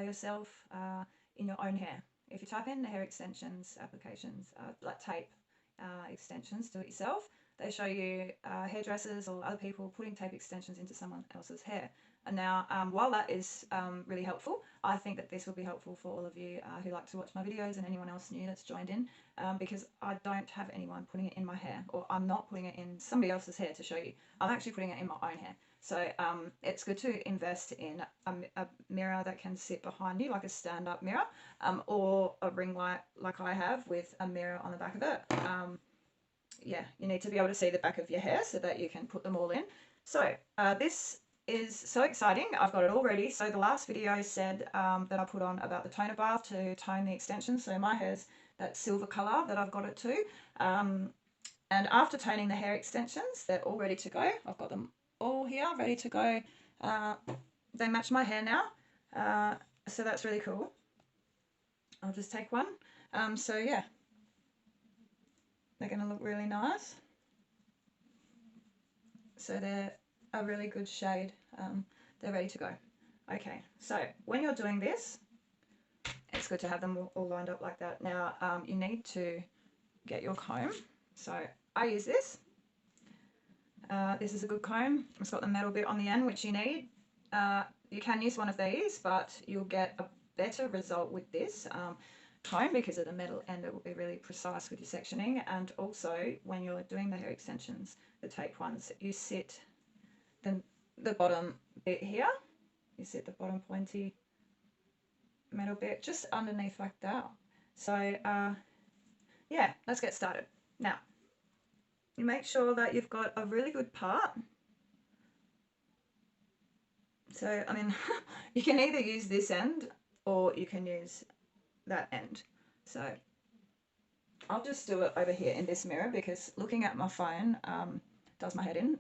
yourself in your own hair. If you type in hair extensions applications, like tape extensions, do it yourself, they show you hairdressers or other people putting tape extensions into someone else's hair. And now, while that is really helpful, I think that this will be helpful for all of you who like to watch my videos and anyone else new that's joined in, because I don't have anyone putting it in my hair, or I'm not putting it in somebody else's hair to show you. I'm actually putting it in my own hair. So it's good to invest in a mirror that can sit behind you, like a stand-up mirror, or a ring light like I have with a mirror on the back of it. Yeah, you need to be able to see the back of your hair so that you can put them all in. So this is so exciting. I've got it all ready. So the last video said that I put on about the toner bath to tone the extensions. So my hair's that silver color that I've got it to. And after toning the hair extensions, they're all ready to go. I've got them all here ready to go. They match my hair now. So that's really cool. I'll just take one. So yeah, they're going to look really nice. So they're a really good shade. They're ready to go. Okay, so when you're doing this, it's good to have them all lined up like that. Now you need to get your comb. So I use this. This is a good comb. It's got the metal bit on the end, which you need. You can use one of these, but you'll get a better result with this comb because of the metal end. It will be really precise with your sectioning. And also when you're doing the hair extensions, the tape ones, you sit the bottom bit here, you sit the bottom pointy metal bit just underneath like that. So yeah, let's get started. Now you make sure that you've got a really good part. So I mean you can either use this end or you can use that end. So I'll just do it over here in this mirror because looking at my phone does my head in.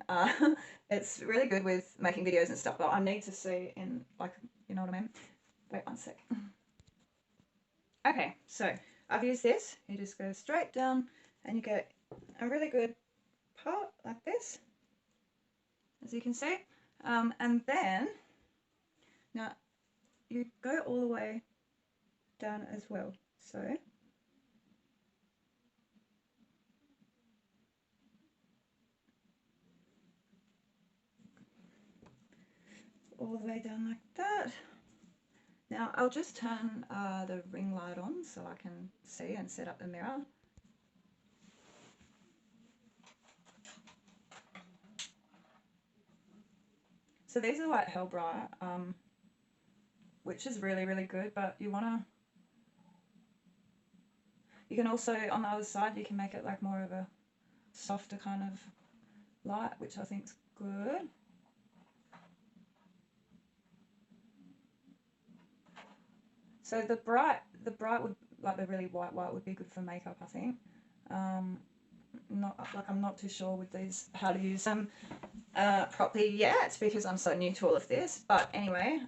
It's really good with making videos and stuff, but I need to see in, like, you know what I mean? Wait one sec. Okay, so I've used this. You just go straight down and you get a really good part like this, as you can see. And then, now you go all the way down as well. So all the way down like that. Now I'll just turn the ring light on so I can see and set up the mirror. So these are like hell bright, which is really, really good, but you can also, on the other side, you can make it like more of a softer kind of light, which I think is good. So the bright would, like the really white would be good for makeup, I think. I'm not too sure with these how to use them properly yet because I'm so new to all of this. But anyway,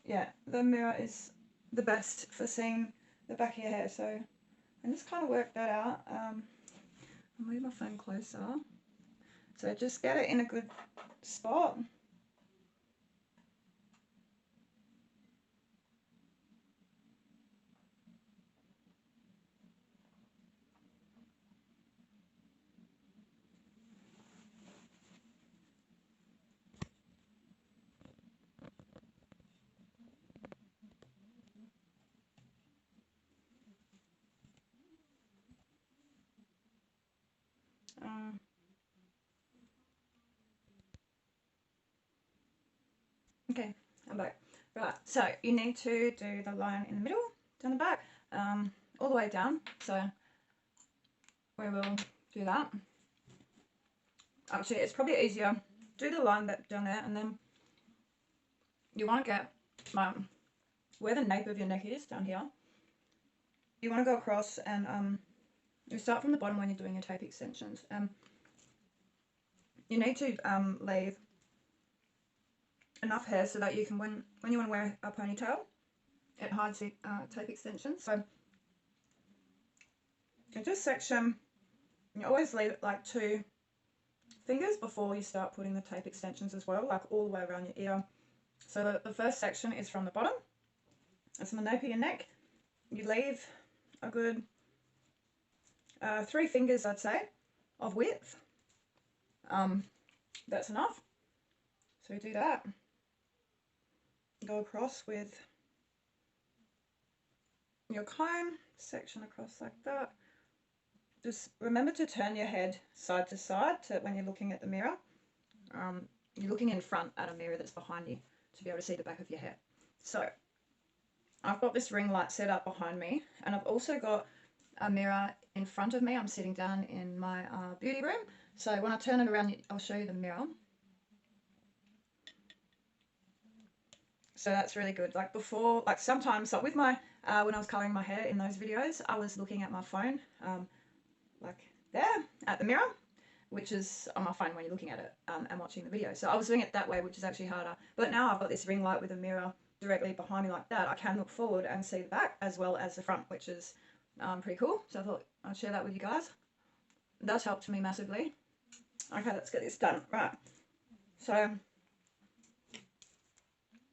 yeah, the mirror is the best for seeing the back of your hair. So I just kind of work that out. I'll move my phone closer. So just get it in a good spot. Okay, I'm back. Right, so you need to do the line in the middle, down the back, all the way down. So we will do that. Actually, it's probably easier. Do the line down there, and then you want to get where the nape of your neck is, down here. You want to go across and you start from the bottom when you're doing your tape extensions. You need to leave enough hair so that you can, when you want to wear a ponytail, it hides the tape extensions. So you just section, you always leave it like 2 fingers before you start putting the tape extensions as well, like all the way around your ear. So the first section is from the bottom, That's my nape of your neck. You leave a good 3 fingers, I'd say, of width. That's enough. So do that. Go across with your comb, section across like that. Just remember to turn your head side to side when you're looking at the mirror. You're looking in front at a mirror that's behind you to be able to see the back of your hair. So I've got this ring light set up behind me, and I've also got a mirror in front of me. I'm sitting down in my beauty room. So when I turn it around, I'll show you the mirror. So that's really good. Like before, like sometimes, like with my, when I was colouring my hair in those videos, I was looking at my phone, like there at the mirror, which is on my phone when you're looking at it and watching the video. So I was doing it that way, which is actually harder. But now I've got this ring light with a mirror directly behind me like that. I can look forward and see the back as well as the front, which is pretty cool. So I thought I'd share that with you guys. That's helped me massively. Okay, let's get this done. Right. So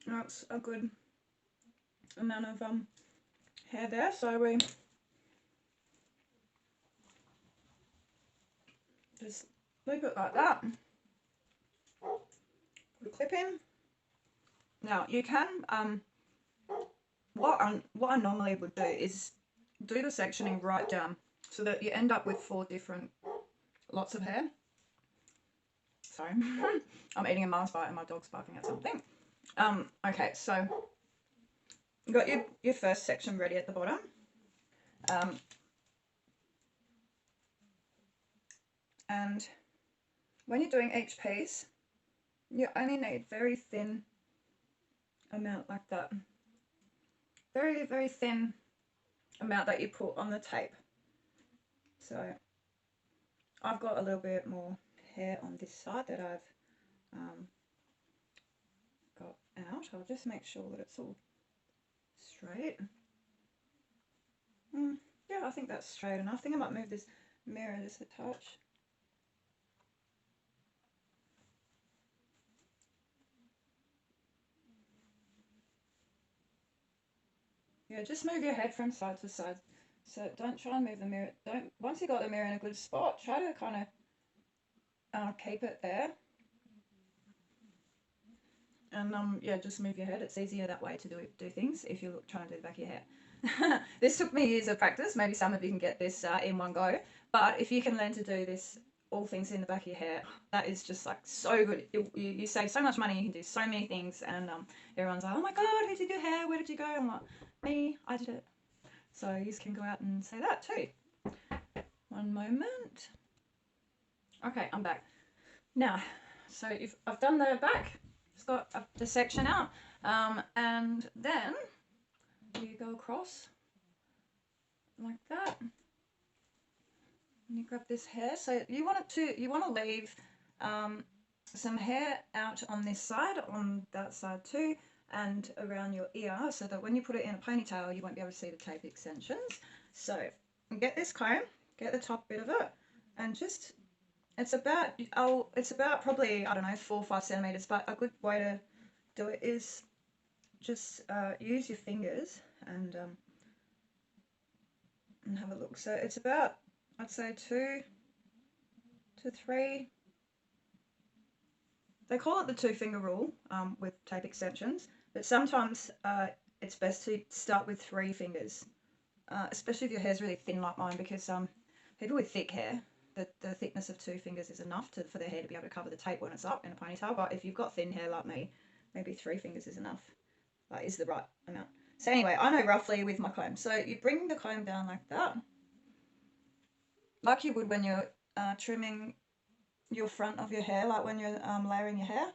that's a good amount of hair there. So we just loop it like that. Put a clip in. Now you can what I normally would do is do the sectioning right down so that you end up with 4 different lots of hair. Sorry, I'm eating a Mars bar and my dog's barking at something. Okay, so you got your first section ready at the bottom. And when you're doing each piece, you only need very thin amount like that. Very, very thin amount that you put on the tape. So I've got a little bit more hair on this side that I've got out. I'll just make sure that it's all straight. Yeah, I think that's straight enough. I think I might move this mirror just a touch. Yeah, just move your head from side to side. So don't try and move the mirror. Once you got the mirror in a good spot, try to kind of keep it there. And yeah, just move your head. It's easier that way to do things if you're trying to do the back of your hair. This took me years of practice. Maybe some of you can get this in one go. But if you can learn to do this, all things in the back of your hair, that is just like so good. You save so much money. You can do so many things. And everyone's like, oh my God, who did your hair? Where did you go? I'm like, me, I did it. So you can go out and say that too. One moment. Okay, I'm back. Now, so I've done the back. It's got the section out, and then you go across like that, and you grab this hair. So you want to leave some hair out on this side, on that side too, and around your ear, so that when you put it in a ponytail, you won't be able to see the tape extensions. So get this comb, get the top bit of it, and just it's about probably, I don't know, 4 or 5 centimeters, but a good way to do it is just use your fingers and have a look. So it's about, I'd say 2 to 3. They call it the 2-finger rule with tape extensions, but sometimes it's best to start with 3 fingers, especially if your hair's really thin like mine, because people with thick hair, the thickness of 2 fingers is enough for their hair to be able to cover the tape when it's up in a ponytail. But if you've got thin hair like me, maybe 3 fingers is enough, is the right amount. So anyway, I know roughly with my comb. So you bring the comb down like that, like you would when you're trimming your front of your hair, like when you're layering your hair.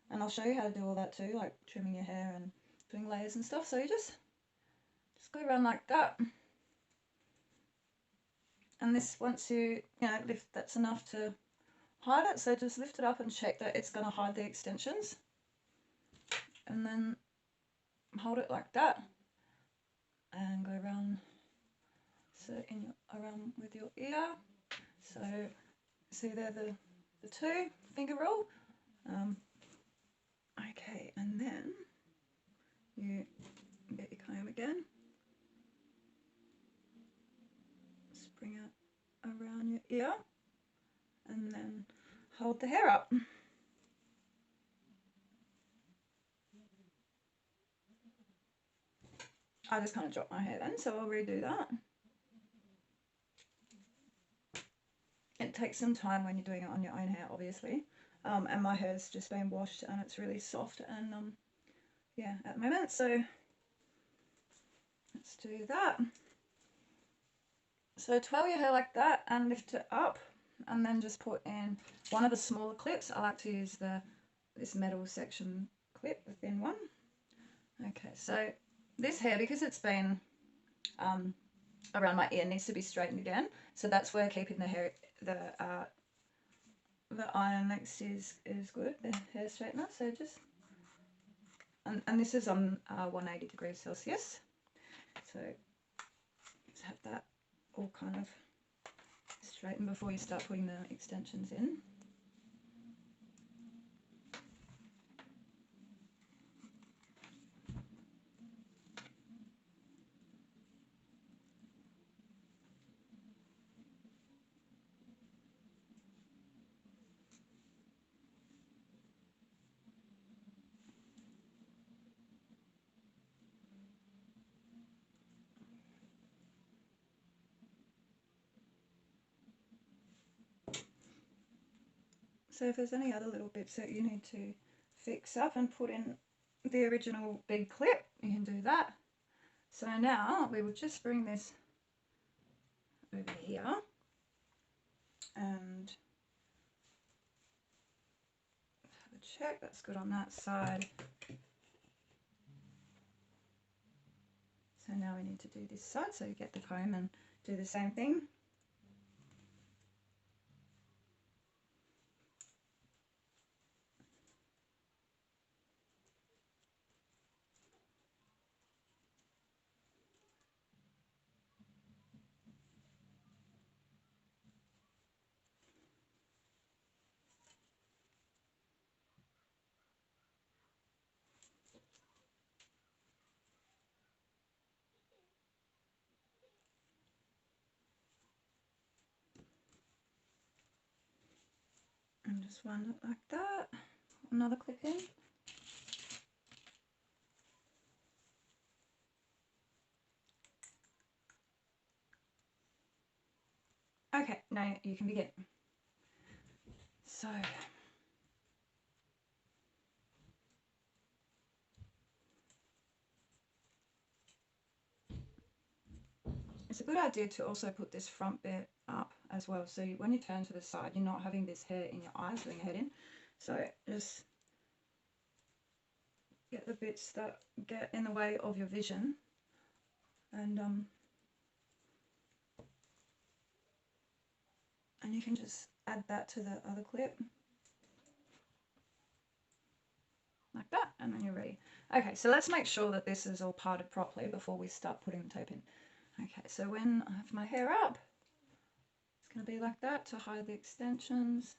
And I'll show you how to do all that too, like trimming your hair and doing layers and stuff. So you just go around like that. And this, once you lift, that's enough to hide it. So just lift it up and check that it's going to hide the extensions. And then hold it like that. And go around, so around with your ear. So see there the 2-finger rule. Okay, and then you get your comb again. Just bring it around your ear and then hold the hair up. I just kind of dropped my hair then, so I'll redo that. It takes some time when you're doing it on your own hair, obviously. And my hair's just been washed and it's really soft and yeah, at the moment. So let's do that. So twirl your hair like that and lift it up, and then just put in one of the smaller clips. I like to use this metal section clip, the thin one. Okay, so this hair, because it's been around my ear, needs to be straightened again. So that's where keeping the hair, the iron next is good, the hair straightener. So just, and this is on 180 degrees Celsius. So just have that all kind of straightened before you start putting the extensions in. So if there's any other little bits that you need to fix up and put in the original big clip, you can do that. So now we will just bring this over here and have a check. That's good on that side. So now we need to do this side, so you get the comb and do the same thing. And just wind it like that. Another clip in. Okay, now you can begin. So it's a good idea to also put this front bit up as well, so when you turn to the side you're not having this hair in your eyes doing your head in. So just get the bits that get in the way of your vision, and you can just add that to the other clip like that, and then you're ready. Okay, so let's make sure that this is all parted properly before we start putting the tape in. Okay, so when I have my hair up, it's going to be like that to hide the extensions.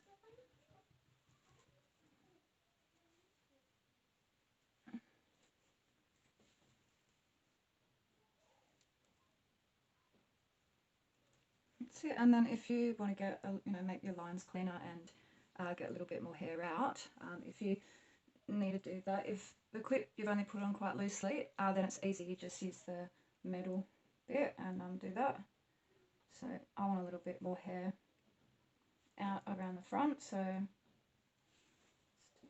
That's it. And then if you want to get, make your lines cleaner and get a little bit more hair out, if you need to do that, if the clip you've only put on quite loosely, then it's easy. You just use the metal bit and do that. So I want a little bit more hair out around the front, so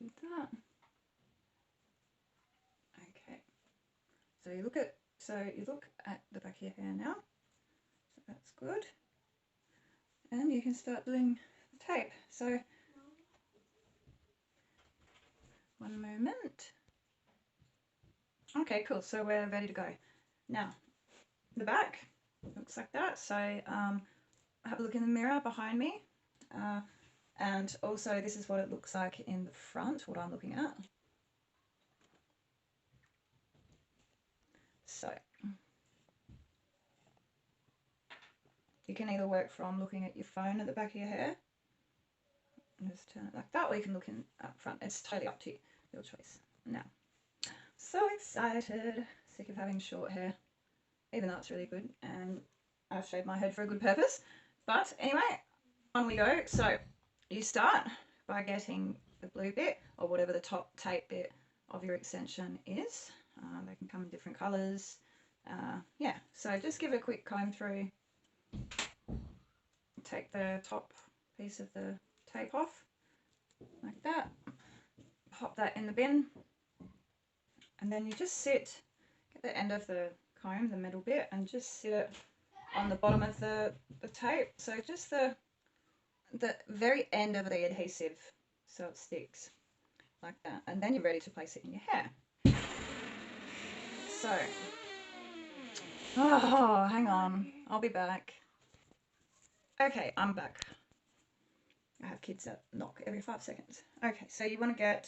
let's do that. Okay, so you look at the back of your hair now, so that's good, and you can start doing the tape. So one moment. Okay, cool, so we're ready to go. Now the back looks like that. So have a look in the mirror behind me, and also this is what it looks like in the front, what I'm looking at. So you can either work from looking at your phone at the back of your hair and just turn it like that, or you can look in up front. It's totally up to you, your choice. Now, so excited. Sick of having short hair, even though it's really good, and I've shaved my head for a good purpose. But anyway, on we go. So you start by getting the blue bit, or whatever the top tape bit of your extension is. They can come in different colours. Yeah, so just give a quick comb through. Take the top piece of the tape off, like that. Pop that in the bin. And then you just get the end of the comb, the middle bit, and just sit it on the bottom of the tape. So just the very end of the adhesive, so it sticks like that. And then you're ready to place it in your hair. So, oh, hang on, I'll be back. Okay, I'm back. I have kids that knock every 5 seconds. Okay, so you want to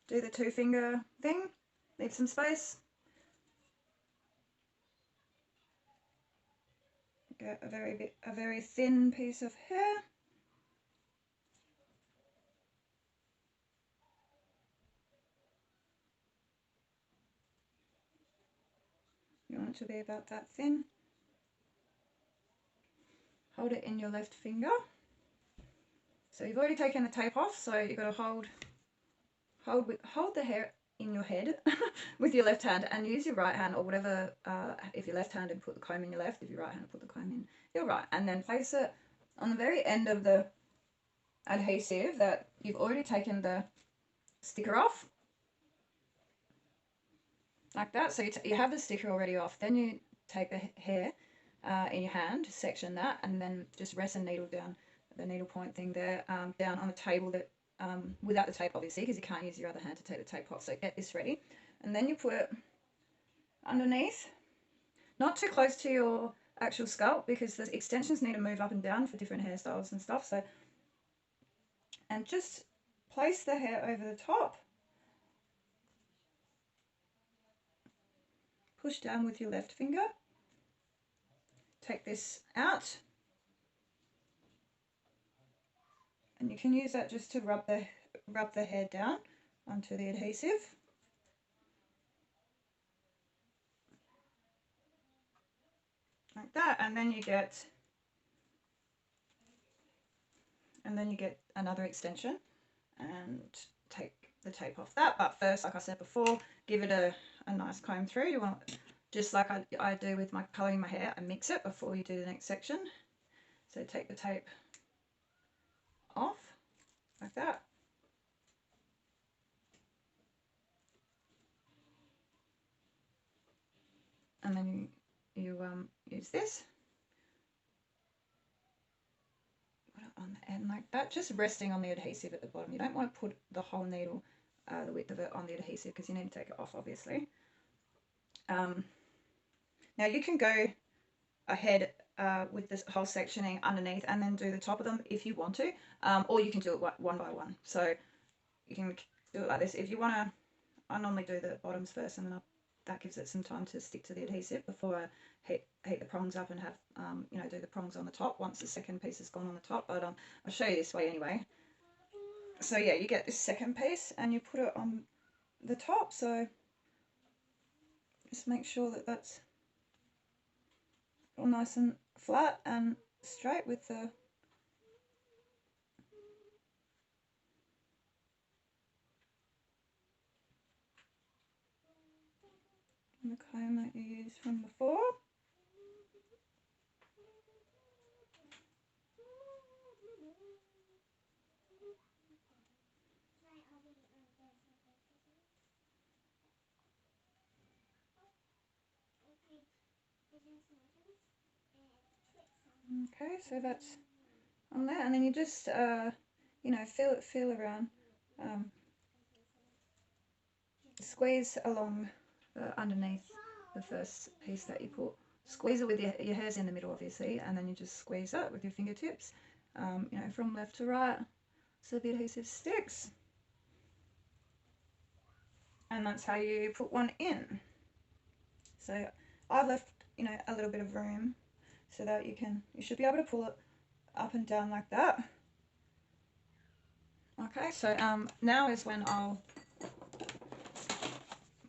do the 2-finger thing, leave some space. Get a very thin piece of hair. You want it to be about that thin. Hold it in your left finger. So you've already taken the tape off, so you've got to hold the hair in your head with your left hand, and use your right hand, or whatever, if you're left-handed, put the comb in your left, if you're right-handed, put the comb in your right, and then place it on the very end of the adhesive that you've already taken the sticker off, like that. So you have the sticker already off. Then you take the hair in your hand, section that, and then just rest a needle down, the needle point thing there, down on the table, that without the tape obviously, because you can't use your other hand to take the tape off. So get this ready, and then you put it underneath, not too close to your actual scalp, because the extensions need to move up and down for different hairstyles and stuff. So, and just place the hair over the top, push down with your left finger, take this out, and you can use that just to rub the hair down onto the adhesive. Like that, and then you get another extension, and take the tape off that. But first, like I said before, give it a nice comb through. You want, just like I do with my colouring my hair, I mix it before you do the next section. So take the tape off like that, and then you use this, put it on the end like that, just resting on the adhesive at the bottom. You don't want to put the whole needle, the width of it, on the adhesive, because you need to take it off obviously. Now you can go ahead with this whole sectioning underneath and then do the top of them if you want to, or you can do it one by one. So you can do it like this. If you want to, I normally do the bottoms first, and then that gives it some time to stick to the adhesive before I heat the prongs up and have, you know, do the prongs on the top once the second piece has gone on the top. But I'll show you this way anyway. So yeah, you get this second piece and you put it on the top. So just make sure that that's all nice and flat and straight with the comb that you used from before. Okay, so that's on there, and then you just you know, feel around, squeeze along underneath the first piece that you put. Squeeze it with your hair's in the middle obviously, and then you just squeeze it with your fingertips, you know, from left to right, so the adhesive sticks. And that's how you put one in. So I've left, you know, a little bit of room so that you should be able to pull it up and down like that. Okay, so now is when I'll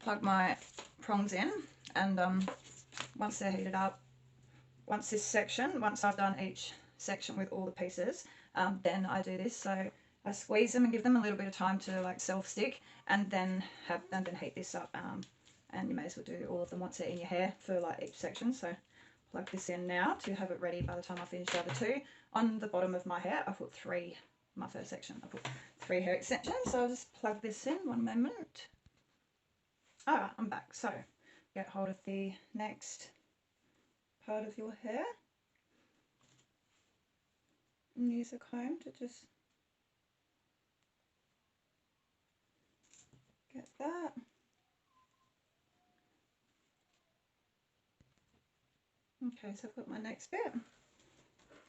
plug my prongs in. and once they're heated up, once I've done each section with all the pieces, then I do this. So I squeeze them and give them a little bit of time to like self-stick, and then heat this up. And you may as well do all of them once they're in your hair for like each section. So plug this in now to have it ready by the time I finish the other two. On the bottom of my hair, I put my first section, I put 3 hair extensions. So I'll just plug this in, one moment. Alright, I'm back. So get hold of the next part of your hair and use a comb to just get that. Okay, so I've got my next bit,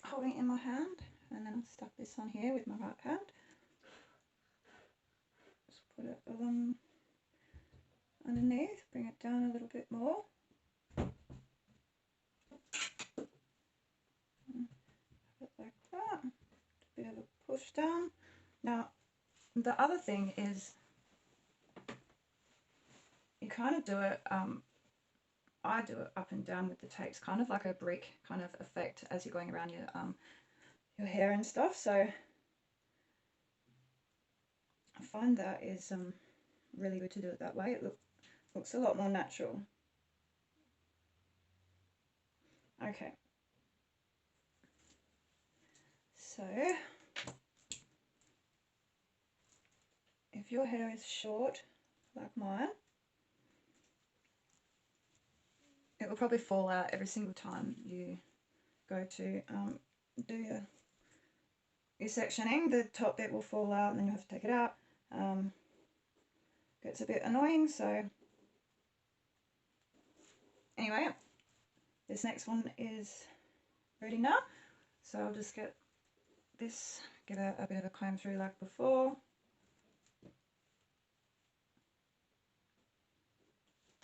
holding it in my hand, and then I've stuck this on here with my right hand. Just put it along underneath, bring it down a little bit more. Put it like that, a bit of a push down. Now, the other thing is you kind of do it, I do it up and down with the tapes, kind of like a brick kind of effect as you're going around your hair and stuff. So I find that is really good to do it that way. It looks a lot more natural. Okay. So if your hair is short like mine, it will probably fall out every single time you go to do your sectioning. The top bit will fall out and then you have to take it out. Gets a bit annoying, so anyway, this next one is ready now. So I'll just get this, give it a bit of a comb through like before.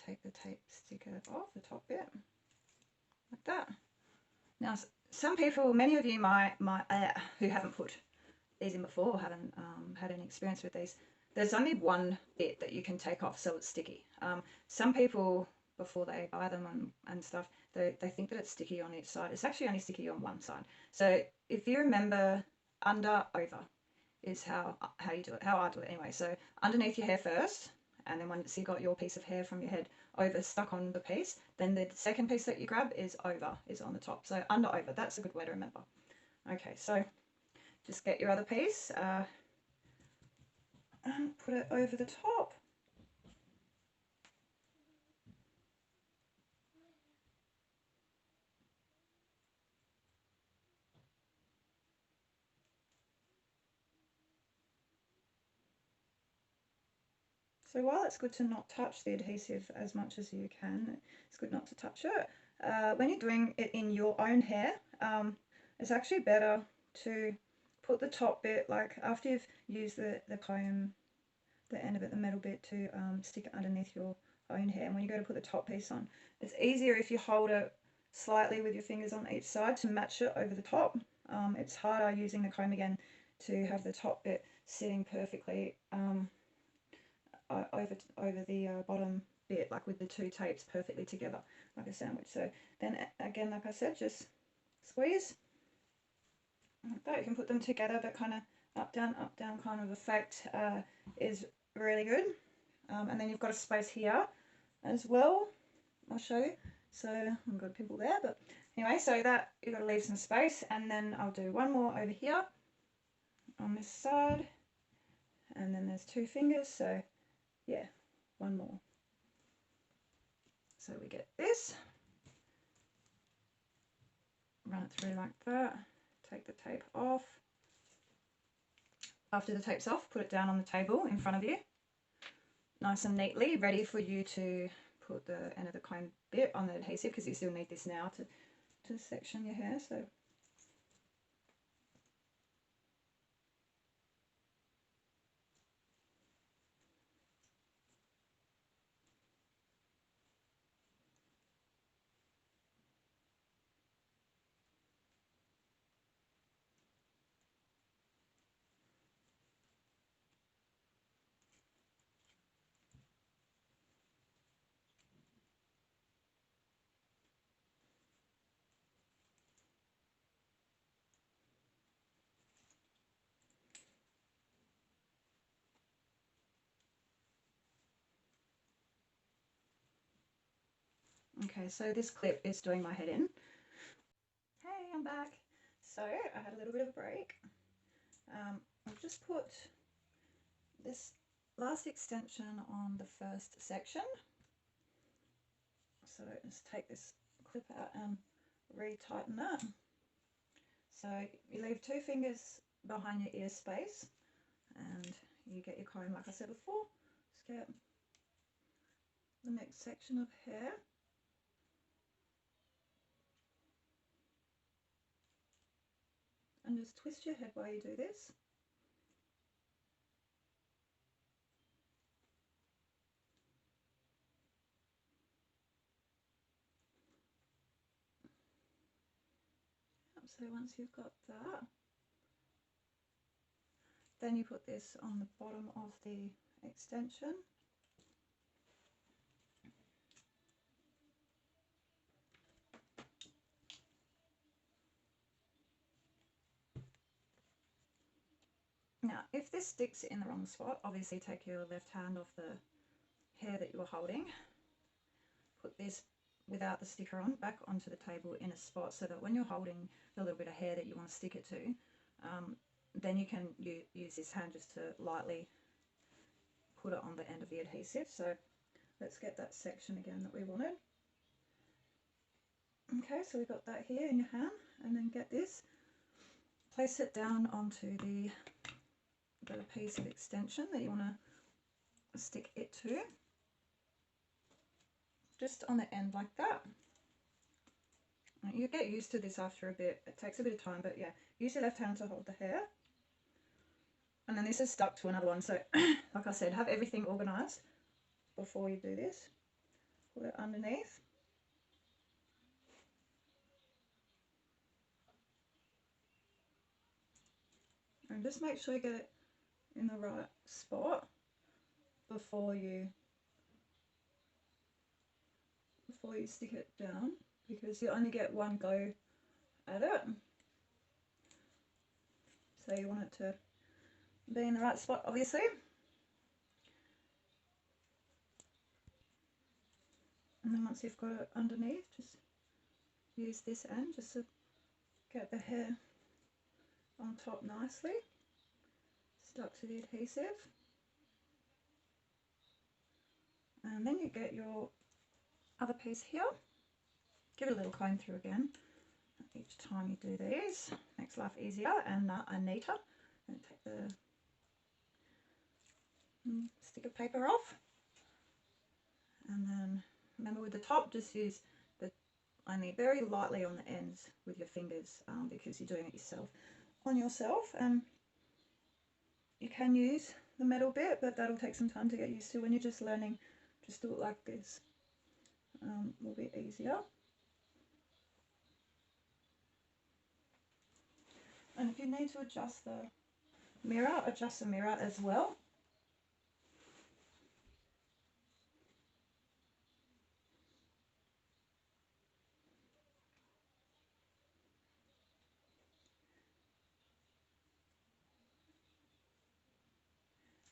Take the tape sticker off the top bit, like that. Now, some people, many of you who haven't put these in before or haven't had any experience with these, there's only one bit that you can take off so it's sticky. Some people, before they buy them and stuff, they think that it's sticky on each side. It's actually only sticky on one side. So if you remember, under, over is how you do it, how I do it anyway. So underneath your hair first, and then once you got your piece of hair from your head over stuck on the piece, then the second piece that you grab is over, is on the top. So under, over, that's a good way to remember. Okay, so just get your other piece and put it over the top. So while it's good to not touch the adhesive as much as you can, it's good not to touch it. When you're doing it in your own hair, it's actually better to put the top bit, like after you've used the comb, the end of it, the metal bit, to stick it underneath your own hair. And when you go to put the top piece on, it's easier if you hold it slightly with your fingers on each side to match it over the top. It's harder using the comb again to have the top bit sitting perfectly over the bottom bit, like with the two tapes perfectly together like a sandwich. So then again, like I said, just squeeze like that. You can put them together, but kind of up down kind of effect is really good. And then you've got a space here as well, I'll show you. So I've got a pimple there, but anyway, so that you've got to leave some space. And then I'll do one more over here on this side, and then there's 2 fingers, so yeah, one more. So we get this, run it through like that, take the tape off. After the tape's off, put it down on the table in front of you, nice and neatly, ready for you to put the end of the comb bit on the adhesive, because you still need this now to section your hair. So Okay, so this clip is doing my head in. Hey, I'm back. So I had a little bit of a break. I've just put this last extension on the first section. So just take this clip out and retighten it. So you leave 2 fingers behind your ear space and you get your comb like I said before. Just get the next section of hair. And just twist your head while you do this. So once you've got that, then you put this on the bottom of the extension. Now, if this sticks in the wrong spot, obviously take your left hand off the hair that you were holding, put this without the sticker on back onto the table in a spot so that when you're holding the little bit of hair that you want to stick it to, then you can use this hand just to lightly put it on the end of the adhesive. So let's get that section again that we wanted. Okay, so we've got that here in your hand, and then get this, place it down onto the piece of extension that you want to stick it to, just on the end like that. You get used to this after a bit. It takes a bit of time, but yeah, use your left hand to hold the hair. And then this is stuck to another one, so like I said, have everything organised before you do this. Put it underneath. And just make sure you get it in the right spot before you stick it down, because you only get one go at it. So you want it to be in the right spot, obviously. And then once you've got it underneath, just use this end just to get the hair on top nicely, stuck to the adhesive. And then you get your other piece here. Give it a little comb through again each time you do these. Makes life easier and neater. And take the stick of paper off. And then remember, with the top, just use the only very lightly on the ends with your fingers, because you're doing it on yourself. And you can use the metal bit, but that'll take some time to get used to. When you're just learning, just do it like this. Will be easier. And if you need to adjust the mirror, adjust the mirror as well.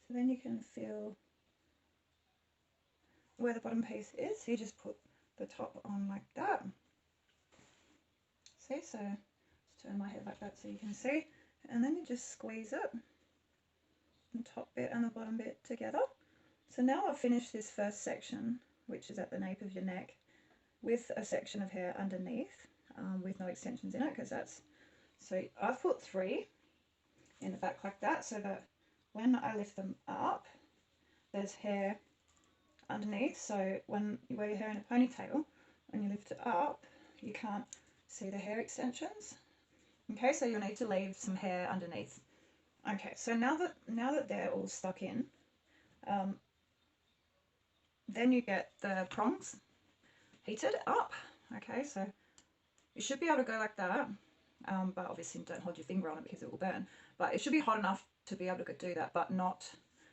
So then you can feel where the bottom piece is. So you just put the top on like that. See, so just turn my head like that so you can see. And then you just squeeze it, the top bit and the bottom bit together. So now I've finished this first section, which is at the nape of your neck, with a section of hair underneath, with no extensions in it, because so I've put 3 in the back like that, so that when I lift them up, there's hair underneath. So when you wear your hair in a ponytail, when you lift it up, you can't see the hair extensions. Okay, so you'll need to leave some hair underneath. Okay, so now that they're all stuck in, then you get the prongs heated up. Okay, so you should be able to go like that, but obviously don't hold your finger on it because it will burn. But it should be hot enough to be able to do that, but not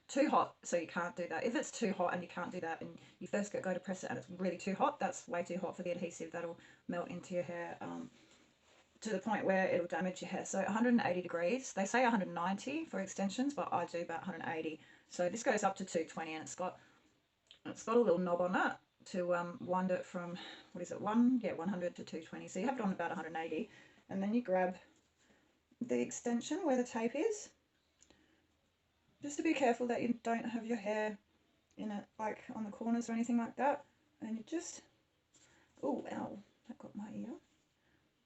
too hot so you can't do that. If it's too hot and you can't do that, and you first go to press it and it's really too hot, that's way too hot for the adhesive. That'll melt into your hair to the point where it'll damage your hair. So 180 degrees. They say 190 for extensions, but I do about 180. So this goes up to 220, and it's got a little knob on it to wind it from, what is it, 100 to 220. So you have it on about 180, and then you grab the extension where the tape is. Just to be careful that you don't have your hair in it, like on the corners or anything like that. And you just, oh, ow, that got my ear.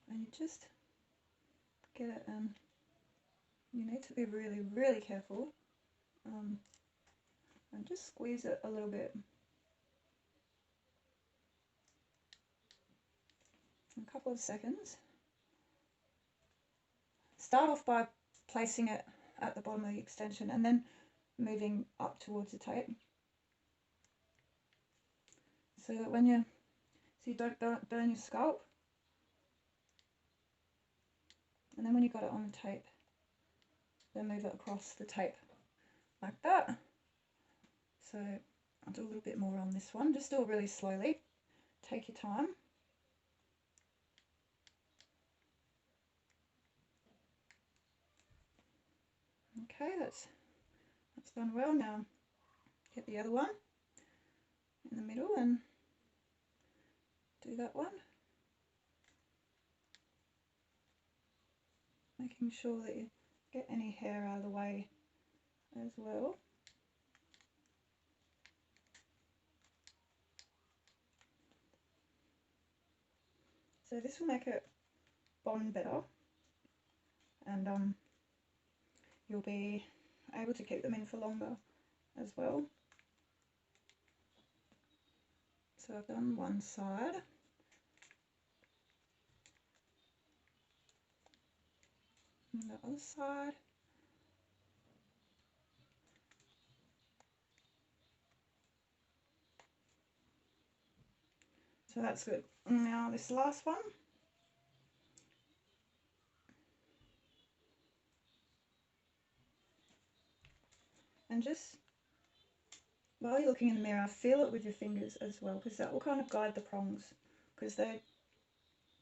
And you just get it, and you need to be really, really careful. And just squeeze it a little bit. A couple of seconds. Start off by placing it at the bottom of the extension and then moving up towards the tape, so that when you don't burn your scalp. And then when you got it on the tape, then move it across the tape like that. So I'll do a little bit more on this one. Just do it really slowly. Take your time. Okay, that's done well. Now get the other one in the middle and do that one. Making sure that you get any hair out of the way as well. So this will make it bond better, and you'll be able to keep them in for longer as well. So I've done one side. And the other side. So that's good. Now this last one. And just while you're looking in the mirror, feel it with your fingers as well, because that will kind of guide the prongs, because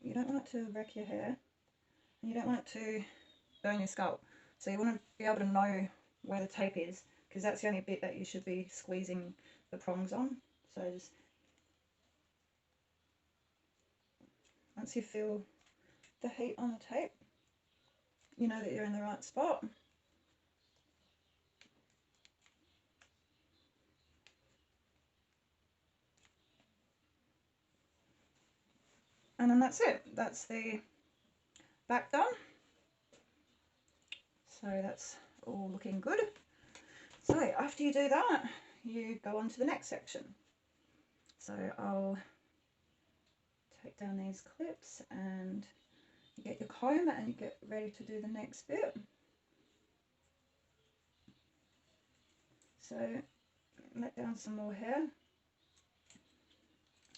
you don't want it to wreck your hair and you don't want it to burn your scalp. So you want to be able to know where the tape is, because that's the only bit that you should be squeezing the prongs on. So just once you feel the heat on the tape, you know that you're in the right spot. And then that's it. That's the back done. So that's all looking good. So after you do that, you go on to the next section. So I'll take down these clips and you get your comb and you get ready to do the next bit. So let down some more hair.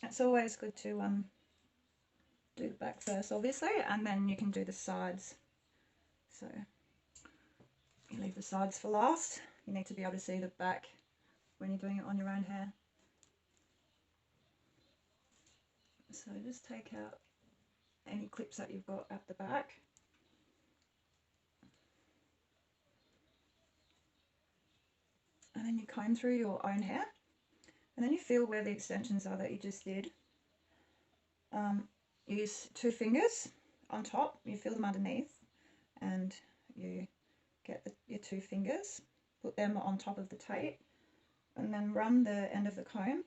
It's always good to do the back first, obviously, and then you can do the sides. So you leave the sides for last. You need to be able to see the back when you're doing it on your own hair. So just take out any clips that you've got at the back. And then you comb through your own hair. And then you feel where the extensions are that you just did. Use 2 fingers on top, you feel them underneath, and you get your 2 fingers, put them on top of the tape, and then run the end of the comb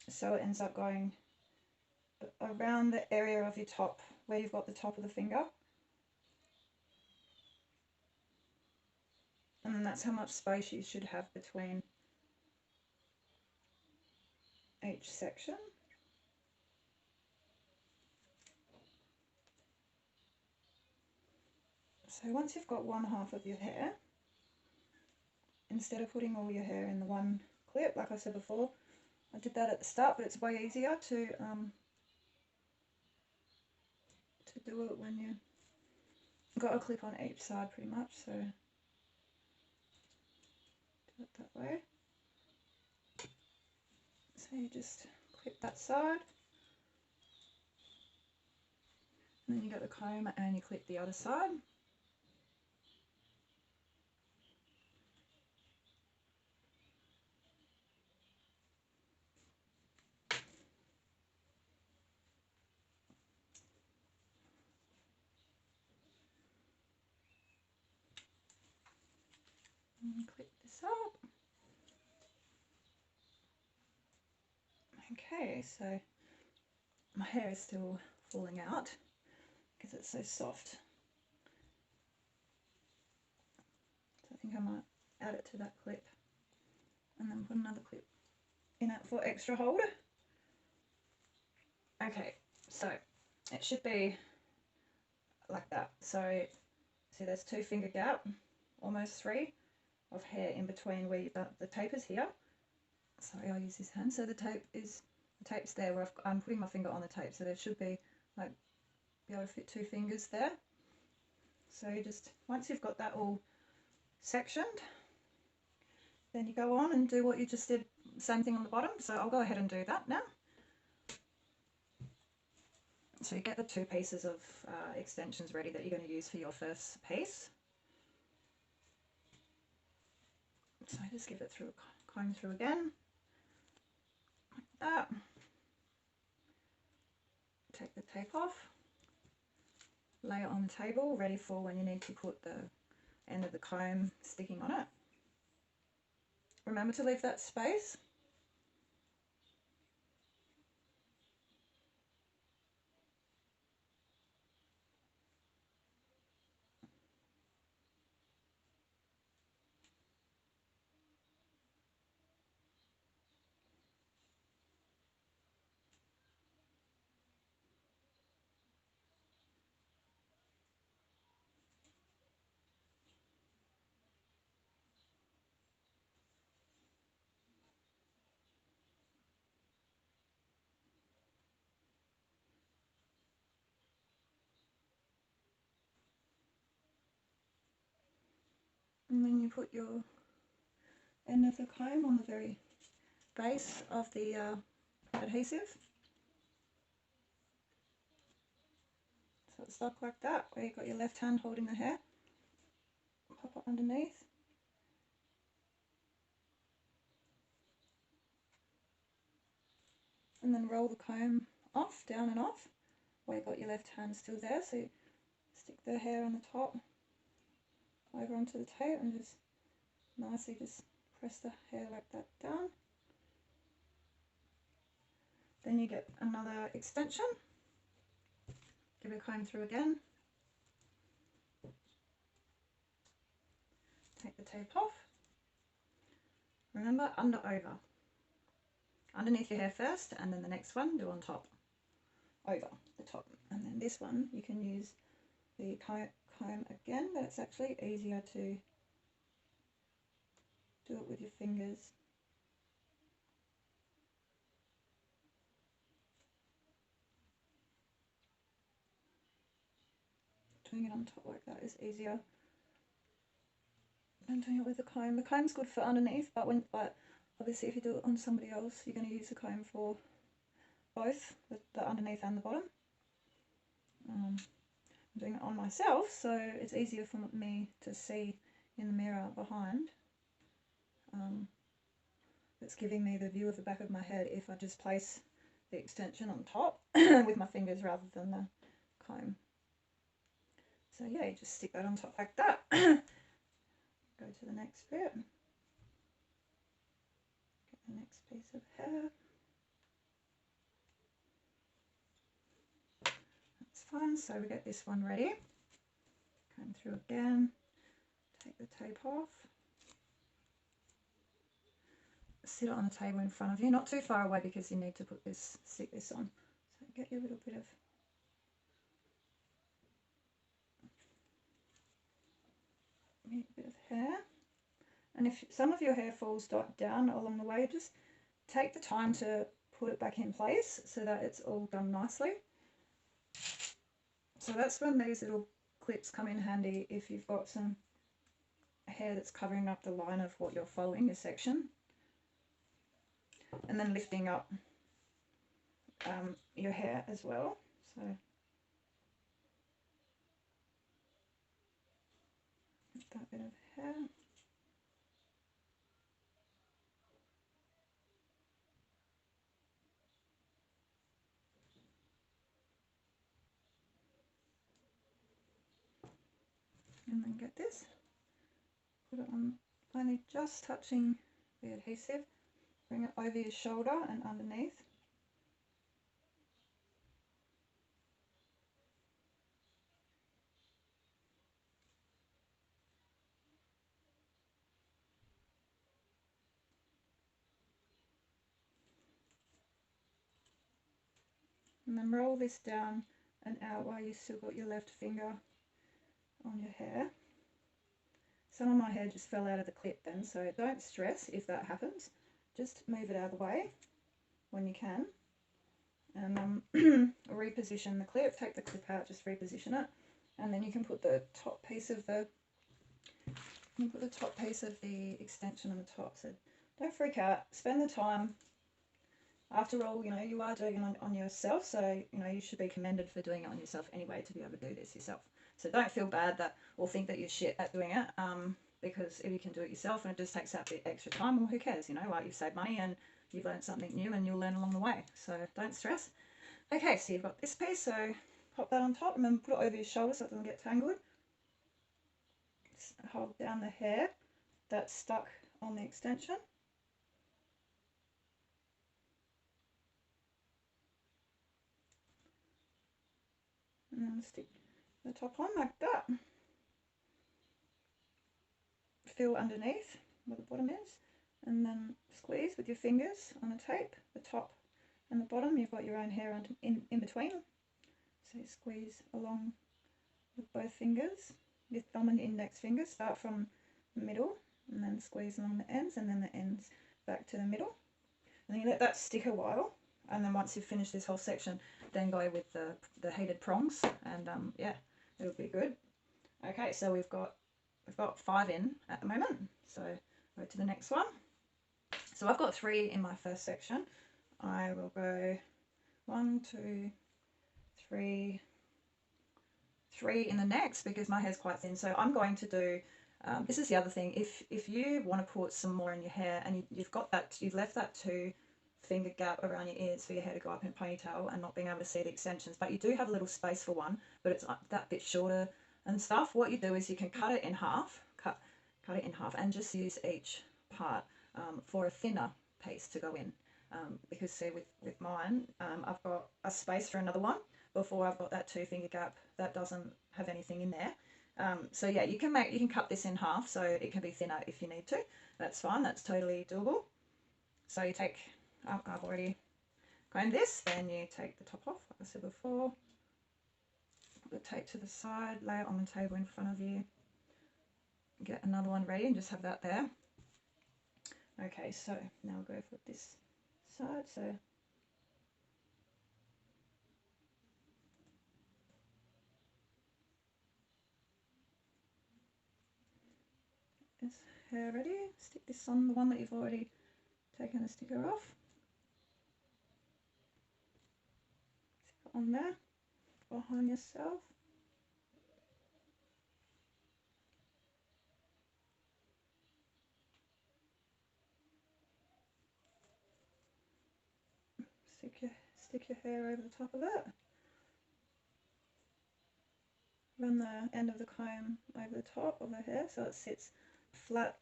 so it ends up going around the area of your top where you've got the top of the finger. And then that's how much space you should have between each section. So once you've got one half of your hair, instead of putting all your hair in the one clip, like I said before, I did that at the start, but it's way easier to do it when you've got a clip on each side pretty much, so do it that way. So you just clip that side, and then you get the comb and you clip the other side. And clip this up. Okay, so my hair is still falling out because it's so soft. So I think I might add it to that clip and then put another clip in it for extra hold. Okay, so it should be like that. So see, there's 2 finger gap, almost 3 of hair in between where the tape is here. Sorry, I'll use this hand. So the tape's there where I'm putting my finger on the tape, so there should be like be able to fit 2 fingers there. So you just, once you've got that all sectioned, then you go on and do what you just did, same thing on the bottom. So I'll go ahead and do that now. So you get the 2 pieces of extensions ready that you're going to use for your first piece. So just give it through, comb through again, like that. Take the tape off, lay it on the table, ready for when you need to put the end of the comb sticking on it. Remember to leave that space. And then you put your end of the comb on the very base of the adhesive. So it's stuck like that, where you've got your left hand holding the hair. Pop it underneath. And then roll the comb off, down and off, where you've got your left hand still there. So you stick the hair on the top over onto the tape and just nicely just press the hair like that down. Then you get another extension. Give it a comb through again. Take the tape off. Remember, under, over. Underneath your hair first, and then the next one do on top. Over the top. And then this one you can use the comb again, but it's actually easier to do it with your fingers. Doing it on top like that is easier than doing it with the comb. The comb's good for underneath, but obviously if you do it on somebody else, you're going to use the comb for both the underneath and the bottom. I'm doing it on myself, so it's easier for me to see in the mirror behind. It's giving me the view of the back of my head if I just place the extension on top with my fingers rather than the comb. So yeah, you just stick that on top like that. Go to the next bit. Get the next piece of hair. That's fine, so we get this one ready. Comb through again, take the tape off. Sit it on the table in front of you, not too far away because you need to stick this on. So get your little bit of hair, and if some of your hair falls down along the way, just take the time to put it back in place so that it's all done nicely. So that's when these little clips come in handy if you've got some hair that's covering up the line of what you're following, your section. And then lifting up your hair as well. So that bit of hair. And then get this, put it on Only just touching the adhesive. Bring it over your shoulder and underneath. And then roll this down and out while you still got your left finger on your hair. Some of my hair just fell out of the clip then, so don't stress if that happens. Just move it out of the way when you can. And reposition the clip, take the clip out, just reposition it. And then you can put the top piece of the extension on the top. So don't freak out, spend the time. After all, you know, you are doing it on yourself, so, you know, you should be commended for doing it on yourself anyway to be able to do this yourself. So don't feel bad that or think that you're shit at doing it, because if you can do it yourself and it just takes out the extra time, well, who cares, you know, like you've saved money and you've learned something new and you'll learn along the way. So don't stress. Okay, so you've got this piece, so pop that on top and then put it over your shoulder so it doesn't get tangled. Just hold down the hair that's stuck on the extension. And then stick the top on like that. Feel underneath where the bottom is, and then squeeze with your fingers on the tape, the top and the bottom. You've got your own hair in between, so you squeeze along with both fingers, your thumb and index fingers. Start from the middle and then squeeze along the ends, and then the ends back to the middle, and then you let that stick a while. And then once you've finished this whole section, then go with the heated prongs, and yeah, it'll be good. Okay, so we've got 5 in at the moment, so go to the next one. So I've got 3 in my first section. I will go 1, 2, 3 in the next because my hair's quite thin. So I'm going to do, this is the other thing, if you want to put some more in your hair and you've left that 2 finger gap around your ears for your hair to go up in a ponytail and not being able to see the extensions, but you do have a little space for one, but it's that bit shorter and stuff, what you do is you can cut it in half, cut it in half, and just use each part for a thinner piece to go in. Because see, with mine, I've got a space for another one before I've got that 2 finger gap that doesn't have anything in there. So yeah, you can cut this in half so it can be thinner if you need to. That's fine. That's totally doable. So you take, I've already combed this, then you take the top off, like I said before. Put the tape to the side, lay it on the table in front of you, get another one ready and just have that there. Okay, so now I'll go for this side. So is hair ready? Stick this on the one that you've already taken the sticker off. Stick it on there, behind yourself. Stick your hair over the top of it. Run the end of the comb over the top of the hair so it sits flat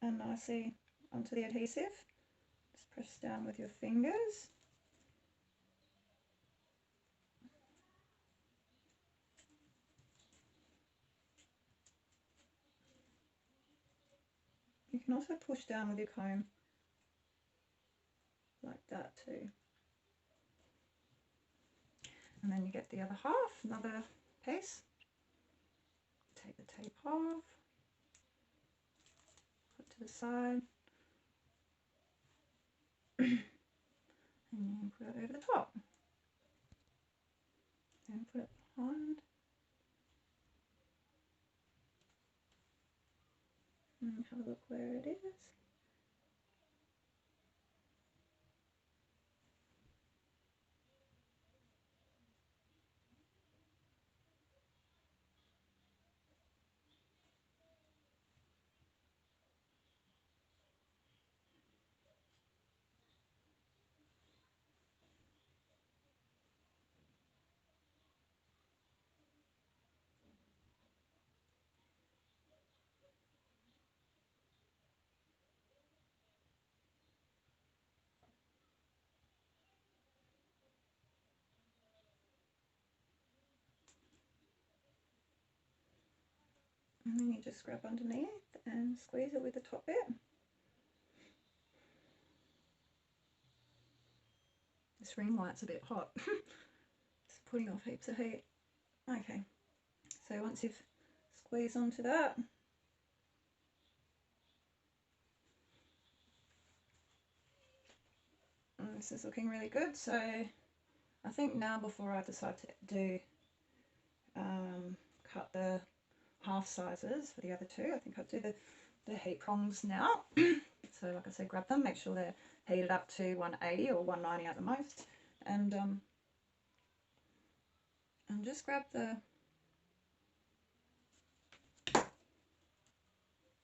and nicely onto the adhesive. Just press down with your fingers. You can also push down with your comb like that too. And then you get the other half, another piece. Take the tape off, put it to the side, and you put it over the top. And put it behind. And have a look where it is. And then you just grab underneath and squeeze it with the top bit. This ring light's a bit hot. It's putting off heaps of heat. Okay, so once you've squeezed onto that, and this is looking really good. So I think now, before I decide to do cut the half sizes for the other two, I think I'll do the heat prongs now. So like I said, grab them, make sure they're heated up to 180 or 190 at the most, and just grab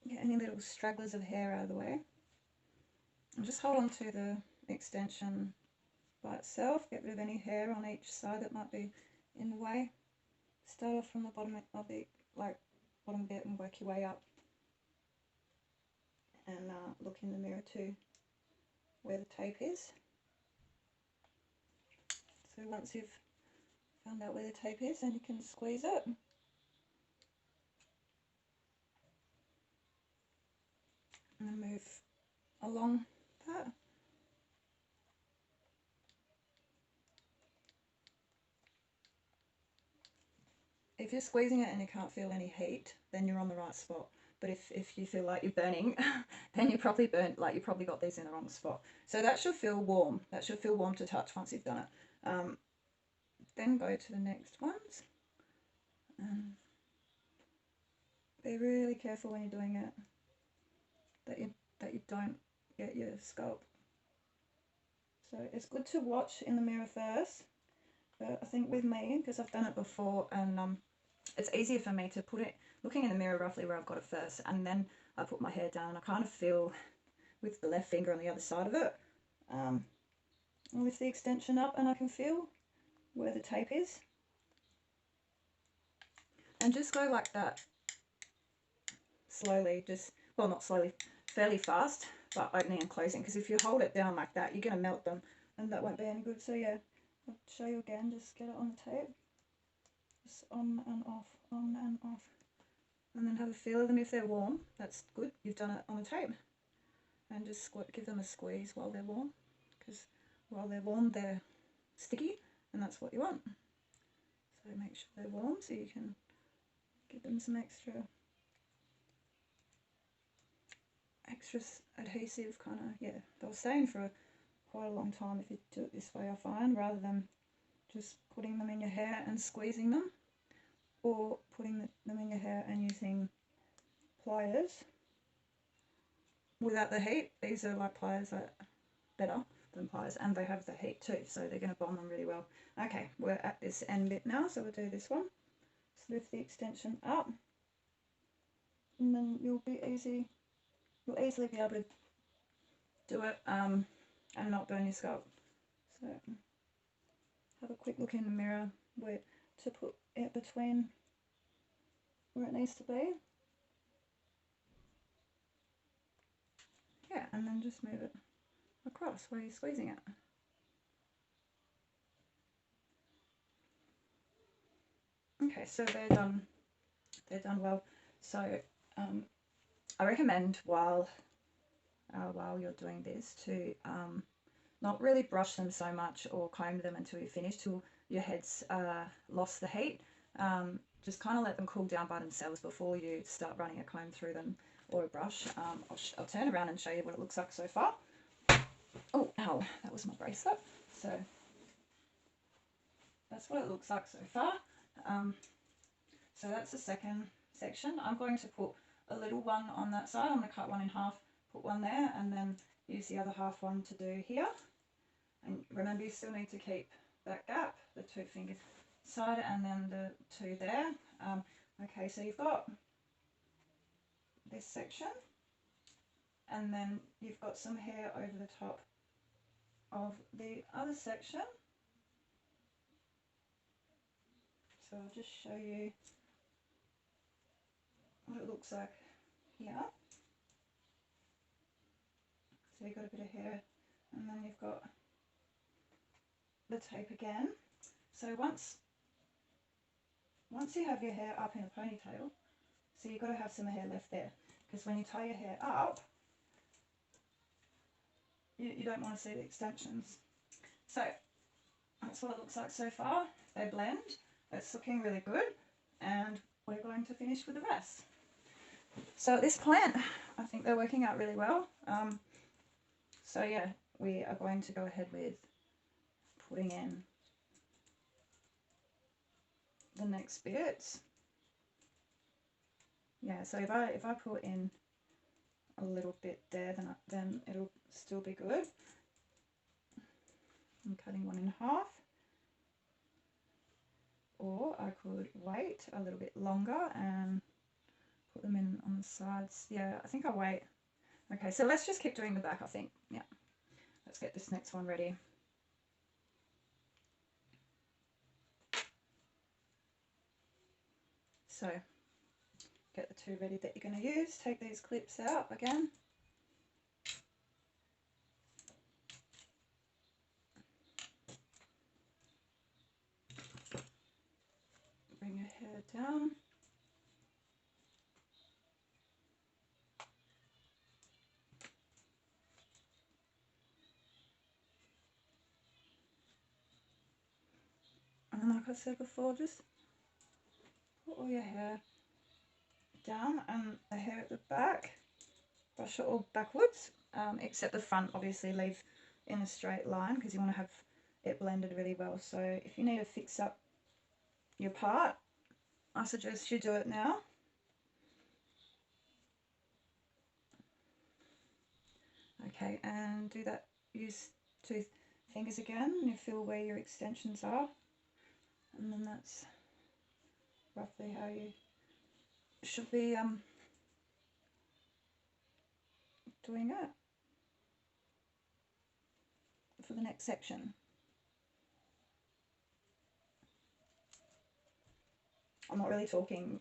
get any little stragglers of hair out of the way, and just hold on to the extension by itself. Get rid of any hair on each side that might be in the way. Start off from the bottom of the bottom bit and work your way up, and look in the mirror too where the tape is. So once you've found out where the tape is, then you can squeeze it. And then move along that. If you're squeezing it and you can't feel any heat, then you're on the right spot. But if you feel like you're burning, then you're probably burnt, like you probably got these in the wrong spot. So that should feel warm. That should feel warm to touch once you've done it. Then go to the next ones. Be really careful when you're doing it that you don't get your scalp. So it's good to watch in the mirror first. But I think with me, because I've done it before, and it's easier for me to put it, looking in the mirror roughly where I've got it first, and then I put my hair down. I kind of feel with the left finger on the other side of it, I lift the extension up and I can feel where the tape is. And just go like that, slowly, well, not slowly, fairly fast, but opening and closing, because if you hold it down like that, you're going to melt them, and that won't be any good. So yeah, I'll show you again. Just get it on the tape, just on and off, on and off, and then have a feel of them. If they're warm, that's good, you've done it on the tape. And just give them a squeeze while they're warm, because while they're warm they're sticky, and that's what you want. So make sure they're warm so you can give them some extra adhesive kind of, yeah, they'll stay in for quite a long time if you do it this way, I find, rather than just putting them in your hair and squeezing them, or putting them in your hair and using pliers without the heat. These are like pliers that are better than pliers, and they have the heat too, so they're going to bond them really well. Okay, we're at this end bit now, so we'll do this one. Just lift the extension up, and then you'll easily be able to do it and not burn your scalp. So have a quick look in the mirror where to put it between where it needs to be. Yeah, and then just move it across where you're squeezing it. Okay, so they're done well. So I recommend while you're doing this to not really brush them so much or comb them until you finish, till your head's lost the heat. Just kind of let them cool down by themselves before you start running a comb through them or a brush. I'll turn around and show you what it looks like so far. Oh, ow, that was my bracelet. So that's what it looks like so far. So that's the second section. I'm going to put a little one on that side. I'm going to cut one in half, put one there, and then use the other half one to do here. And remember, you still need to keep that gap, the 2 finger side, and then the 2 there. Okay, so you've got this section, and then you've got some hair over the top of the other section. So I'll just show you what it looks like here. So you've got a bit of hair, and then you've got the tape again. So once you have your hair up in a ponytail, So you've got to have some hair left there, because when you tie your hair up, you don't want to see the extensions. So that's what it looks like so far. They blend. It's looking really good, and we're going to finish with the rest. So at this point, I think they're working out really well. So yeah, we are going to go ahead with putting in the next bits. Yeah, so if I put in a little bit there, then it'll still be good. I'm cutting one in half. Or I could wait a little bit longer and put them in on the sides. Yeah, I think I'll wait. Okay, so let's just keep doing the back, I think. Yeah, let's get this next one ready. So get the two ready that you're going to use. Take these clips out again. Bring your hair down. And like I said before, just put all your hair down, and the hair at the back, brush it all backwards, except the front, obviously leave in a straight line because you want to have it blended really well. So if you need to fix up your part, I suggest you do it now. Okay, and do that, use 2 fingers again, and you feel where your extensions are, and then that's roughly how you should be doing it for the next section. I'm not really talking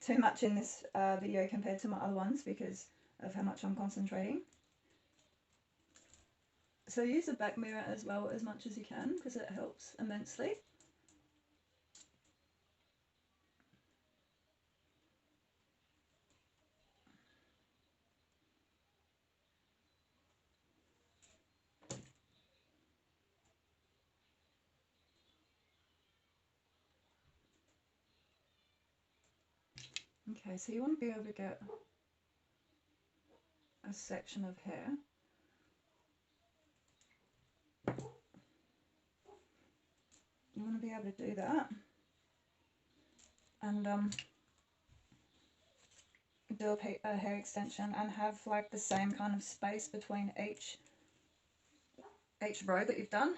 too much in this video compared to my other ones because of how much I'm concentrating. So use the back mirror as well as much as you can because it helps immensely. Okay, so you want to be able to get a section of hair. You want to be able to do that and do a hair extension and have like the same kind of space between each row that you've done,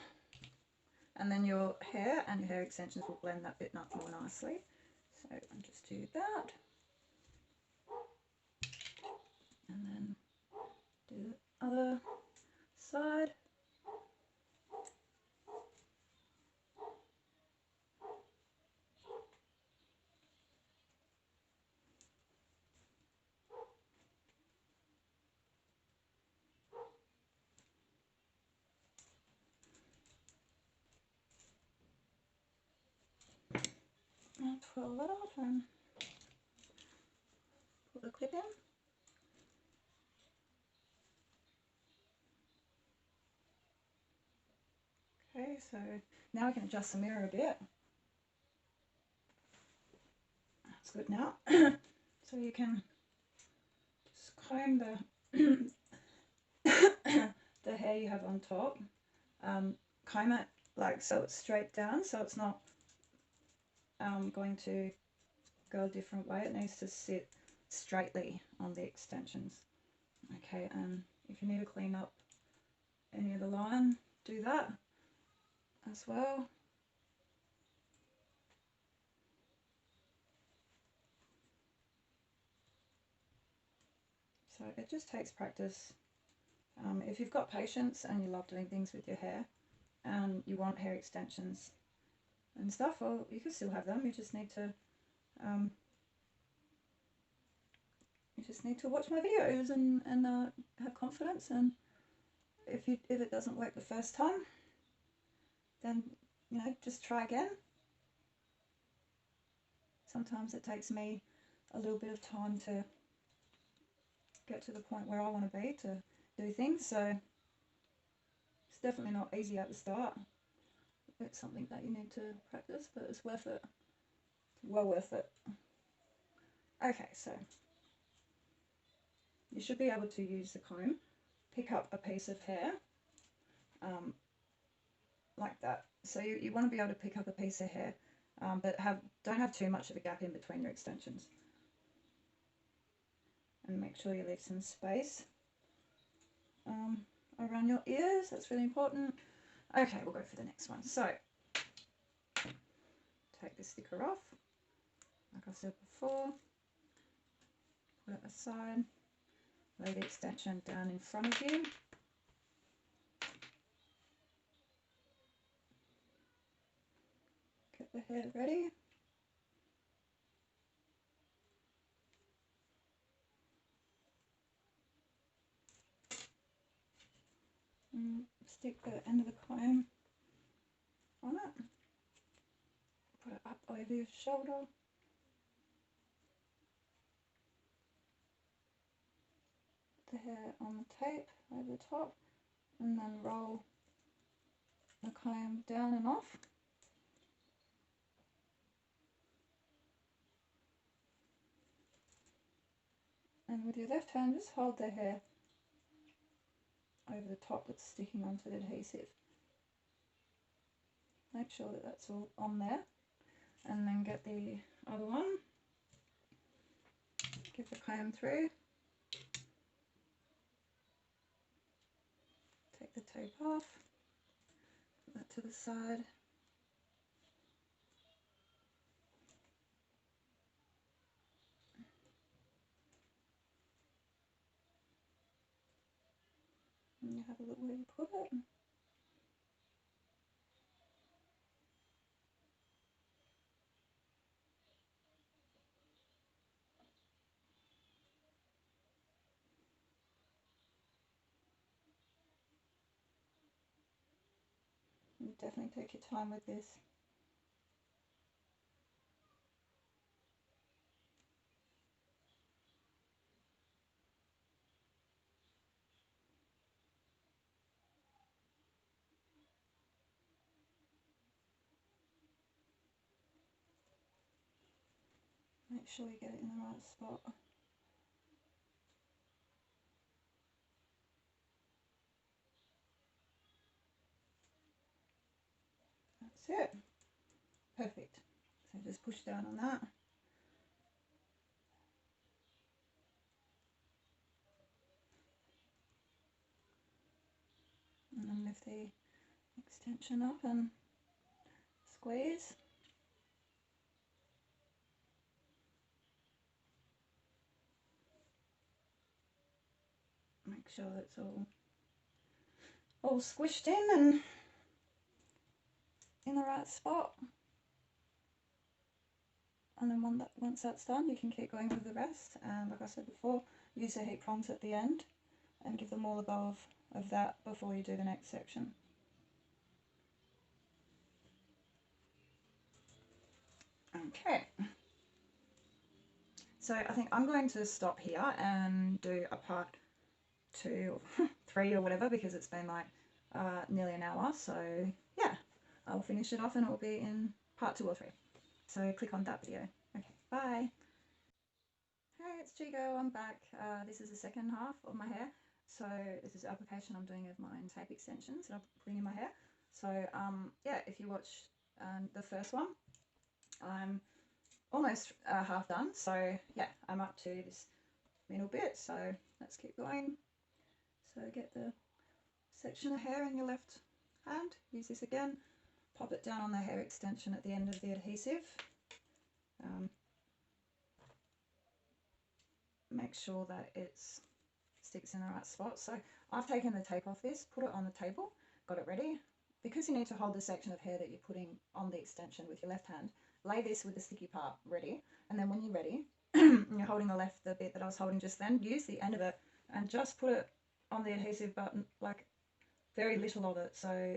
and then your hair and your hair extensions will blend that bit more nicely. So I'll just do that, and then do the other side. I'll twirl that off and put the clip in. Okay, so now we can adjust the mirror a bit. That's good now. So you can just comb the the hair you have on top. Comb it like so it's straight down, so it's not going to go a different way. It needs to sit straightly on the extensions. Okay, and if you need to clean up any of the line, do that as well. So it just takes practice. If you've got patience and you love doing things with your hair and you want hair extensions and stuff, well, you can still have them. You just need to watch my videos and have confidence. And if it doesn't work the first time, then just try again. Sometimes it takes me a little bit of time to get to the point where I want to be to do things. So it's definitely not easy at the start. It's something that you need to practice, but it's worth it. Well worth it. Okay, so you should be able to use the comb, pick up a piece of hair, like that. So you want to be able to pick up a piece of hair, but don't have too much of a gap in between your extensions. And make sure you leave some space around your ears. That's really important. Okay, we'll go for the next one. So take the sticker off, like I said before, put it aside, lay the extension down in front of you. Get the hair ready. And stick the end of the comb on it. Put it up over your shoulder. Put the hair on the tape over the top, and then roll the comb down and off. And with your left hand, just hold the hair over the top that's sticking onto the adhesive. Make sure that that's all on there, and then get the other one, give the comb through, take the tape off, put that to the side, and you have a look where you put it. And definitely take your time with this. Make sure you get it in the right spot. That's it. Perfect. So just push down on that. And then lift the extension up and squeeze. Make sure it's all squished in and in the right spot. And then once that's done, you can keep going with the rest. And like I said before, use the heat prongs at the end and give them all a go of that before you do the next section. Okay. So I think I'm going to stop here and do a part 2 or 3 or whatever, because it's been like nearly an hour. So yeah, I'll finish it off and it will be in part 2 or 3. So click on that video. Okay, bye. Hey, it's GGirl, I'm back. This is the second half of my hair. So this is the application I'm doing of my tape extensions that I'm putting in my hair. So yeah, if you watch the first one, I'm almost half done. So yeah, I'm up to this middle bit. So let's keep going. So get the section of hair in your left hand. Use this again. Pop it down on the hair extension at the end of the adhesive. Make sure that it sticks in the right spot. So I've taken the tape off this, put it on the table, got it ready. Because you need to hold the section of hair that you're putting on the extension with your left hand, lay this with the sticky part ready, and then when you're ready, you're holding the bit that I was holding just then, use the end of it and just put it on the adhesive button, like very little of it, so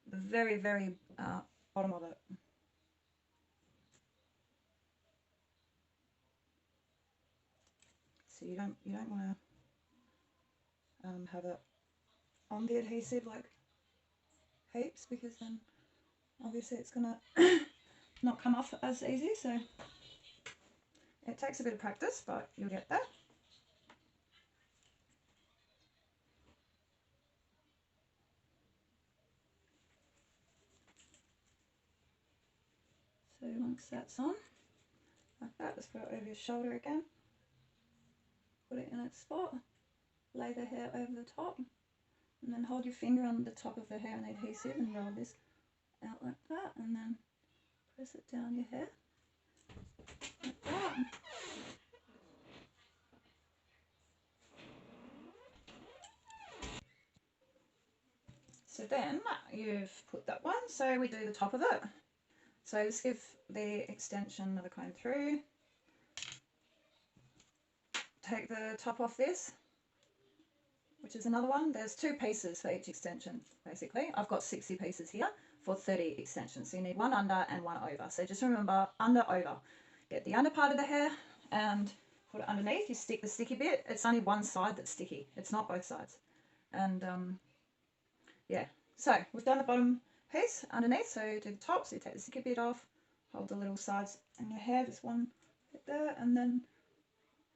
the very, very bottom of it. So you don't want to have it on the adhesive like heaps, because then obviously it's gonna not come off as easy. So it takes a bit of practice, but you'll get there. So once that's on, like that, just put it over your shoulder again. Put it in its spot. Lay the hair over the top, and then hold your finger on the top of the hair and the adhesive and roll this out like that, and then press it down your hair like that. So then you've put that one, so we do the top of it. So just give the extension of the comb through, take the top off this, which is another one. There's 2 pieces for each extension, basically. I've got 60 pieces here for 30 extensions. So you need one under and one over. So just remember, under, over. Get the under part of the hair and put it underneath. You stick the sticky bit. It's only one side that's sticky. It's not both sides. And yeah, so we've done the bottom piece underneath. So do the top. So you take the sticky bit off, hold the little sides in your hair, just one bit there, and then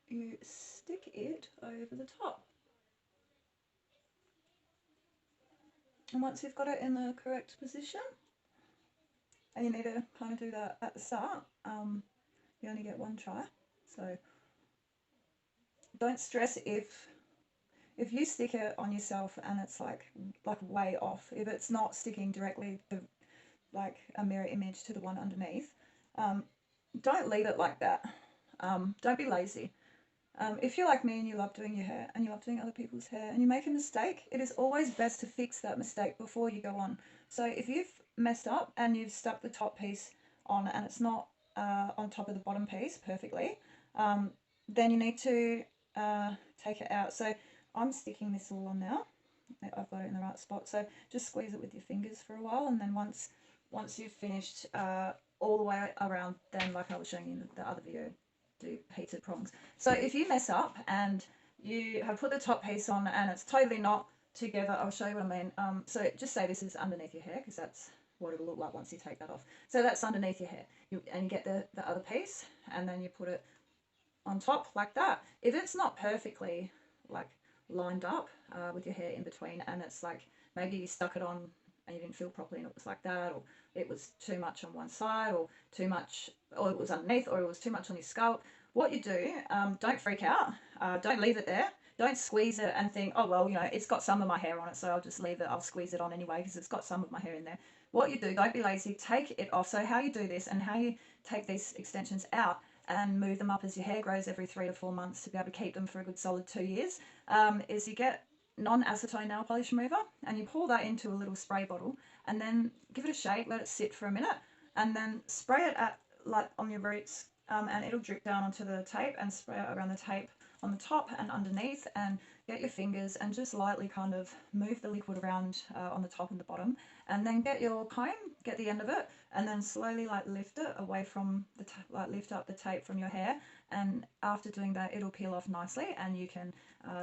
you stick it over the top. And once you've got it in the correct position, and you need to kind of do that at the start, you only get one try. So don't stress if you stick it on yourself and it's like way off. If it's not sticking directly like a mirror image to the one underneath, don't leave it like that. Don't be lazy. If you're like me and you love doing your hair and you love doing other people's hair and you make a mistake, it is always best to fix that mistake before you go on. So if you've messed up and you've stuck the top piece on and it's not on top of the bottom piece perfectly, then you need to take it out. So I'm sticking this all on now. I've got it in the right spot. So just squeeze it with your fingers for a while, and then once you've finished all the way around, then like I was showing you in the other video, do heated prongs. So if you mess up and you have put the top piece on and it's totally not together, I'll show you what I mean. So just say this is underneath your hair, because that's what it'll look like once you take that off. So that's underneath your hair, and you get the other piece, and then you put it on top like that. If it's not perfectly like lined up with your hair in between, and it's like maybe you stuck it on and you didn't feel properly and it was like that, or it was too much on one side, or too much, or it was underneath, or it was too much on your scalp, what you do, don't freak out. Don't leave it there. Don't squeeze it and think, oh well, you know, it's got some of my hair on it, so I'll just leave it, I'll squeeze it on anyway because it's got some of my hair in there. What you do, don't be lazy, take it off. So how you do this and how you take these extensions out and move them up as your hair grows every 3 to 4 months to be able to keep them for a good solid 2 years, is you get non-acetone nail polish remover and you pour that into a little spray bottle, and then give it a shake, let it sit for a minute, and then spray it at like on your roots, and it'll drip down onto the tape, and spray it around the tape on the top and underneath, and get your fingers and just lightly kind of move the liquid around on the top and the bottom, and then get your comb, get the end of it, and then slowly like lift it away from the lift up the tape from your hair, and after doing that it'll peel off nicely, and you can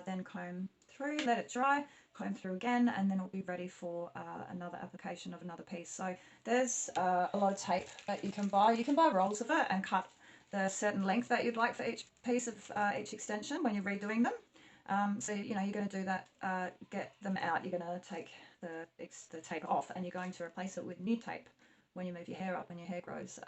then comb through, let it dry, comb through again, and then it'll be ready for another application of another piece. So there's a lot of tape that you can buy. You can buy rolls of it and cut the certain length that you'd like for each piece of each extension when you're redoing them. So you know you're going to do that, get them out, you're going to take the tape off, and you're going to replace it with new tape when you move your hair up and your hair grows.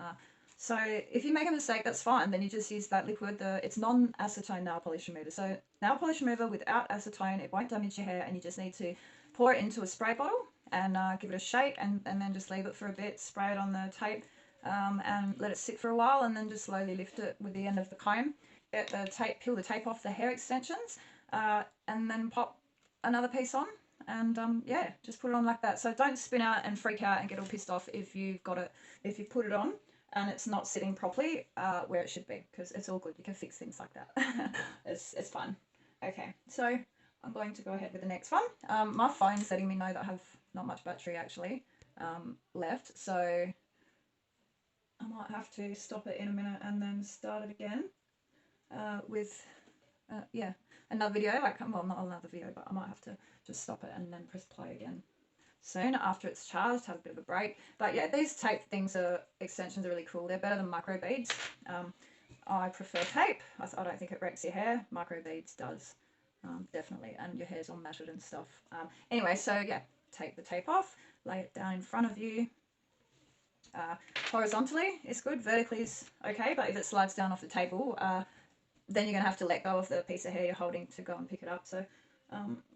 So if you make a mistake, that's fine. Then you just use that liquid. It's non-acetone nail polish remover. So nail polish remover without acetone, it won't damage your hair, and you just need to pour it into a spray bottle and give it a shake, and then just leave it for a bit, spray it on the tape, and let it sit for a while, and then just slowly lift it with the end of the comb. Get the tape, peel the tape off the hair extensions, and then pop another piece on, and yeah, just put it on like that. So don't spin out and freak out and get all pissed off if you've put it on and it's not sitting properly where it should be, because it's all good. You can fix things like that. it's fun. Okay, so I'm going to go ahead with the next one. My phone's letting me know that I have not much battery actually left, so I might have to stop it in a minute and then start it again with yeah, another video, like, well, not another video, but I might have to just stop it and then press play again soon after it's charged, have a bit of a break. But yeah, these tape things extensions are really cool. They're better than micro beads. I prefer tape. I don't think it wrecks your hair. Micro beads does, definitely, and your hair's all matted and stuff. Anyway, so yeah, take the tape off, lay it down in front of you. Horizontally is good, vertically is okay, but if it slides down off the table, then you're going to have to let go of the piece of hair you're holding to go and pick it up. So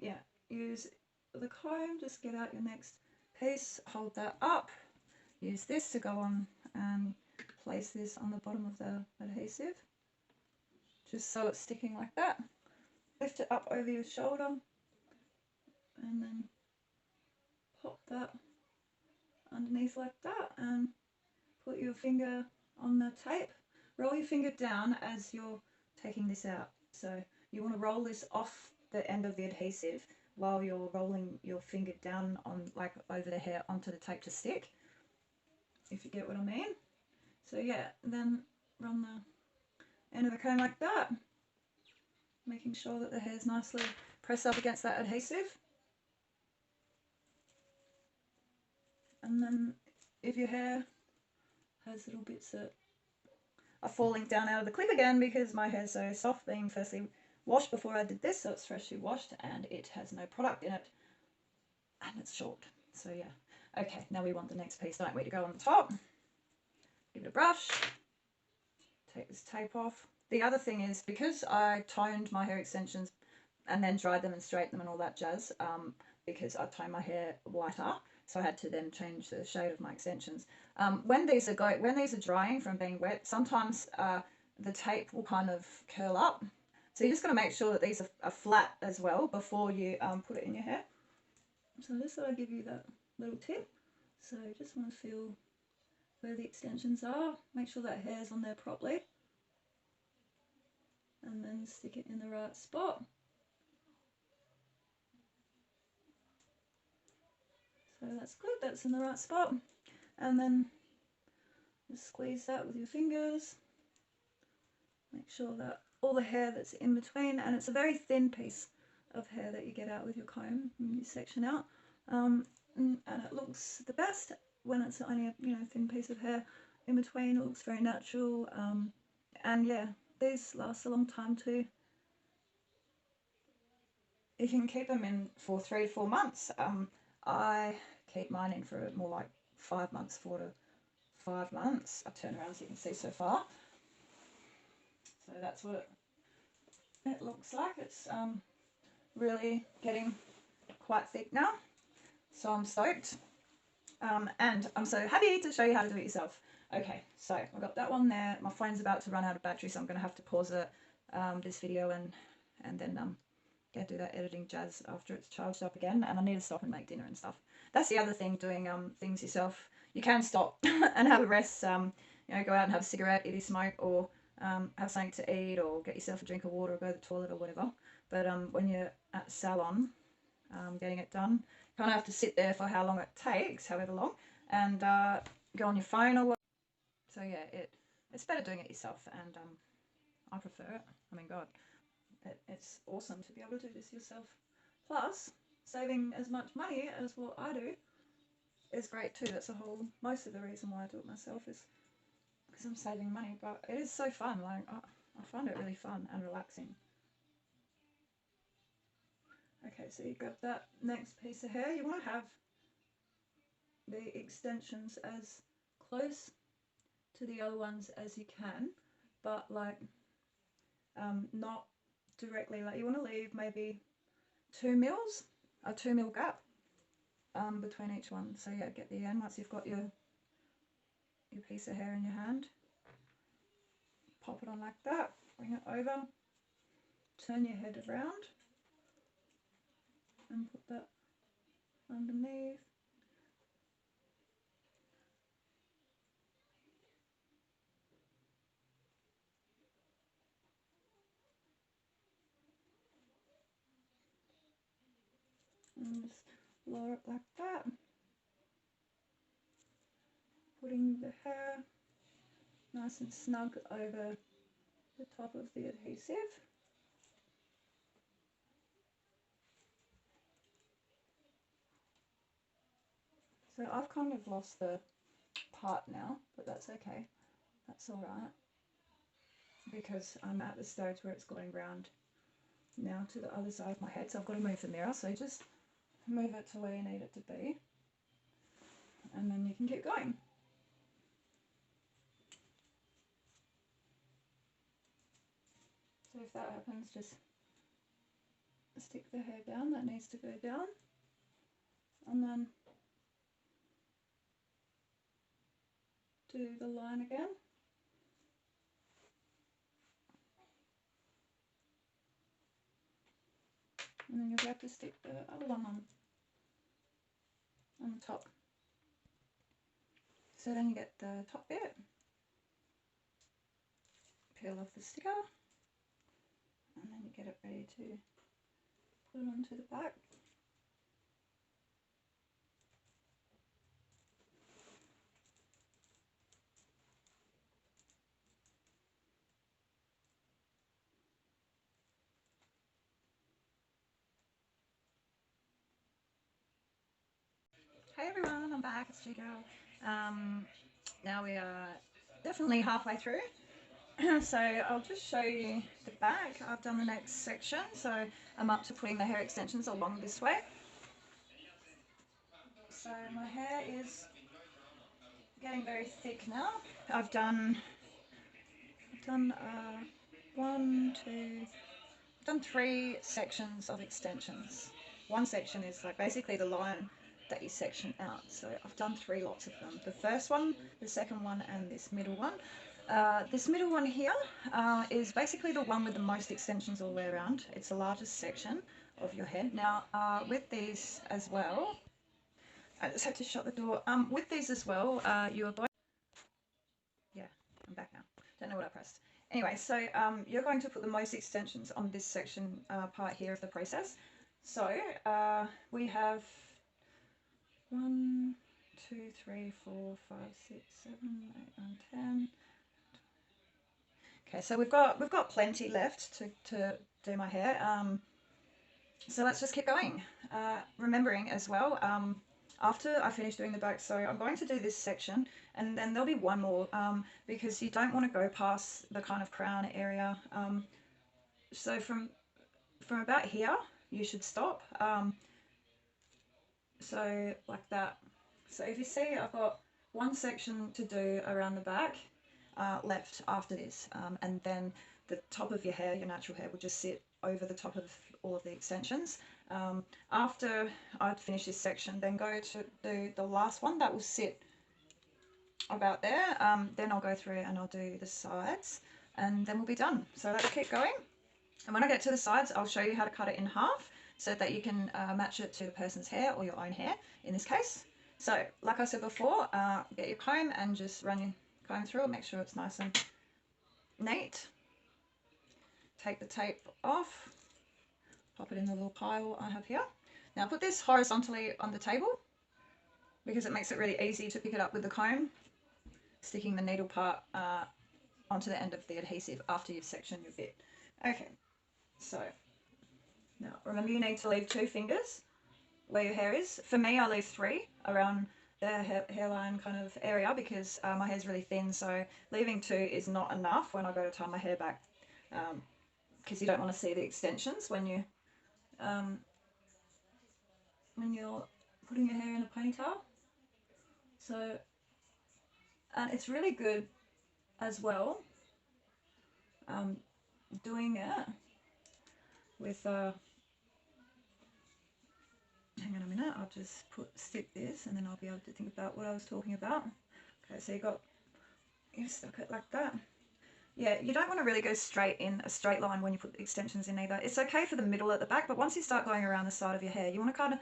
yeah, use the comb, just get out your next piece, hold that up, use this to go on and place this on the bottom of the adhesive, just so it's sticking like that. Lift it up over your shoulder and then pop that underneath like that and put your finger on the tape. Roll your finger down as you're taking this out. So you want to roll this off the end of the adhesive while you're rolling your finger down on, like, over the hair onto the tape to stick, if you get what I mean. So yeah, then run the end of the comb like that, making sure that the hair's nicely pressed up against that adhesive. And then if your hair has little bits that are falling down out of the clip again, because my hair's so soft, being firstly washed before I did this, so it's freshly washed and it has no product in it and it's short. So yeah, okay, now we want the next piece, don't we, to go on the top. Give it a brush, take this tape off. The other thing is, because I toned my hair extensions and then dried them and straightened them and all that jazz, because I toned my hair whiter, so I had to then change the shade of my extensions. When these are drying from being wet, sometimes the tape will kind of curl up. So you just got to make sure that these are flat as well before you put it in your hair. So just thought I'd give you that little tip. So just want to feel where the extensions are, make sure that hair's on there properly, and then stick it in the right spot. So that's good, that's in the right spot. And then just squeeze that with your fingers. Make sure that all the hair that's in between, and it's a very thin piece of hair that you get out with your comb and you section out. And it looks the best when it's only a thin piece of hair in between. It looks very natural. And yeah, these last a long time too. You can keep them in for 3 to 4 months. I keep mine in for more like 5 months, 4 to 5 months. I'll turn around so you can see so far. So that's what it looks like. It's really getting quite thick now. So I'm stoked. And I'm so happy to show you how to do it yourself. Okay, so I've got that one there. My phone's about to run out of battery, so I'm going to have to pause this video and then go do that editing jazz after it's charged up again. And I need to stop and make dinner and stuff. That's the other thing, doing things yourself. You can stop and have a rest. Go out and have a cigarette, eat a smoke, or have something to eat, or get yourself a drink of water, or go to the toilet or whatever. But when you're at the salon getting it done, you kind of have to sit there for how long it takes, however long, and go on your phone or whatever. So yeah, it's better doing it yourself, and I prefer it. I mean, God, it's awesome to be able to do this yourself. Plus, saving as much money as what I do is great too. That's most of the reason why I do it myself, is because I'm saving money. But it is so fun. Like, I find it really fun and relaxing. Okay, so you grab that next piece of hair. You want to have the extensions as close to the other ones as you can, but like not directly. Like, you want to leave maybe 2 mils, a 2 mil gap between each one. So yeah, get the end once you've got your piece of hair in your hand. Pop it on like that, bring it over, turn your head around and put that underneath. And just lower it like that, putting the hair nice and snug over the top of the adhesive. So I've kind of lost the part now, but that's okay. That's alright, because I'm at the stage where it's going round now to the other side of my head, so I've got to move the mirror, so just move it to where you need it to be, and then you can keep going. So if that happens, just stick the hair down, that needs to go down, and then do the line again. And then you'll be able to stick the other one on the top. So then you get the top bit, peel off the sticker, and then you get it ready to put it onto the back. Hey everyone, I'm back, it's GGirl. Now we are definitely halfway through. So I'll just show you the back. I've done the next section, so I'm up to putting the hair extensions along this way. So my hair is getting very thick now. I've done three sections of extensions. One section is like basically the line that you section out. So I've done 3 lots of them. The first one, the second one, and this middle one. This middle one here is basically the one with the most extensions all the way around. It's the largest section of your head. Now with these as well, I just had to shut the door. With these as well, you are going... Yeah, I'm back now. Don't know what I pressed. Anyway, so you're going to put the most extensions on this section part here of the process. So we have 1, 2, 3, 4, 5, 6, 7, 8, 9, 10. Okay, so we've got plenty left to do my hair. So let's just keep going. Remembering as well, after I finish doing the back, so I'm going to do this section, and then there'll be one more, because you don't want to go past the kind of crown area. So from about here, you should stop. So like that. So if you see, I've got one section to do around the back left after this, and then the top of your hair, your natural hair, will just sit over the top of all of the extensions. After I'd finish this section, then go to do the last one that will sit about there. Then I'll go through and I'll do the sides, and then we'll be done. So let's keep going. And when I get to the sides, I'll show you how to cut it in half so that you can match it to the person's hair or your own hair in this case. So like I said before, get your comb and just run your comb through it, make sure it's nice and neat. Take the tape off, pop it in the little pile I have here. Now put this horizontally on the table because it makes it really easy to pick it up with the comb, sticking the needle part onto the end of the adhesive after you've sectioned your bit. Okay, so now remember you need to leave 2 fingers where your hair is. For me, I leave 3 around the hairline kind of area because my hair's really thin, so leaving 2 is not enough when I go to tie my hair back, because you don't want to see the extensions when you're putting your hair in a ponytail. So, and it's really good as well doing it with hang on a minute, I'll just stick this and then I'll be able to think about what I was talking about. Okay, so you stuck it like that. Yeah, you don't want to really go straight in a straight line when you put the extensions in either. It's okay for the middle at the back, but once you start going around the side of your hair, you want to kind of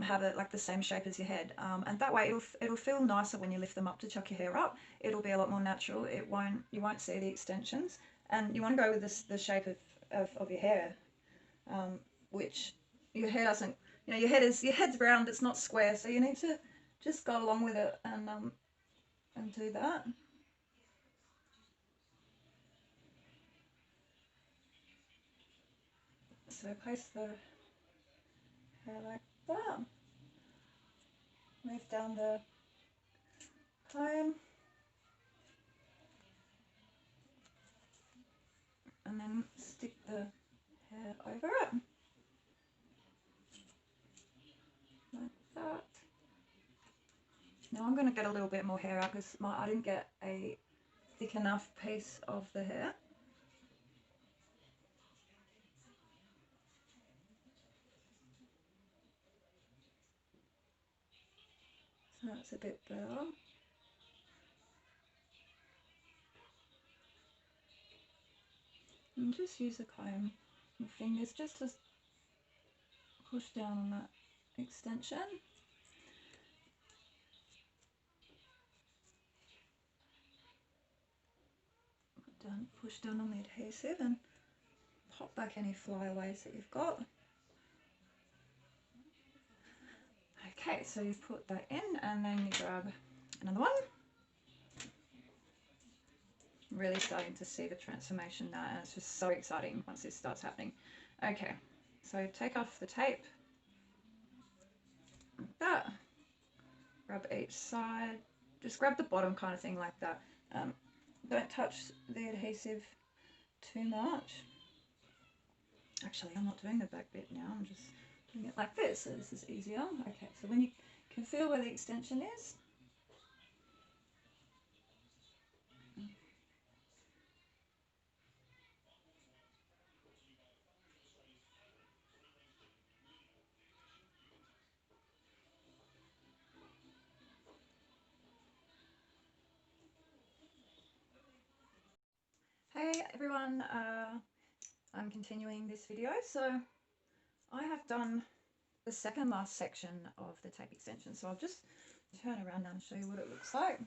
have it like the same shape as your head, and that way it'll feel nicer when you lift them up to chuck your hair up. It'll be a lot more natural. You won't see the extensions, and you want to go with the shape of your hair, which your hair doesn't. You know, your head's round. It's not square, so you need to just go along with it and do that. So place the hair like that. move down the comb, and then stick the hair over it, like that. Now I'm going to get a little bit more hair out because I didn't get a thick enough piece of the hair. So that's a bit better. And just use the comb and fingers just to push down on that extension. Push down on the adhesive and pop back any flyaways that you've got. Okay, so you've put that in, and then you grab another one. Really starting to see the transformation now, and it's just so exciting once this starts happening. Okay, so take off the tape, like that. Grab each side, just grab the bottom kind of thing like that. Don't touch the adhesive too much. Actually, I'm not doing the back bit now, I'm just doing it like this, so this is easier. Okay, so when you can feel where the extension is, hey everyone, I'm continuing this video. So I have done the second last section of the tape extension, so I'll just turn around now and show you what it looks like.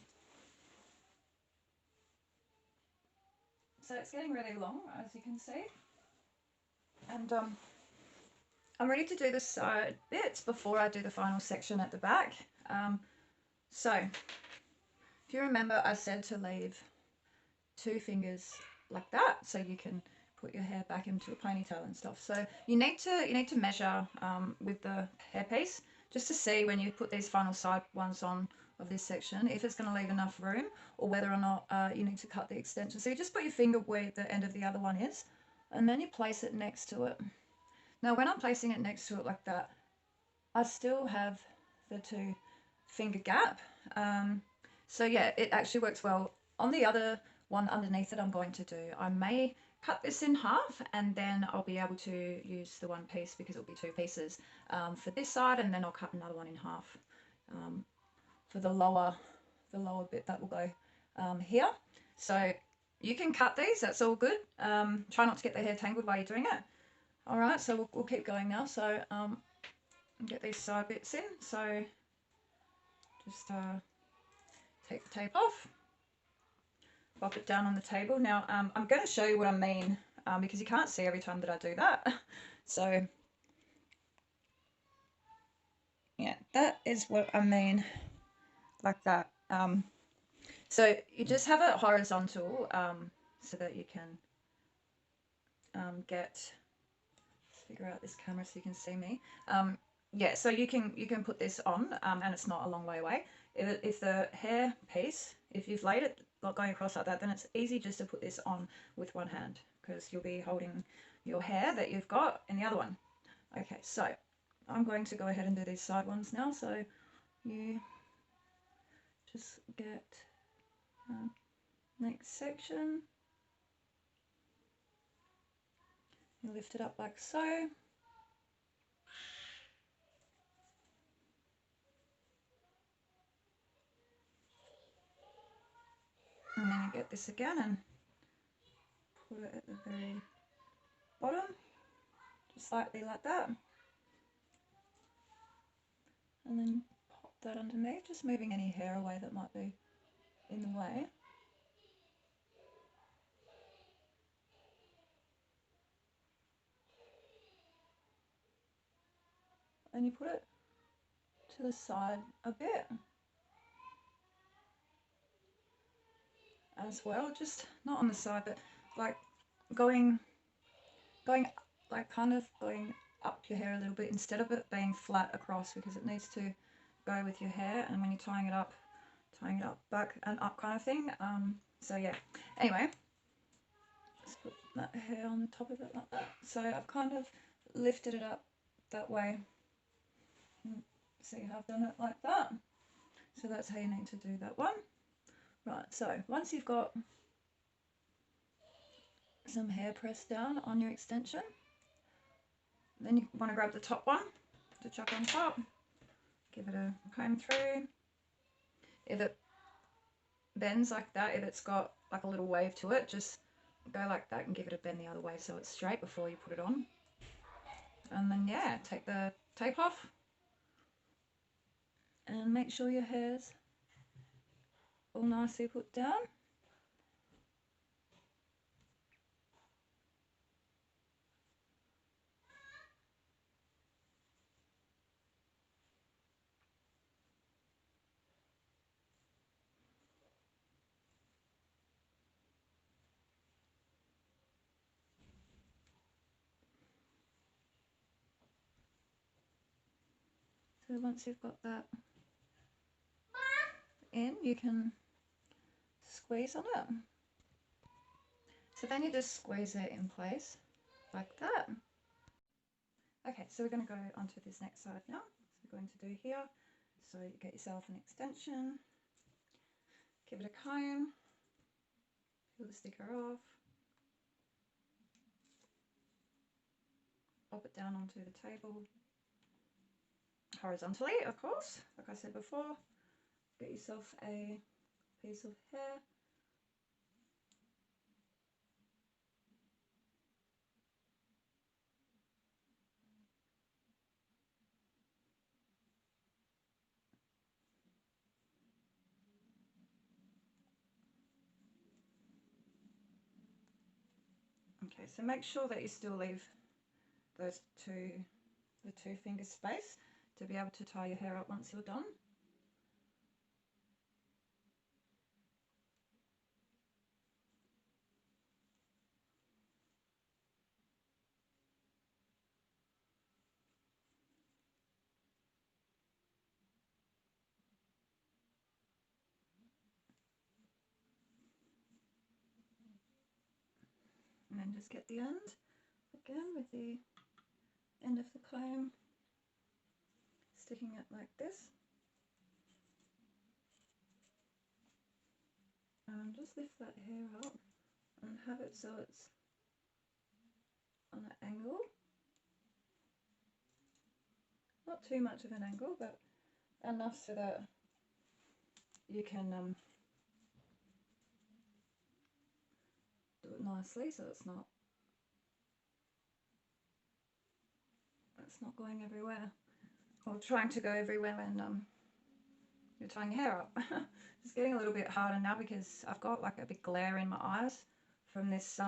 So it's getting really long, as you can see, and I'm ready to do the side bits before I do the final section at the back. So if you remember, I said to leave 2 fingers like that so you can put your hair back into a ponytail and stuff. So you need to measure with the hairpiece just to see when you put these final side ones on of this section if it's going to leave enough room, or whether or not you need to cut the extension. So you just put your finger where the end of the other one is, and then you place it next to it. Now when I'm placing it next to it like that, I still have the 2 finger gap. So yeah, it actually works well. On the other one underneath it, I'm going to do, I may cut this in half, and then I'll be able to use the one piece because it'll be 2 pieces for this side, and then I'll cut another one in half for the lower bit that will go here. So you can cut these, that's all good. Try not to get the hair tangled while you're doing it. All right, so we'll keep going now. So get these side bits in. So just take the tape off, pop it down on the table. Now I'm going to show you what I mean because you can't see every time that I do that. So yeah, that is what I mean, like that. So you just have it horizontal so that you can figure out this camera so you can see me. Yeah, so you can put this on and it's not a long way away. If the hair piece, if you've laid it going across like that, then it's easy just to put this on with one hand because you'll be holding your hair that you've got in the other one. Okay, so I'm going to go ahead and do these side ones now. So you just get next section, you lift it up like so. And then you get this again and put it at the very bottom, just slightly like that. And then pop that underneath, just moving any hair away that might be in the way. And you put it to the side a bit as well, just not on the side, but like going like kind of going up your hair a little bit instead of it being flat across, because it needs to go with your hair, and when you're tying it up back and up kind of thing. So yeah, anyway, let's put that hair on the top of it like that. So I've kind of lifted it up that way. See how I've done it like that? So that's how you need to do that one. Right, so once you've got some hair pressed down on your extension, then you want to grab the top one to chuck on top, give it a comb through. If it bends like that, if it's got like a little wave to it, just go like that and give it a bend the other way so it's straight before you put it on. And then yeah, take the tape off and make sure your hair's all nicely put down. So once you've got that in, you can squeeze on it. So then you just squeeze it in place like that. Okay, so we're going to go onto this next side now. So we're going to do here. So you get yourself an extension, give it a comb, peel the sticker off, pop it down onto the table, horizontally of course, like I said before. Get yourself a piece of hair, okay, so make sure that you still leave the two finger space to be able to tie your hair up once you're done. And then just get the end again with the end of the comb, sticking it like this. And just lift that hair up and have it so it's on an angle. Not too much of an angle, but enough so that you can do it nicely so it's not going everywhere or trying to go everywhere when you're tying your hair up. It's getting a little bit harder now because I've got like a big glare in my eyes from this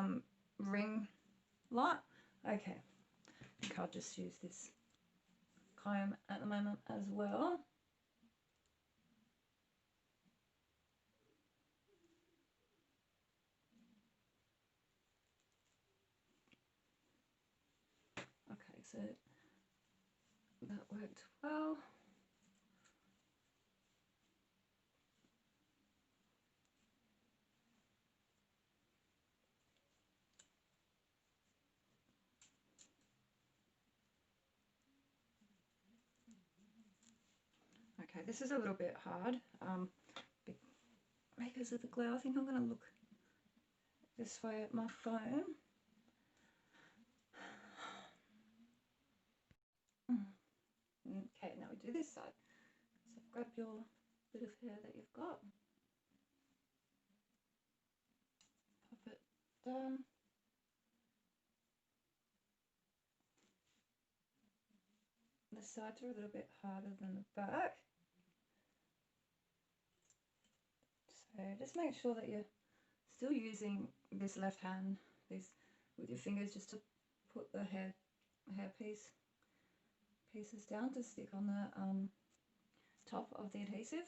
ring light. Okay, I think I'll just use this comb at the moment as well. Okay, so that worked well. Okay, this is a little bit hard because of the glare. I think I'm going to look this way at my phone. Okay, now we do this side. So grab your bit of hair that you've got, pop it down, the sides are a little bit harder than the back, so just make sure that you're still using this left hand, with your fingers, just to put the hair pieces down to stick on the top of the adhesive,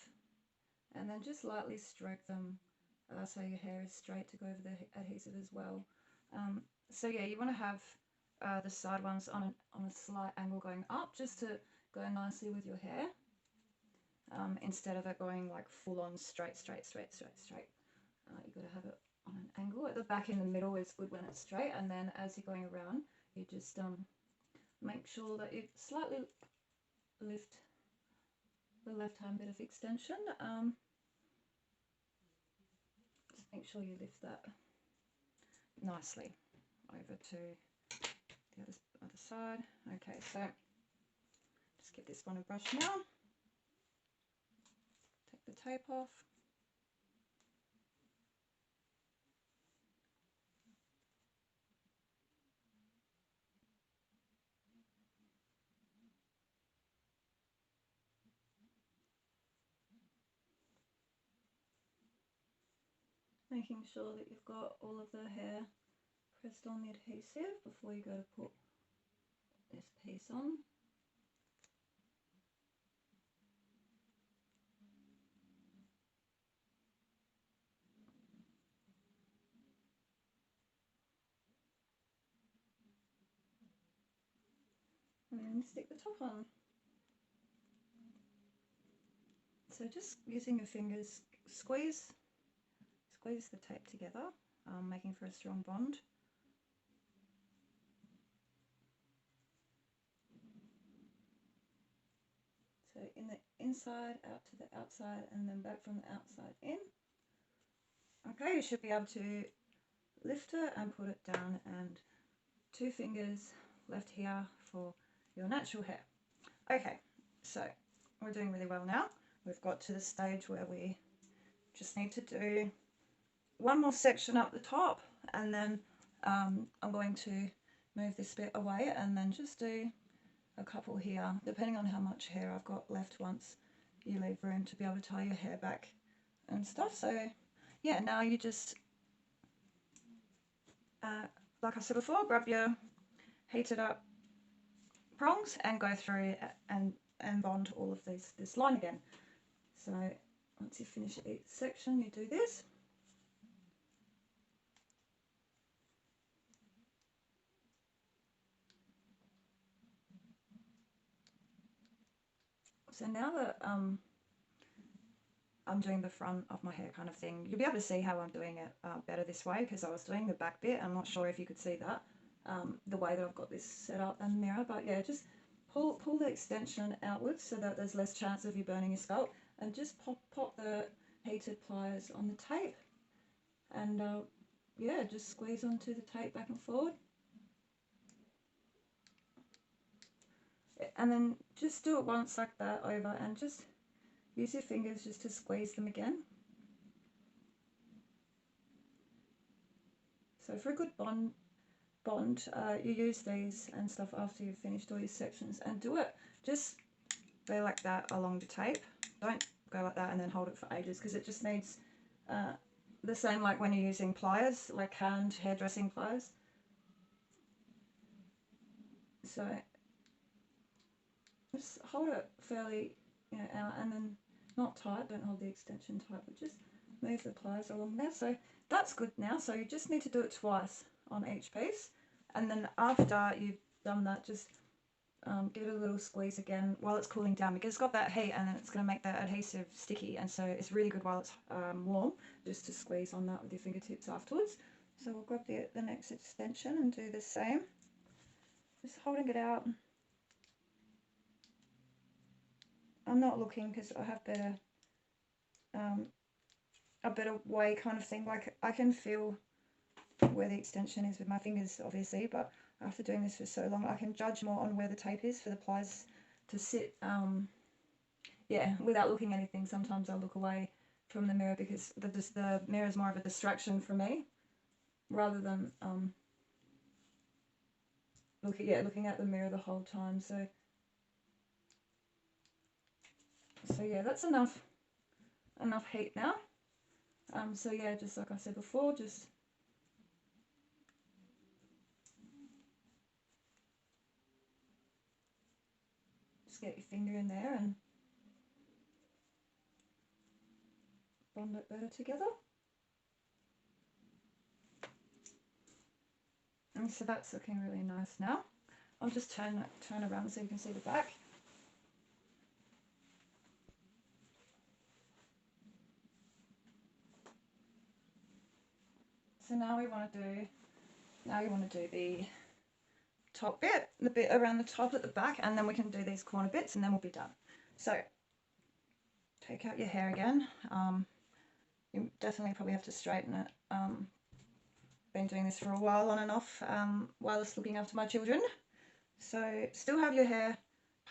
and then just lightly stroke them so your hair is straight to go over the adhesive as well. So yeah, you want to have the side ones on a slight angle going up just to go nicely with your hair. instead of it going like full on straight. You've got to have it on an angle. At the back in the middle is good when it's straight, and then as you're going around, you just make sure that you slightly lift the left hand bit of extension. Just make sure you lift that nicely over to the other side. Okay, so just give this one a brush now. Take the tape off. Making sure that you've got all of the hair pressed on the adhesive before you go to put this piece on. And then stick the top on. So just using your fingers, squeeze the tape together, making for a strong bond. So in the inside, out to the outside, and then back from the outside in. Okay, you should be able to lift it and put it down, and 2 fingers left here for your natural hair. Okay, so we're doing really well now. We've got to the stage where we just need to do one more section up the top, and then I'm going to move this bit away and then just do a couple here, depending on how much hair I've got left once you leave room to be able to tie your hair back and stuff. So yeah, now you just, like I said before, grab your heated up prongs and go through and bond all of this line again. So once you finish each section, you do this. So now that I'm doing the front of my hair kind of thing, you'll be able to see how I'm doing it better this way, because I was doing the back bit. I'm not sure if you could see that, the way that I've got this set up in the mirror, but yeah, just pull the extension outwards so that there's less chance of you burning your scalp, and just pop the heated pliers on the tape, and yeah, just squeeze onto the tape back and forward. And then just do it once like that over, and just use your fingers just to squeeze them again. So for a good bond, you use these and stuff after you've finished all your sections, and do it. Just go like that along the tape. Don't go like that and then hold it for ages, because it just needs the same like when you're using pliers, like hand hairdressing pliers. So just hold it fairly, out, and then not tight, don't hold the extension tight, but just move the pliers along there. So that's good now. So you just need to do it twice on each piece, and then after you've done that, just give it a little squeeze again while it's cooling down, because it's got that heat and it's going to make that adhesive sticky, and so it's really good while it's warm just to squeeze on that with your fingertips afterwards. So we'll grab the next extension and do the same, just holding it out. I'm not looking because I have a better way kind of thing. Like I can feel where the extension is with my fingers, obviously, but after doing this for so long, I can judge more on where the tape is for the pliers to sit. Yeah, without looking at anything. Sometimes I look away from the mirror because the mirror is more of a distraction for me, rather than looking at the mirror the whole time. So yeah, that's enough heat now. So yeah, just like I said before, just get your finger in there and bond it better together. And so that's looking really nice now. I'll just turn around so you can see the back. So now we want to do the top bit, the bit around the top at the back, and then we can do these corner bits and then we'll be done. So take out your hair again. You definitely probably have to straighten it. Been doing this for a while on and off whilst looking after my children. So still have your hair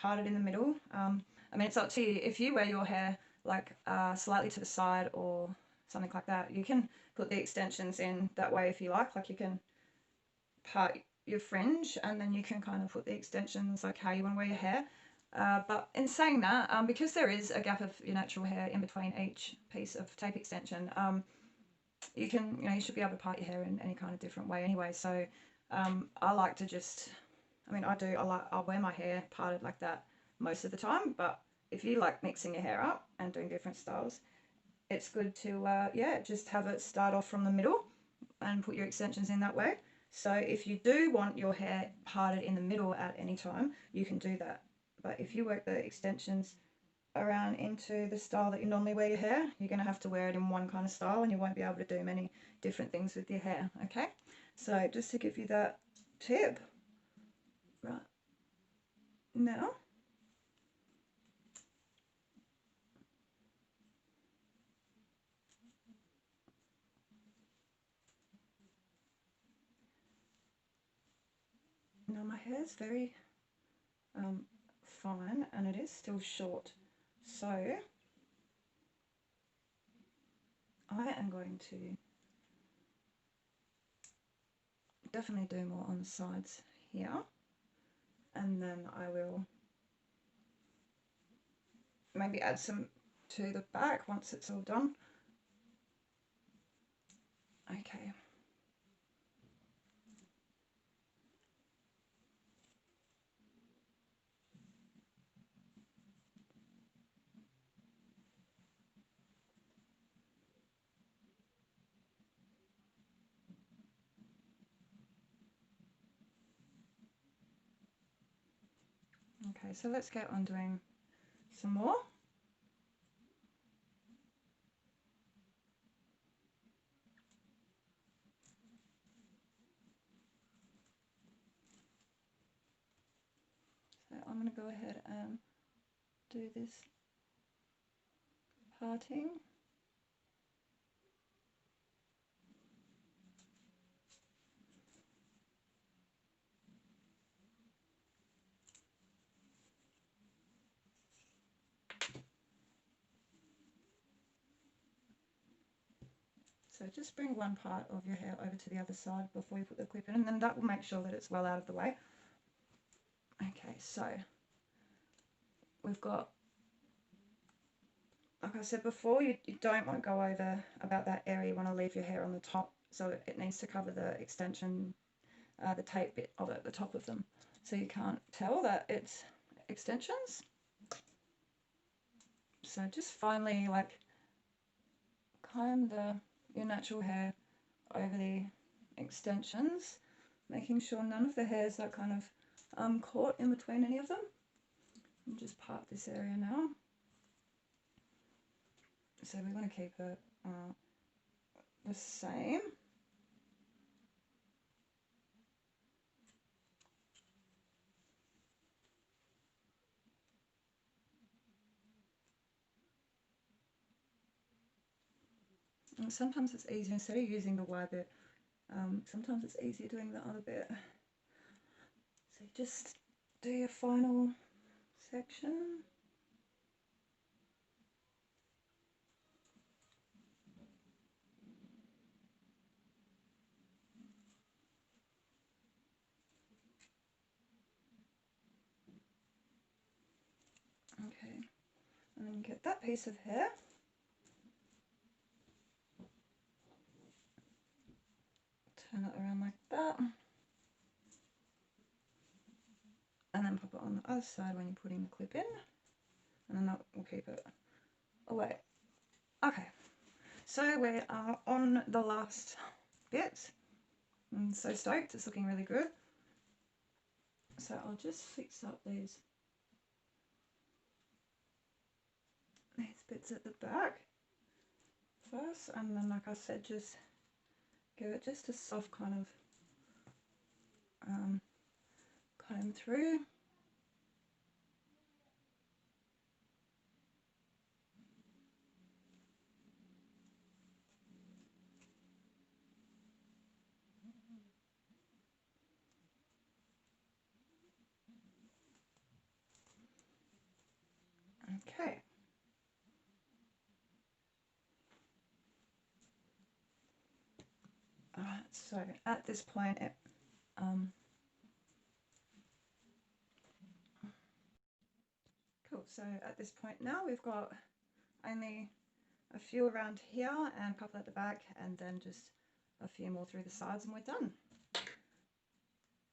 parted in the middle. I mean, it's up to you. If you wear your hair like slightly to the side or something like that, you can put the extensions in that way if you like. Like you can part your fringe and then you can kind of put the extensions like how you want to wear your hair. But in saying that, because there is a gap of your natural hair in between each piece of tape extension, you should be able to part your hair in any kind of different way anyway. So I like to just, I'll wear my hair parted like that most of the time, but if you like mixing your hair up and doing different styles, it's good to, just have it start off from the middle and put your extensions in that way. So if you do want your hair parted in the middle at any time, you can do that. But if you work the extensions around into the style that you normally wear your hair, you're going to have to wear it in one kind of style and you won't be able to do many different things with your hair, okay? So just to give you that tip, right now, my hair is very fine and it is still short, so I am going to definitely do more on the sides here, and then I will maybe add some to the back once it's all done. Okay. Okay, so let's get on doing some more. So I'm going to go ahead and do this parting. So just bring one part of your hair over to the other side before you put the clip in, and then that will make sure that it's well out of the way. Okay, so we've got, like I said before, you don't want to go over about that area. You want to leave your hair on the top, so it needs to cover the extension, the tape bit of it, the top of them, so you can't tell that it's extensions. So just finally like comb your natural hair over the extensions, making sure none of the hairs are kind of caught in between any of them. And just part this area now. So we want to keep it the same. And sometimes it's easier, instead of using the wide bit, sometimes it's easier doing the other bit. So just do your final section. Okay, and then get that piece of hair. Turn it around like that. And then pop it on the other side when you're putting the clip in. And then that will keep it away. Okay, so we are on the last bit. I'm so stoked, it's looking really good. So I'll just fix up these bits at the back first, and then like I said, just give it just a soft kind of comb through. Okay. Alright, so at this point, cool. So at this point now, we've got only a few around here and a couple at the back, and then just a few more through the sides, and we're done.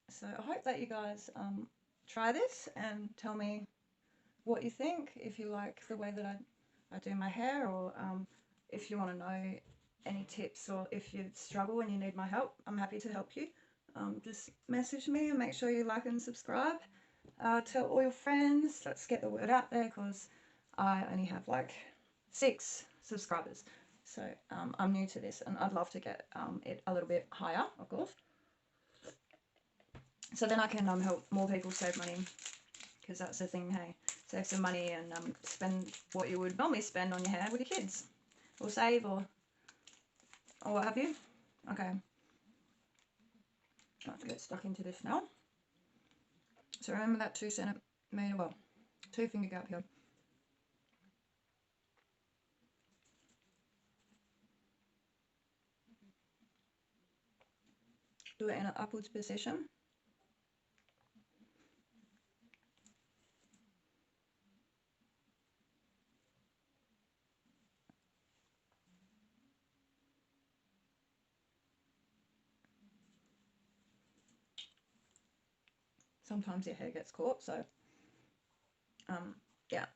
So I hope that you guys try this and tell me what you think, if you like the way that I do my hair, or if you want to know any tips, or if you struggle and you need my help, I'm happy to help you. Just message me and make sure you like and subscribe. Tell all your friends. Let's get the word out there, because I only have like 6 subscribers. So I'm new to this, and I'd love to get it a little bit higher, of course. So then I can help more people save money, because that's the thing, hey, save some money and spend what you would normally spend on your hair with your kids, or save, or what have you. Okay, let's get stuck into this now. So remember that 2 centimeter, well, 2 finger gap here. Do it in an upwards position. Sometimes your hair gets caught, so yeah.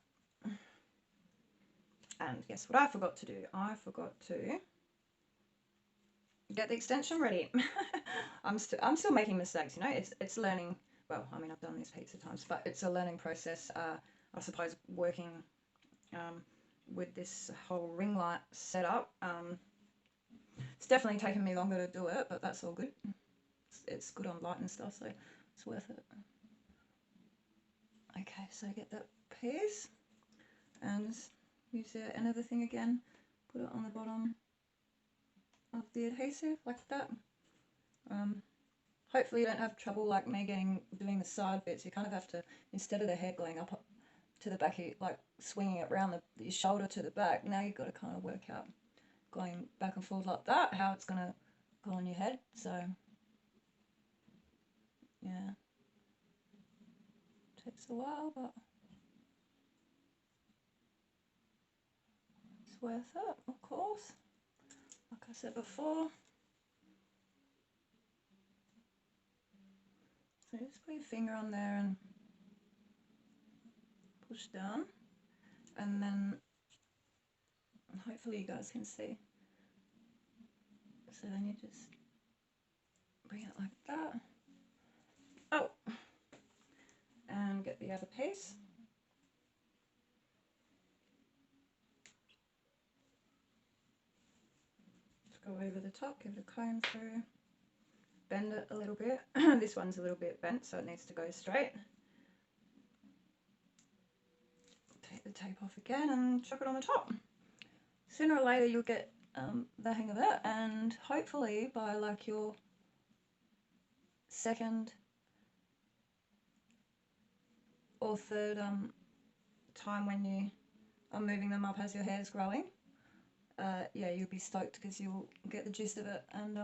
And guess what I forgot to do? I forgot to get the extension ready. I'm still making mistakes, you know. It's learning. Well, I mean, I've done this heaps of times, but it's a learning process. I suppose working with this whole ring light setup. It's definitely taken me longer to do it, but that's all good. It's good on light and stuff, so it's worth it. Okay, so get that piece and use the end of the thing again. Put it on the bottom of the adhesive like that. Hopefully you don't have trouble like me doing the side bits. You kind of have to, instead of the hair going up to the back, you like swinging it around your shoulder to the back. Now you've got to kind of work out going back and forth like that, how it's going to go on your head. So yeah, takes a while, but it's worth it, of course. Like I said before. So just put your finger on there and push down, and then hopefully you guys can see. So then you just bring it like that. Oh, and get the other piece. Just go over the top, give it a comb through, bend it a little bit. This one's a little bit bent, so it needs to go straight. Take the tape off again and chuck it on the top. Sooner or later you'll get the hang of it, and hopefully by like your second or third time when you are moving them up as your hair is growing, yeah, you'll be stoked because you'll get the gist of it, and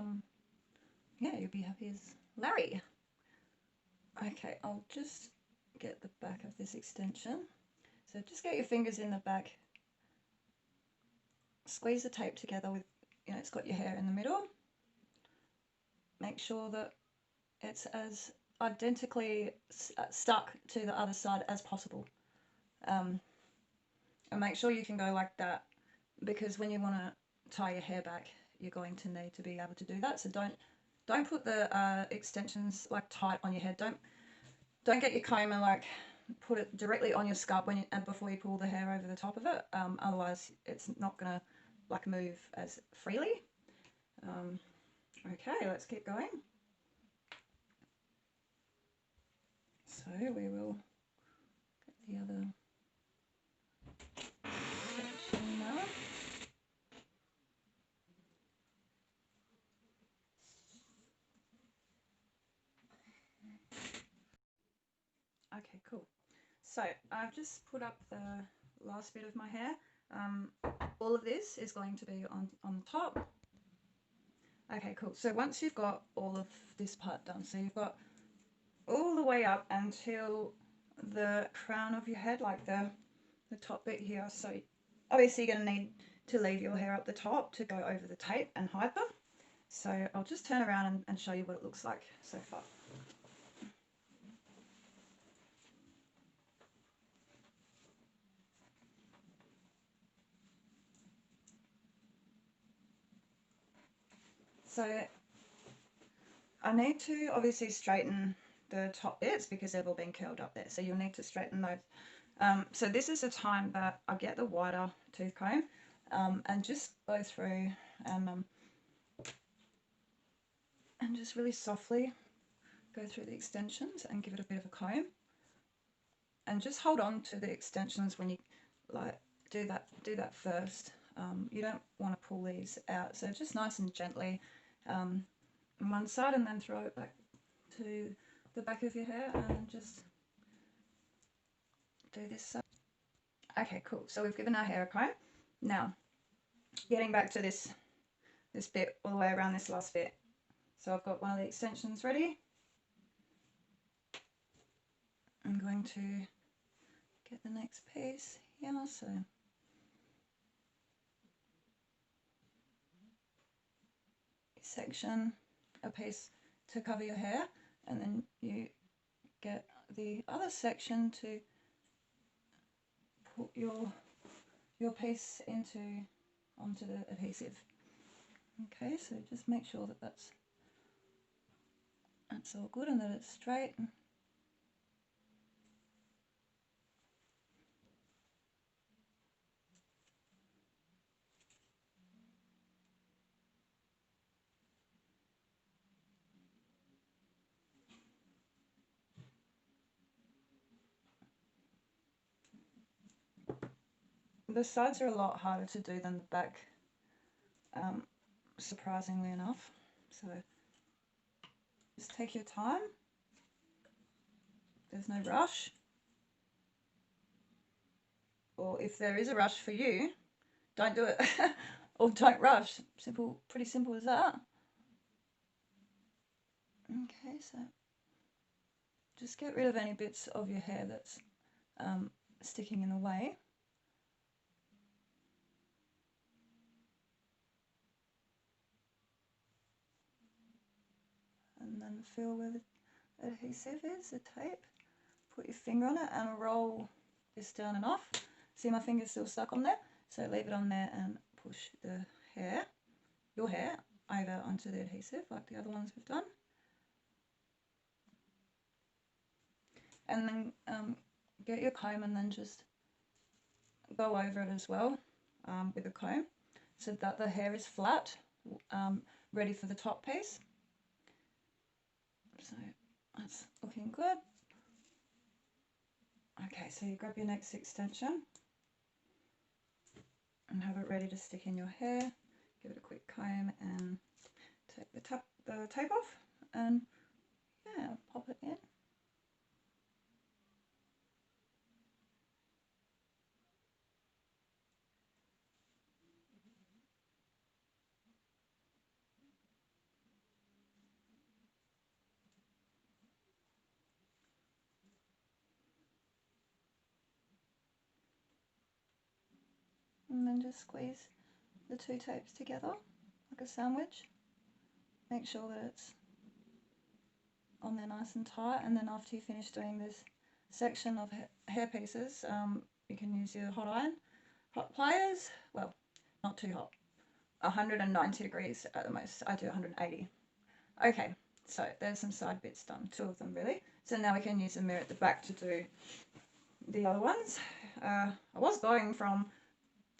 yeah, you'll be happy as Larry. Okay, I'll just get the back of this extension. So just get your fingers in the back, squeeze the tape together with, you know, it's got your hair in the middle. Make sure that it's as identically stuck to the other side as possible. And make sure you can go like that, because when you want to tie your hair back, you're going to need to be able to do that. So don't put the extensions like tight on your head. Don't get your comb and like put it directly on your scalp before you pull the hair over the top of it. Otherwise, it's not gonna like move as freely. Okay, let's keep going. So we will get the other section now. Okay, cool. So I've just put up the last bit of my hair. All of this is going to be on the top. Okay, cool. So once you've got all of this part done, so you've got all the way up until the crown of your head, like the top bit here. So obviously you're going to need to leave your hair up the top to go over the tape and hide them. So I'll just turn around and show you what it looks like so far. So I need to obviously straighten the top bits because they've all been curled up there. So you'll need to straighten those. So this is the time that I get the wider tooth comb and just go through and just really softly go through the extensions and give it a bit of a comb. And just hold on to the extensions when you like do that first. You don't want to pull these out, so just nice and gently on one side, and then throw it back to the back of your hair and just do this side. Okay, cool. So we've given our hair a comb. Now, getting back to this bit all the way around this last bit. So I've got one of the extensions ready. I'm going to get the next piece here. So section a piece to cover your hair, and then you get the other section to put your piece onto the adhesive. Okay, so just make sure that that's all good and that it's straight. The sides are a lot harder to do than the back, surprisingly enough. So just take your time. There's no rush. Or if there is a rush for you, don't do it. Or don't rush. Simple, pretty simple as that. Okay, so just get rid of any bits of your hair that's sticking in the way. And then feel where the adhesive is, the tape. Put your finger on it and roll this down and off. See, my finger's still stuck on there, so leave it on there and push your hair over onto the adhesive like the other ones we've done. And then get your comb and then just go over it as well with a comb so that the hair is flat, ready for the top piece. So that's looking good. Okay, so you grab your next extension and have it ready to stick in your hair. Give it a quick comb and take the tape off and yeah, pop it in. And then just squeeze the two tapes together like a sandwich. Make sure that it's on there nice and tight, and then after you finish doing this section of hair pieces, you can use your hot pliers. Well, not too hot, 190 degrees at the most. I do 180. Okay, so there's some side bits done, 2 of them really. So now we can use the mirror at the back to do the other ones. I was going from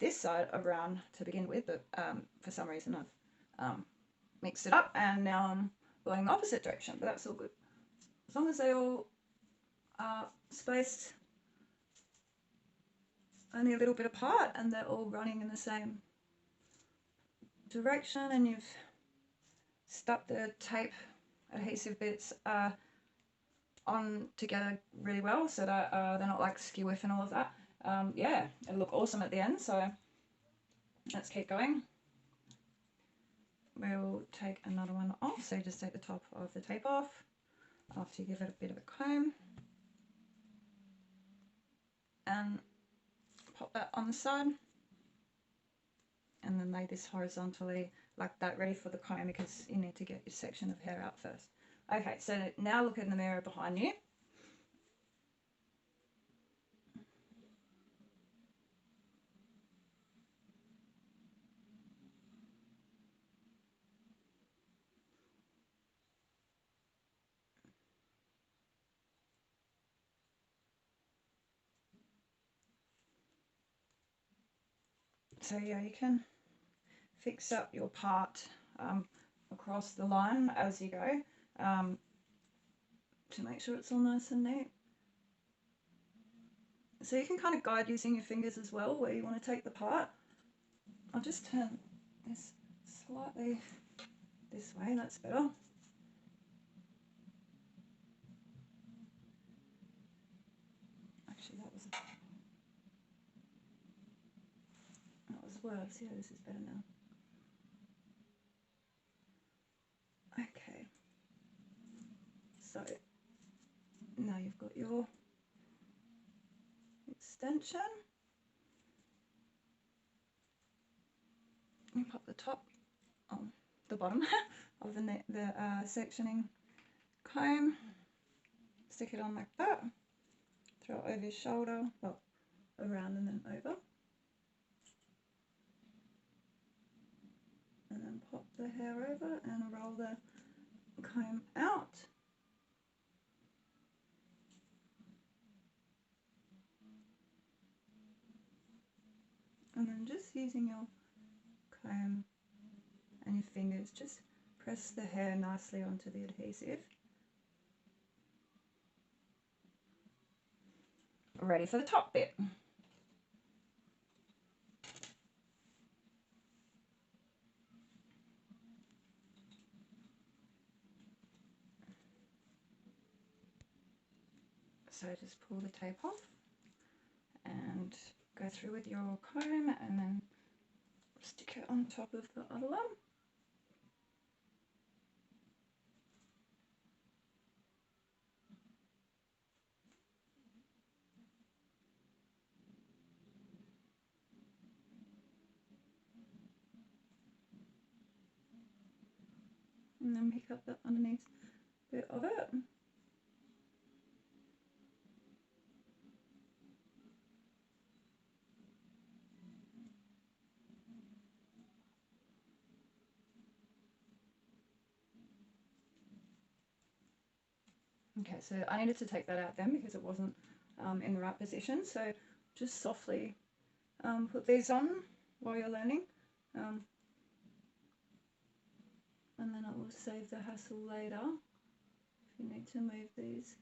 this side around to begin with, but for some reason I've mixed it up, and now I'm going the opposite direction, but that's all good. As long as they all are spaced only a little bit apart and they're all running in the same direction, and you've stuck the tape adhesive bits on together really well so that they're not like skew-whiff and all of that. Yeah, it'll look awesome at the end, so let's keep going. We'll take another one off, so just take the top of the tape off after you give it a bit of a comb and pop that on the side, and then lay this horizontally like that, ready for the comb, because you need to get your section of hair out first. Okay, so now look in the mirror behind you. So yeah, you can fix up your part across the line as you go to make sure it's all nice and neat. So you can kind of guide using your fingers as well where you want to take the part. I'll just turn this slightly this way, that's better. Actually, that was worse. Yeah, this is better now. Okay, so now you've got your extension. You pop the top on the bottom of the sectioning comb, stick it on like that, throw it over your shoulder, well, around and then over, and then pop the hair over and roll the comb out. And then just using your comb and your fingers, just press the hair nicely onto the adhesive. Ready for the top bit. So just pull the tape off and go through with your comb and then stick it on top of the other one. And then pick up the underneath bit of it. Okay, so I needed to take that out then because it wasn't in the right position. So just softly put these on while you're learning. And then it will save the hassle later if you need to move these.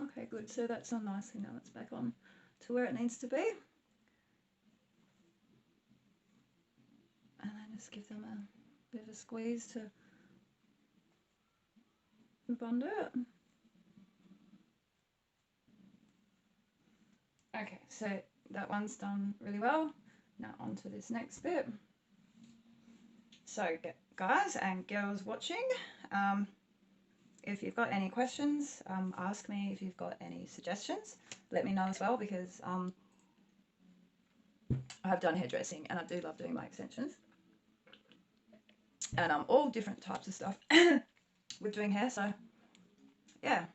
Okay, good. So that's on nicely now. It's back on to where it needs to be. And then just give them a bit of a squeeze to bond it. Okay, so that one's done really well. Now on to this next bit. So guys and girls watching, if you've got any questions, ask me. If you've got any suggestions, let me know as well, because I have done hairdressing and I do love doing my extensions. And all different types of stuff with doing hair, so yeah.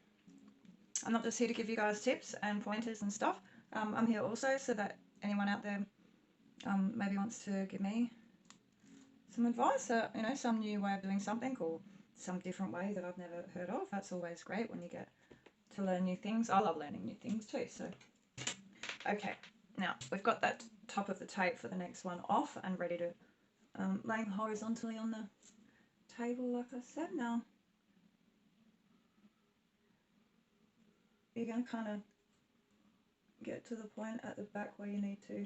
I'm not just here to give you guys tips and pointers and stuff. I'm here also so that anyone out there maybe wants to give me some advice, you know, some new way of doing something or some different way that I've never heard of. That's always great when you get to learn new things. I love learning new things too. So, okay, now we've got that top of the tape for the next one off and ready to laying horizontally on the table, like I said. Now, you're going to kind of get to the point at the back where you need to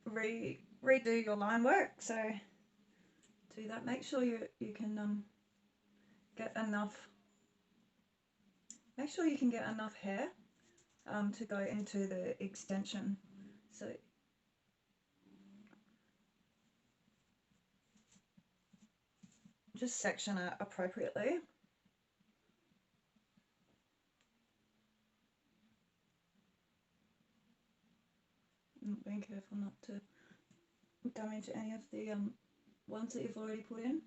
redo your line work. So do that. Make sure you can get enough. Make sure you can get enough hair to go into the extension. So just section it appropriately. And being careful not to damage any of the ones that you've already put in.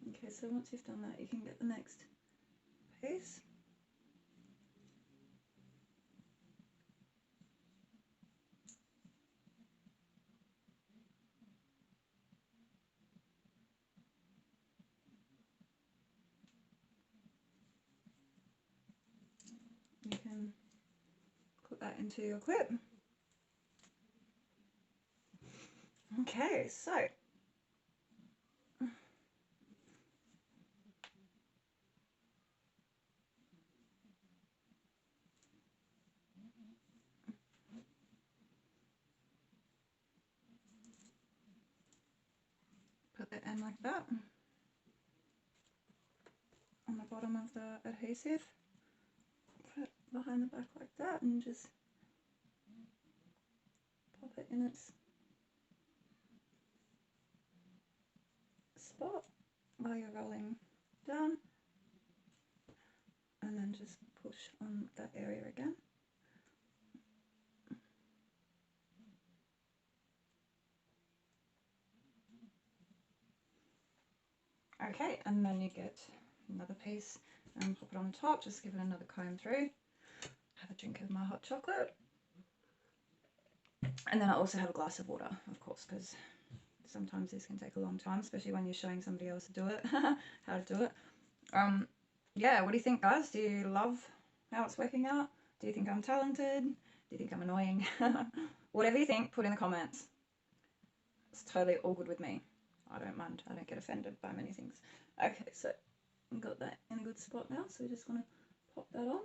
Okay, so once you've done that, you can get the next piece. You can put that into your clip. Okay, so put that in like that on the bottom of the adhesive. Put it behind the back like that and just pop it in its spot while you're rolling down, and then just push on that area again. Okay, and then you get another piece and pop it on top, just give it another comb through. Have a drink of my hot chocolate. And then I also have a glass of water, of course, because sometimes this can take a long time, especially when you're showing somebody else to do it, how to do it. Yeah, what do you think, guys? Do you love how it's working out? Do you think I'm talented? Do you think I'm annoying? Whatever you think, put in the comments. It's totally all good with me. I don't mind. I don't get offended by many things. Okay, so I've got that in a good spot now, so we just want to pop that on.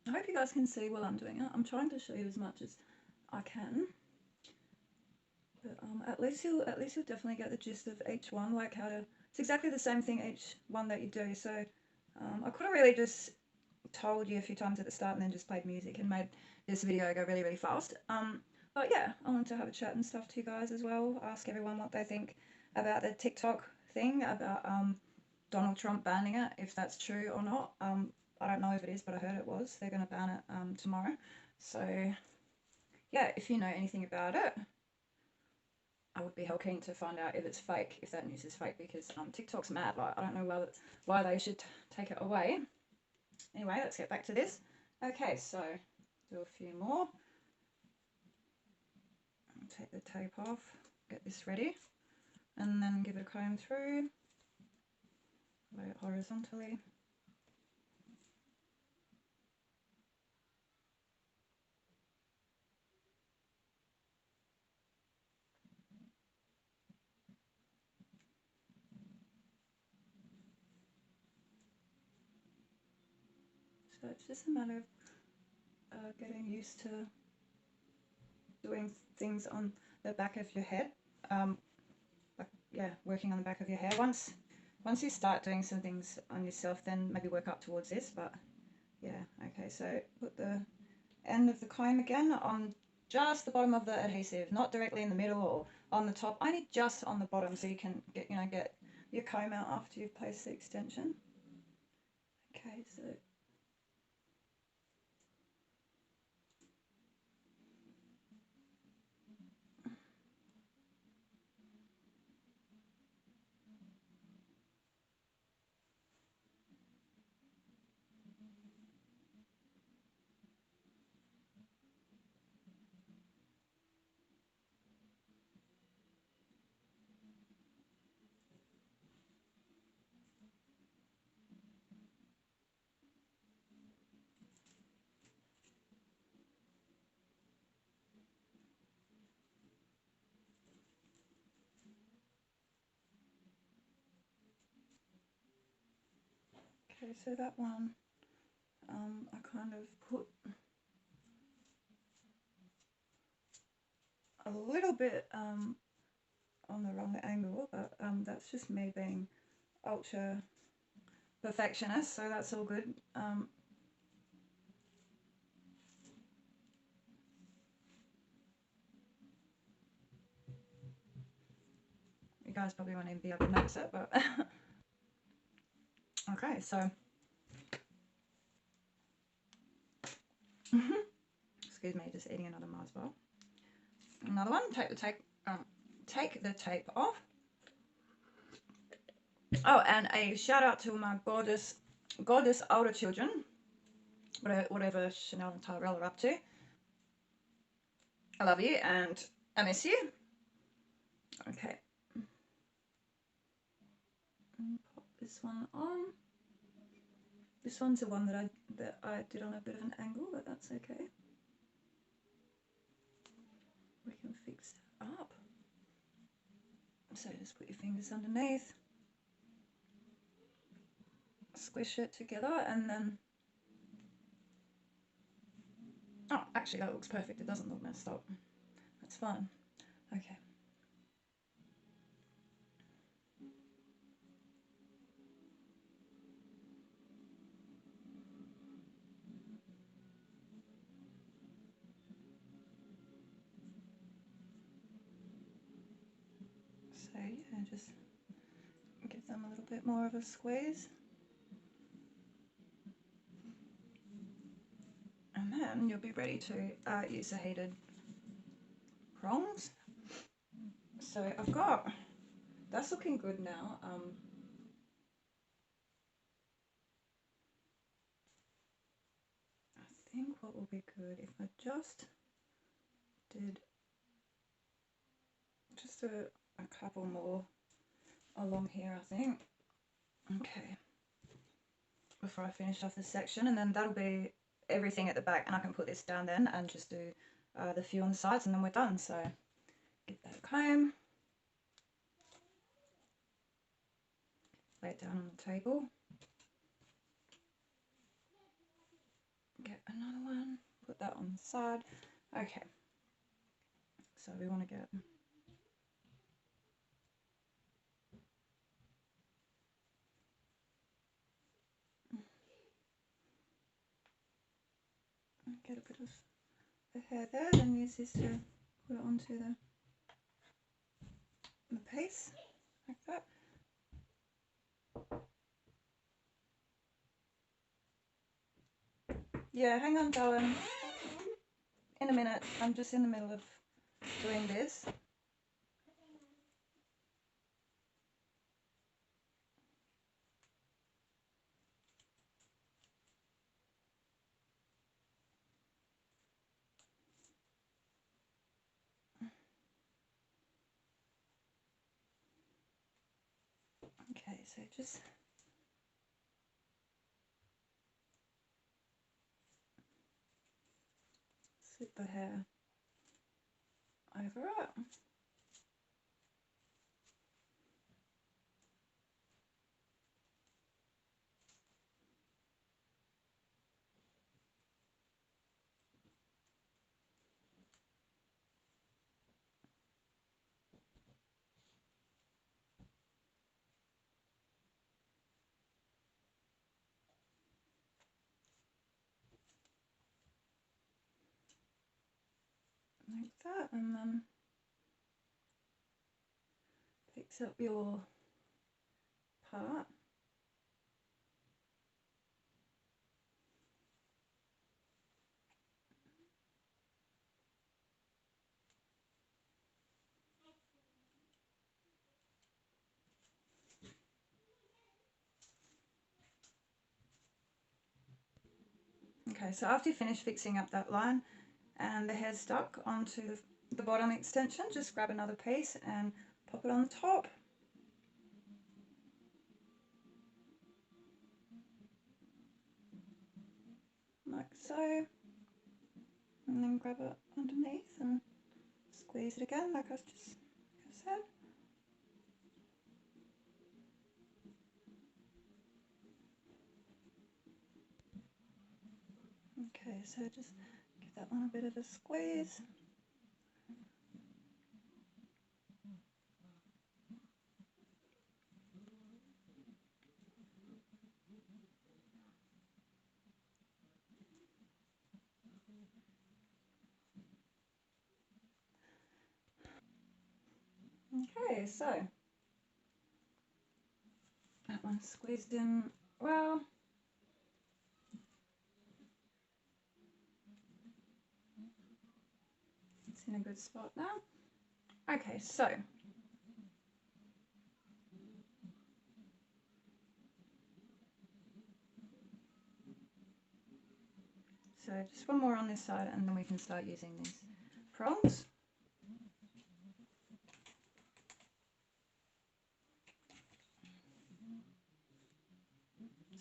I hope you guys can see while I'm doing it. I'm trying to show you as much as I can. But at least you'll definitely get the gist of each one, like how to. It's exactly the same thing each one that you do. So I could have really just told you a few times at the start and then just played music and made this video go really, really fast. But yeah, I wanted to have a chat and stuff to you guys as well. Ask everyone what they think about the TikTok thing about Donald Trump banning it, if that's true or not. I don't know if it is, but I heard it was. They're going to ban it tomorrow. So yeah, if you know anything about it, I would be hell keen to find out if it's fake, if that news is fake, because TikTok's mad. Like, I don't know why they should take it away. Anyway, let's get back to this. Okay, so do a few more. Take the tape off, get this ready, and then give it a comb through, lay it horizontally. So it's just a matter of getting used to doing things on the back of your head. Like, yeah, working on the back of your hair. Once you start doing some things on yourself, then maybe work up towards this. But yeah, okay. So put the end of the comb again on just the bottom of the adhesive, not directly in the middle or on the top. Only just on the bottom, so you can get your comb out after you've placed the extension. Okay, so. Okay, so that one I kind of put a little bit on the wrong angle, but that's just me being ultra perfectionist, so that's all good. You guys probably won't even be able to notice it, but okay, so excuse me, just eating another Mars bar. Another one. Take the tape off. Oh, and a shout out to my gorgeous older children, whatever Chanel and Tyrell are up to. I love you and I miss you. Okay. Pop this one on. This one's the one that I did on a bit of an angle, but that's okay. We can fix that up. So just put your fingers underneath, squish it together, and then, oh, actually that looks perfect. It doesn't look messed up. That's fine. Okay. So yeah, just give them a little bit more of a squeeze. And then you'll be ready to use the heated prongs. So I've got, that's looking good now. I think what will be good if I just did just a couple more along here, I think. Okay. Before I finish off this section, and then that'll be everything at the back, and I can put this down then and just do the few on the sides, and then we're done. So get that comb, lay it down on the table, get another one, put that on the side. Okay, so we want to get a bit of the hair there, then use this to put it onto the piece, like that. Yeah, hang on darling, in a minute, I'm just in the middle of doing this. Okay, so just slip the hair over it. Like that, and then fix up your part. Okay, so after you finish fixing up that line and the hair's stuck onto the bottom extension, just grab another piece and pop it on the top. Like so. And then grab it underneath and squeeze it again like I just said. Okay, so just give that one a bit of a squeeze. Okay, so that one's squeezed in well. It's in a good spot now. Okay, so just one more on this side and then we can start using these prongs.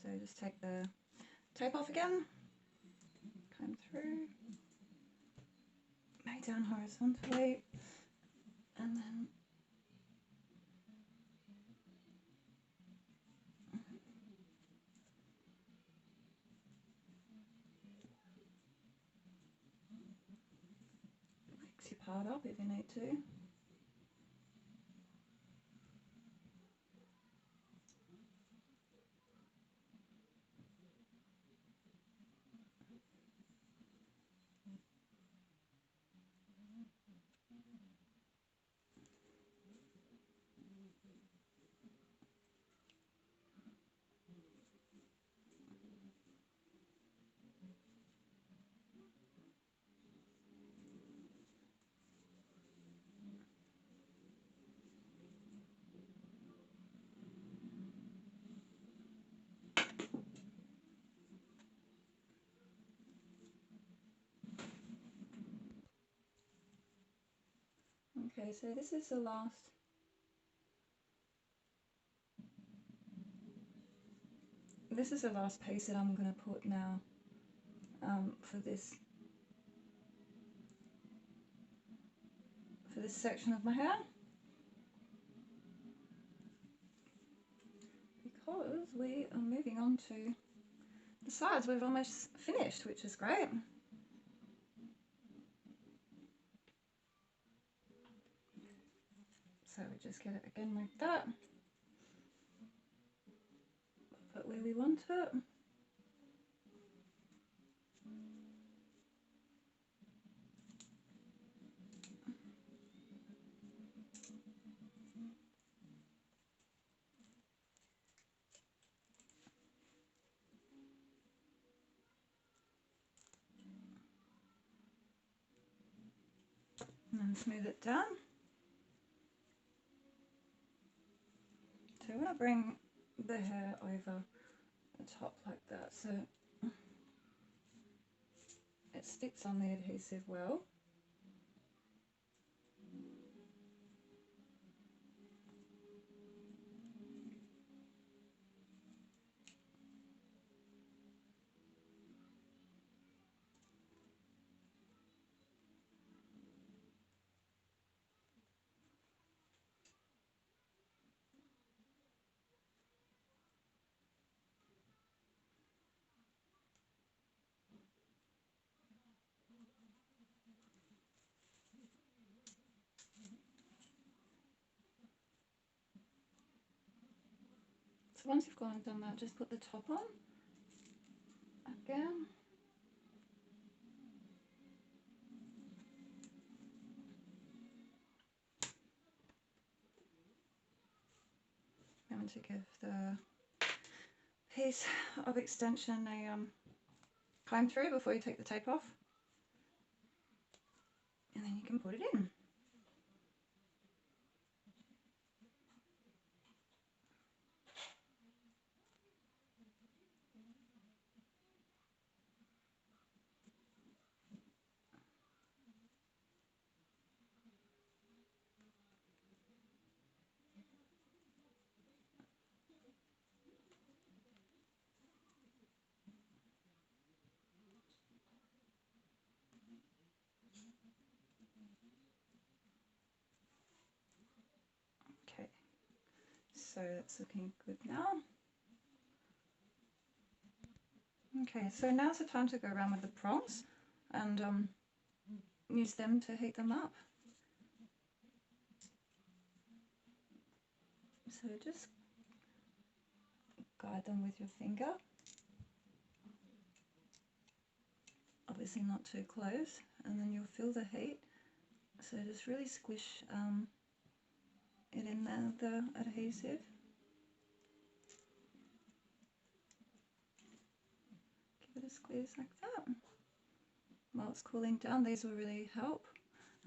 So just take the tape off again, comb through, lay down horizontally, and then fix your part up if you need to. Okay, so this is the last piece that I'm going to put now for this section of my hair, because we are moving on to the sides. We've almost finished, which is great. So we just get it again like that, put it where we want it. And then smooth it down. So I want to bring the hair over the top like that so it sticks on the adhesive well. So once you've gone and done that, just put the top on again. Going to give the piece of extension a comb through before you take the tape off, and then you can put it in. Okay, so that's looking good now. Okay, so now's the time to go around with the prongs and use them to heat them up. So just guide them with your finger. Obviously not too close, and then you'll feel the heat. So just really squish it in there, the adhesive. Give it a squeeze like that. While it's cooling down, these will really help.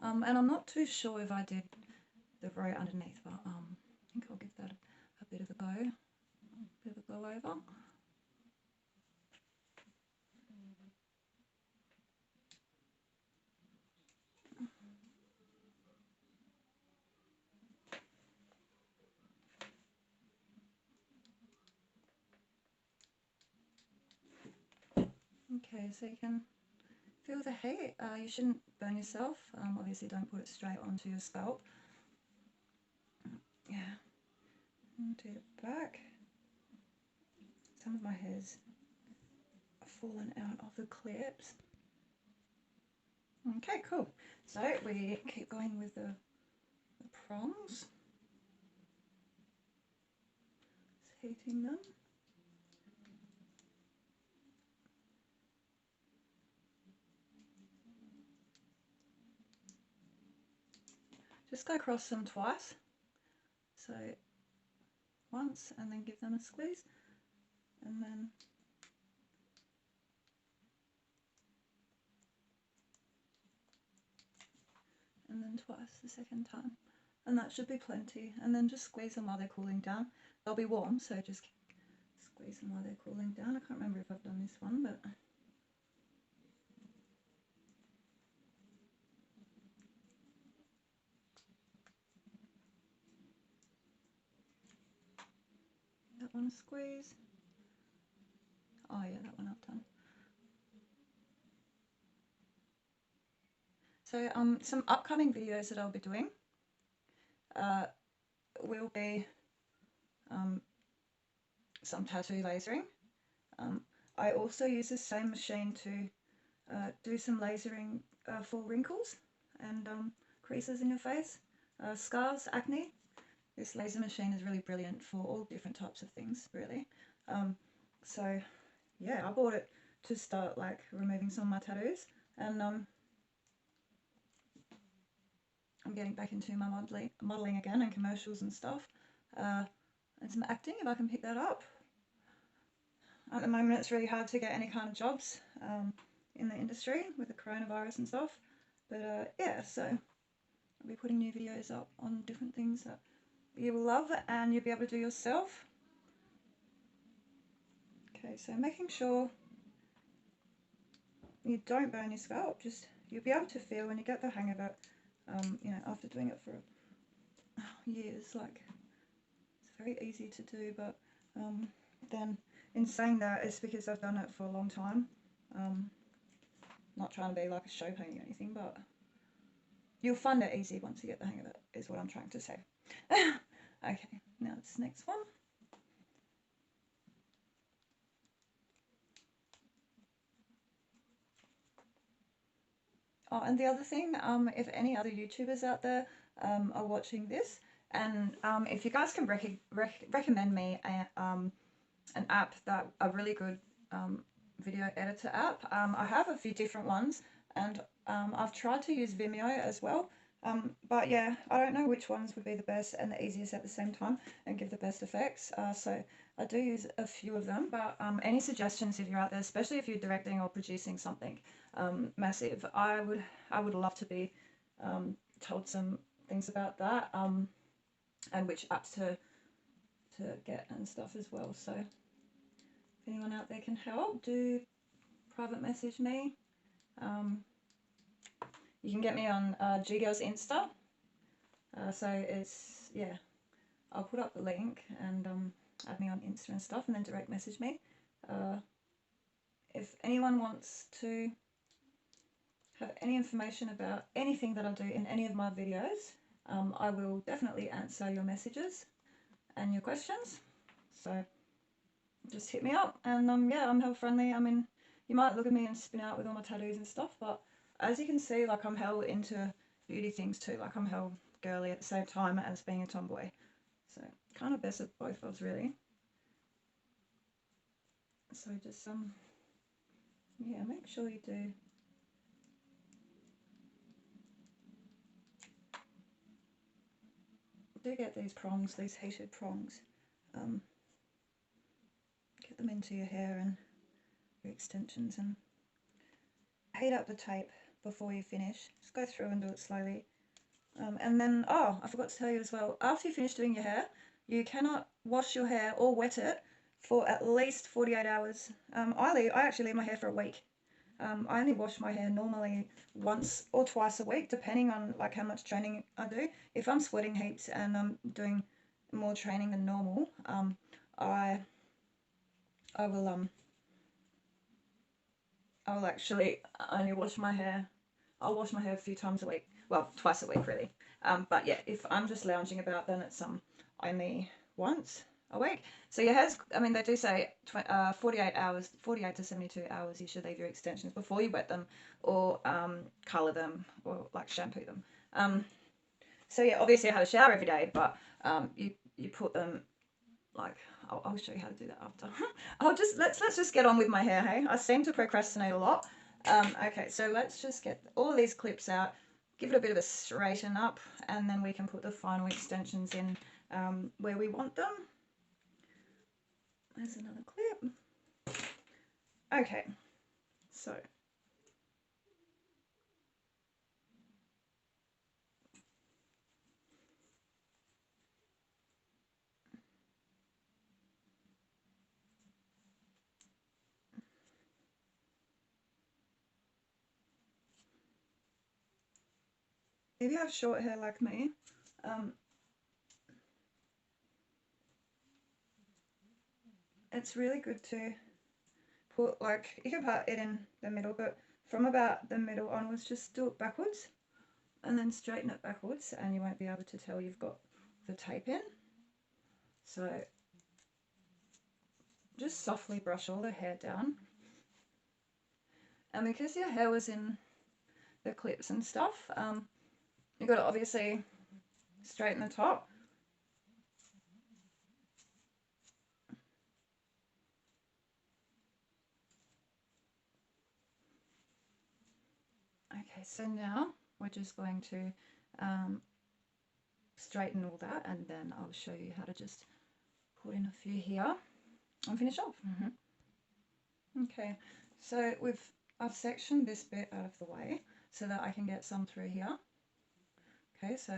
And I'm not too sure if I did the row underneath, but I think I'll give that a bit of a go over. Okay, so you can feel the heat. You shouldn't burn yourself. Obviously don't put it straight onto your scalp. Yeah, into the back. Some of my hair's fallen out of the clips. Okay, cool. So we keep going with the prongs. Just heating them. Just go across them twice. So once and then give them a squeeze, and then twice the second time, and that should be plenty. And then just squeeze them while they're cooling down. They'll be warm, so just squeeze them while they're cooling down. I can't remember if I've done this one, but that one squeeze. Oh yeah, that one I've done. So some upcoming videos that I'll be doing will be some tattoo lasering. I also use the same machine to do some lasering for wrinkles and creases in your face, scars, acne. This laser machine is really brilliant for all different types of things, really. So yeah, I bought it to start like removing some of my tattoos, and I'm getting back into my modelling again and commercials and stuff, and some acting if I can pick that up. At the moment it's really hard to get any kind of jobs in the industry with the coronavirus and stuff, but yeah, so I'll be putting new videos up on different things that you will love and you'll be able to do yourself. Okay, so making sure you don't burn your scalp, just you'll be able to feel when you get the hang of it, you know, after doing it for years, like it's very easy to do, but then in saying that, it's because I've done it for a long time. Not trying to be like a show pony or anything, but you'll find it easy once you get the hang of it, is what I'm trying to say. Okay, now this next one. Oh, and the other thing, if any other YouTubers out there are watching this, and if you guys can recommend me an app a really good video editor app. I have a few different ones, and I've tried to use Vimeo as well, but yeah, I don't know which ones would be the best and the easiest at the same time and give the best effects, so I do use a few of them, but any suggestions if you're out there, especially if you're directing or producing something massive, I would love to be told some things about that, and which apps to get and stuff as well. So if anyone out there can help, do private message me. You can get me on GGirl's Insta. So it's, yeah, I'll put up the link and add me on Insta and stuff, and then direct message me. If anyone wants to have any information about anything that I do in any of my videos, I will definitely answer your messages and your questions. So just hit me up. And yeah, I'm hell friendly. I mean, you might look at me and spin out with all my tattoos and stuff, but as you can see, like, I'm hell into beauty things too. Like, I'm hell girly at the same time as being a tomboy. So kind of best of both worlds, really. So just yeah, make sure you do get these prongs, these heated prongs. Get them into your hair and your extensions, and heat up the tape before you finish. Just go through and do it slowly. And then, oh, I forgot to tell you as well, after you finish doing your hair, you cannot wash your hair or wet it for at least 48 hours. I actually leave my hair for a week. I only wash my hair normally once or twice a week, depending on like how much training I do. If I'm sweating heaps and I'm doing more training than normal, I will I will actually only wash my hair. I'll wash my hair a few times a week. Well, twice a week really. But yeah, if I'm just lounging about, then it's only once a week. So your hair's, I mean, they do say 48 hours, 48 to 72 hours, you should leave your extensions before you wet them or colour them or like shampoo them. So yeah, obviously I have a shower every day, but you put them like I'll show you how to do that after. Let's just get on with my hair. Hey, I seem to procrastinate a lot. Okay, so let's just get all of these clips out, give it a bit of a straighten up, and then we can put the final extensions in where we want them. There's another clip. Okay, so if you have short hair like me, it's really good to put, like, you can put it in the middle, but from about the middle onwards, just do it backwards and then straighten it backwards, and you won't be able to tell you've got the tape in. So just softly brush all the hair down. And because your hair was in the clips and stuff, you've got to obviously straighten the top. Okay, so now we're just going to straighten all that, and then I'll show you how to just put in a few here and finish off. Okay, so I've sectioned this bit out of the way so that I can get some through here. Okay, so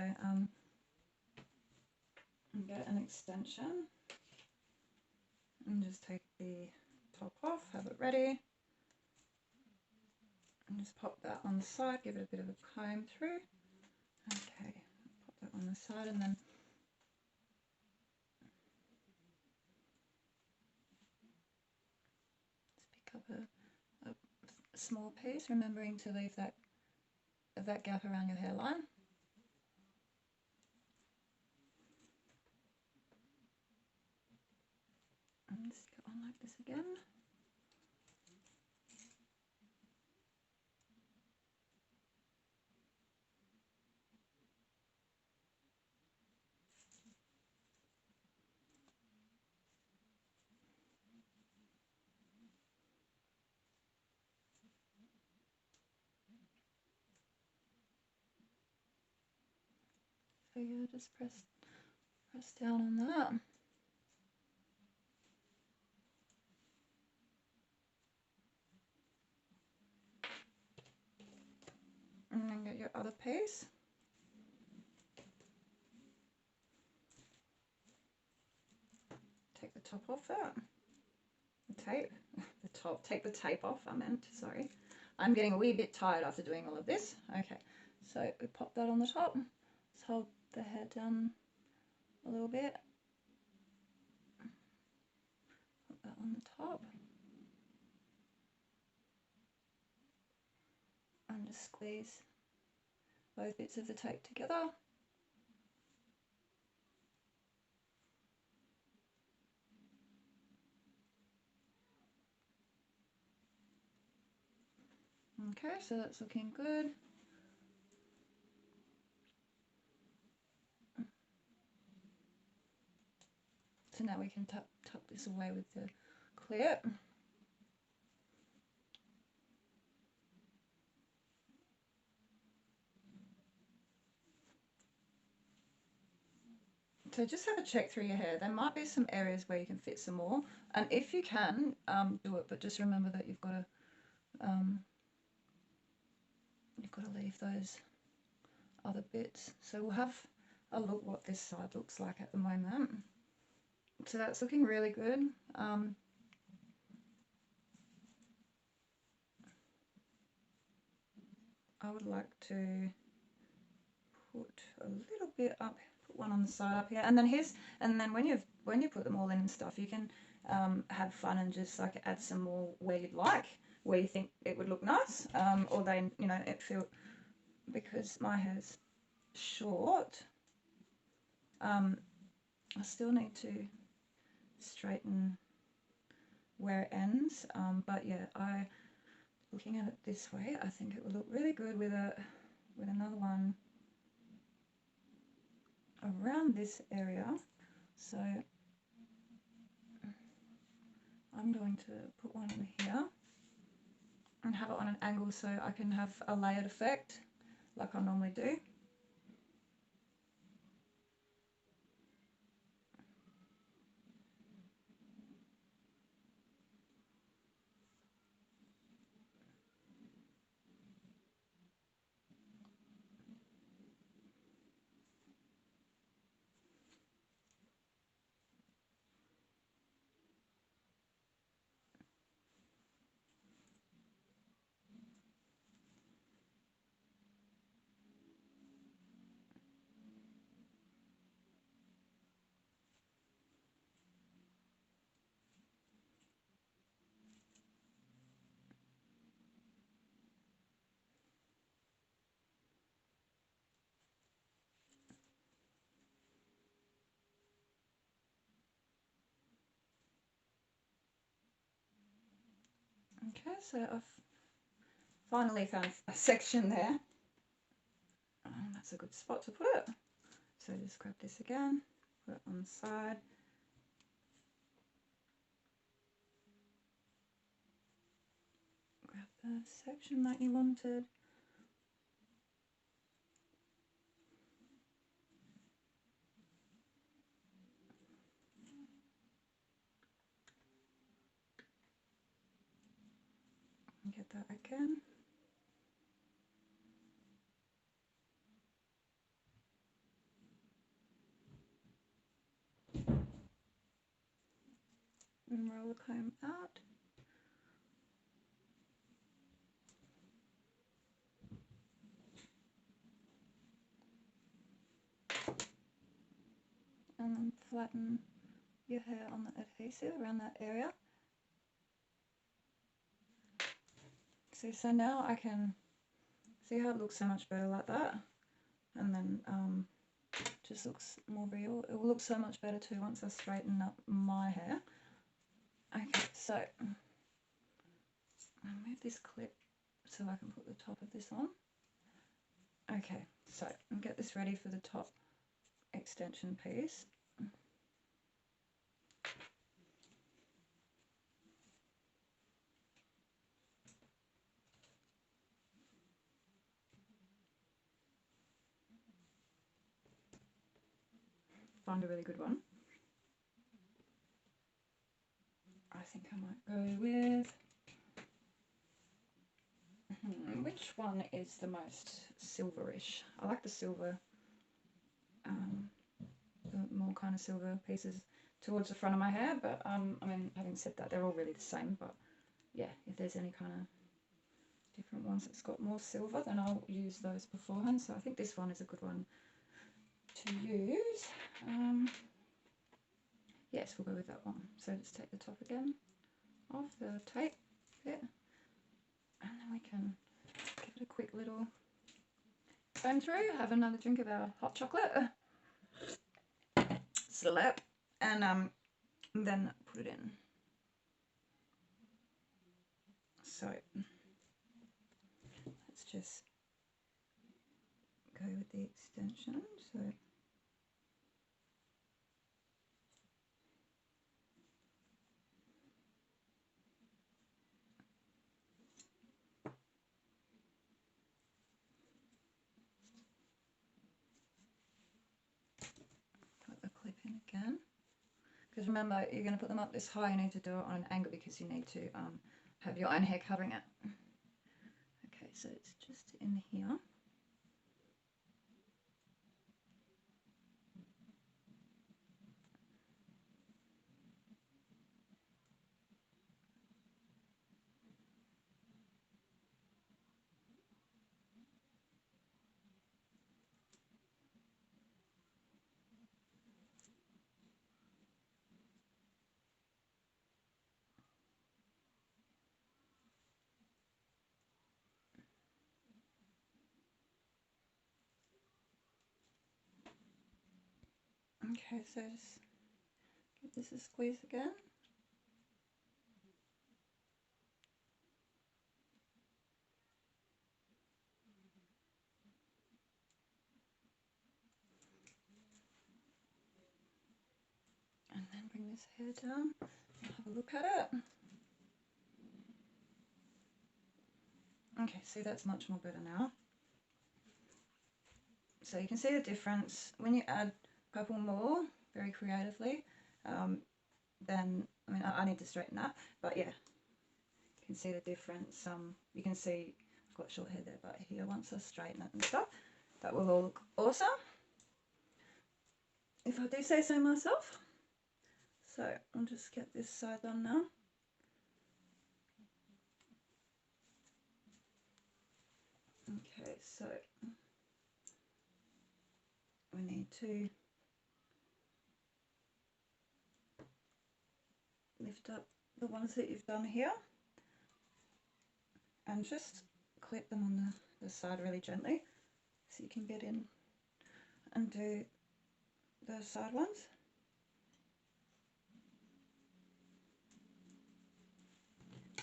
get an extension and just take the top off, have it ready, and just pop that on the side, give it a bit of a comb through. Okay, pop that on the side, and then just pick up a small piece, remembering to leave that gap around your hairline. And just go on like this again. So yeah, just press down on that. And then get your other piece. Take the top off that. The tape. The top. Take the tape off, I meant, sorry. I'm getting a wee bit tired after doing all of this. Okay, so we pop that on the top. Let's hold the hair down a little bit. Put that on the top. And just squeeze both bits of the tape together. Okay, so that's looking good. So now we can tuck this away with the clip. So just have a check through your hair. There might be some areas where you can fit some more, and if you can, do it. But just remember that you've got to leave those other bits. So we'll have a look what this side looks like at the moment. So that's looking really good. I would like to put a little bit up, put one on the side up here, and then when you put them all in and stuff, you can have fun and just like add some more where you'd like, where you think it would look nice, or they, you know, it feel, because my hair's short, I still need to straighten where it ends, but yeah, looking at it this way, I think it would look really good with another one around this area. So I'm going to put one in here and have it on an angle so I can have a layered effect like I normally do. Okay, so I've finally found a section there. That's a good spot to put it. So just grab this again, put it on the side. Grab the section that you wanted. And get that again. And roll the comb out. And then flatten your hair on the adhesive around that area. See, so now I can see how it looks so much better like that, and then just looks more real. It will look so much better too once I straighten up my hair. Okay, so I'll move this clip so I can put the top of this on. Okay, so I'll get this ready for the top extension piece. Find a really good one. I think I might go with, which one is the most silverish? I like the silver, the more kind of silver pieces towards the front of my hair, but I mean, having said that, they're all really the same, but yeah, if there's any kind of different ones that's got more silver, then I'll use those beforehand. So I think this one is a good one to use. Yes, we'll go with that one. So just take the top again off the tape bit, and then we can give it a quick little comb through, have another drink of our hot chocolate, slap, and then put it in. So just go with the extension. So put the clip in again. Because remember, you're going to put them up this high, you need to do it on an angle because you need to have your own hair covering it. Okay, so it's just in here. Okay, so just give this a squeeze again. And then bring this hair down and have a look at it. Okay, see, that's much more better now. So you can see the difference when you add a couple more very creatively. Then, I mean, I need to straighten that, but yeah, you can see the difference. You can see I've got short hair there, but here, once I straighten it and stuff, that will all look awesome, if I do say so myself. So I'll just get this side done now. Okay, so we need to lift up the ones that you've done here and just clip them on the side really gently so you can get in and do the side ones.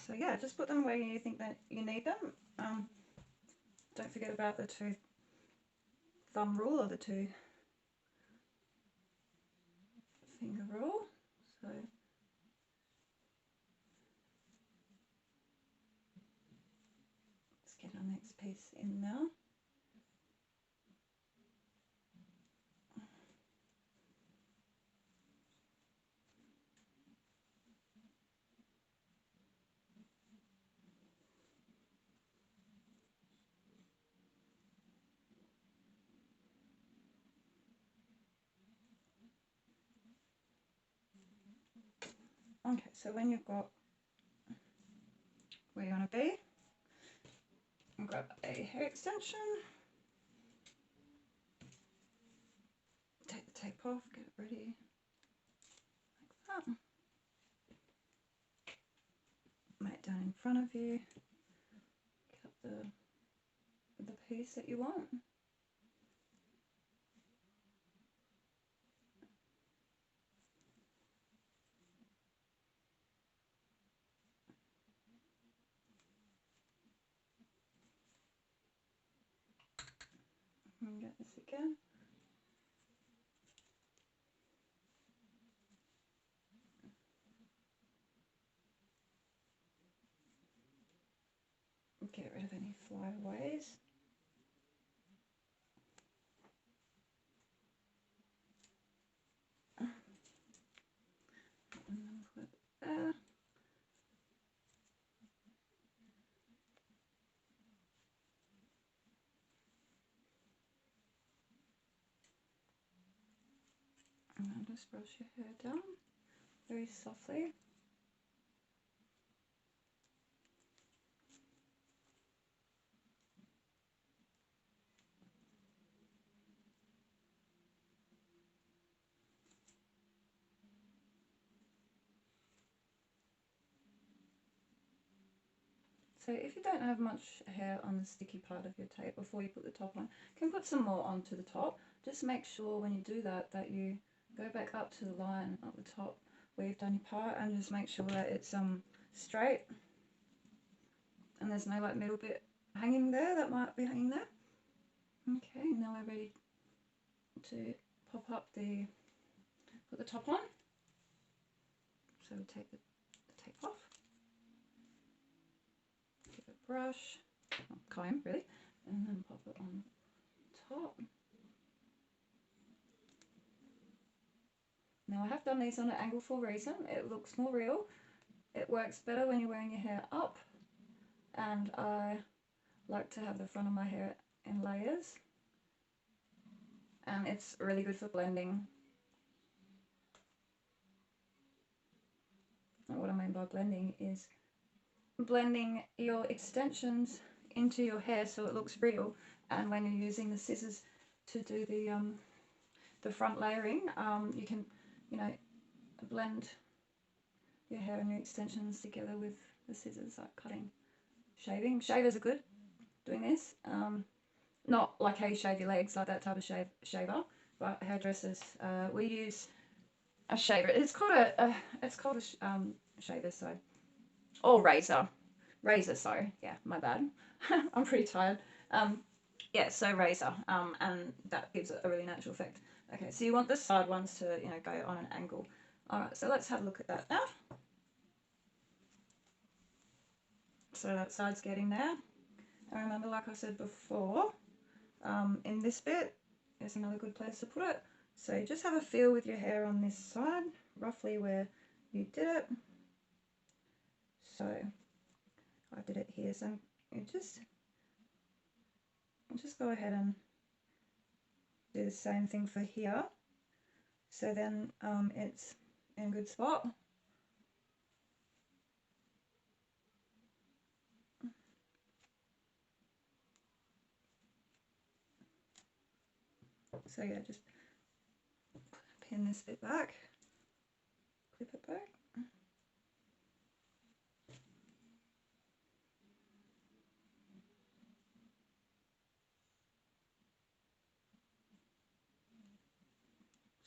So yeah, just put them where you think that you need them. Don't forget about the 2 thumb rule or the 2 finger rule. So let's get our next piece in now. Okay, so when you've got where you want to be, grab a hair extension, take the tape off, get it ready like that. Lay it down in front of you, cut the piece that you want. And get this again. Get rid of any flyaways. And then put it there. And then just brush your hair down very softly. So if you don't have much hair on the sticky part of your tape before you put the top on, you can put some more onto the top. Just make sure when you do that that you go back up to the line at the top where you've done your part, and just make sure that it's straight and there's no like middle bit hanging there, that might be hanging there. Okay, now we're ready to pop up put the top on. So we take the tape off, give it a brush, comb really, and then pop it on top. Now I have done these on an angle for a reason. It looks more real. It works better when you're wearing your hair up, and I like to have the front of my hair in layers, and it's really good for blending. And what I mean by blending is blending your extensions into your hair so it looks real, and when you're using the scissors to do the front layering, you can, you know, blend your hair and your extensions together with the scissors, like cutting, shaving. Shavers are good doing this. Not like how you shave your legs, like that type of shaver, but hairdressers, we use a shaver. It's called a shaver, so, or razor, sorry, yeah, my bad. I'm pretty tired. Yeah, so razor, and that gives it a really natural effect. Okay, so you want the side ones to, you know, go on an angle. All right, so let's have a look at that now. So that side's getting there. And remember, like I said before, in this bit is another good place to put it. So just have a feel with your hair on this side, roughly where you did it. So I did it here, so you just go ahead and do the same thing for here. So then it's in a good spot. So yeah, just pin this bit back, clip it back.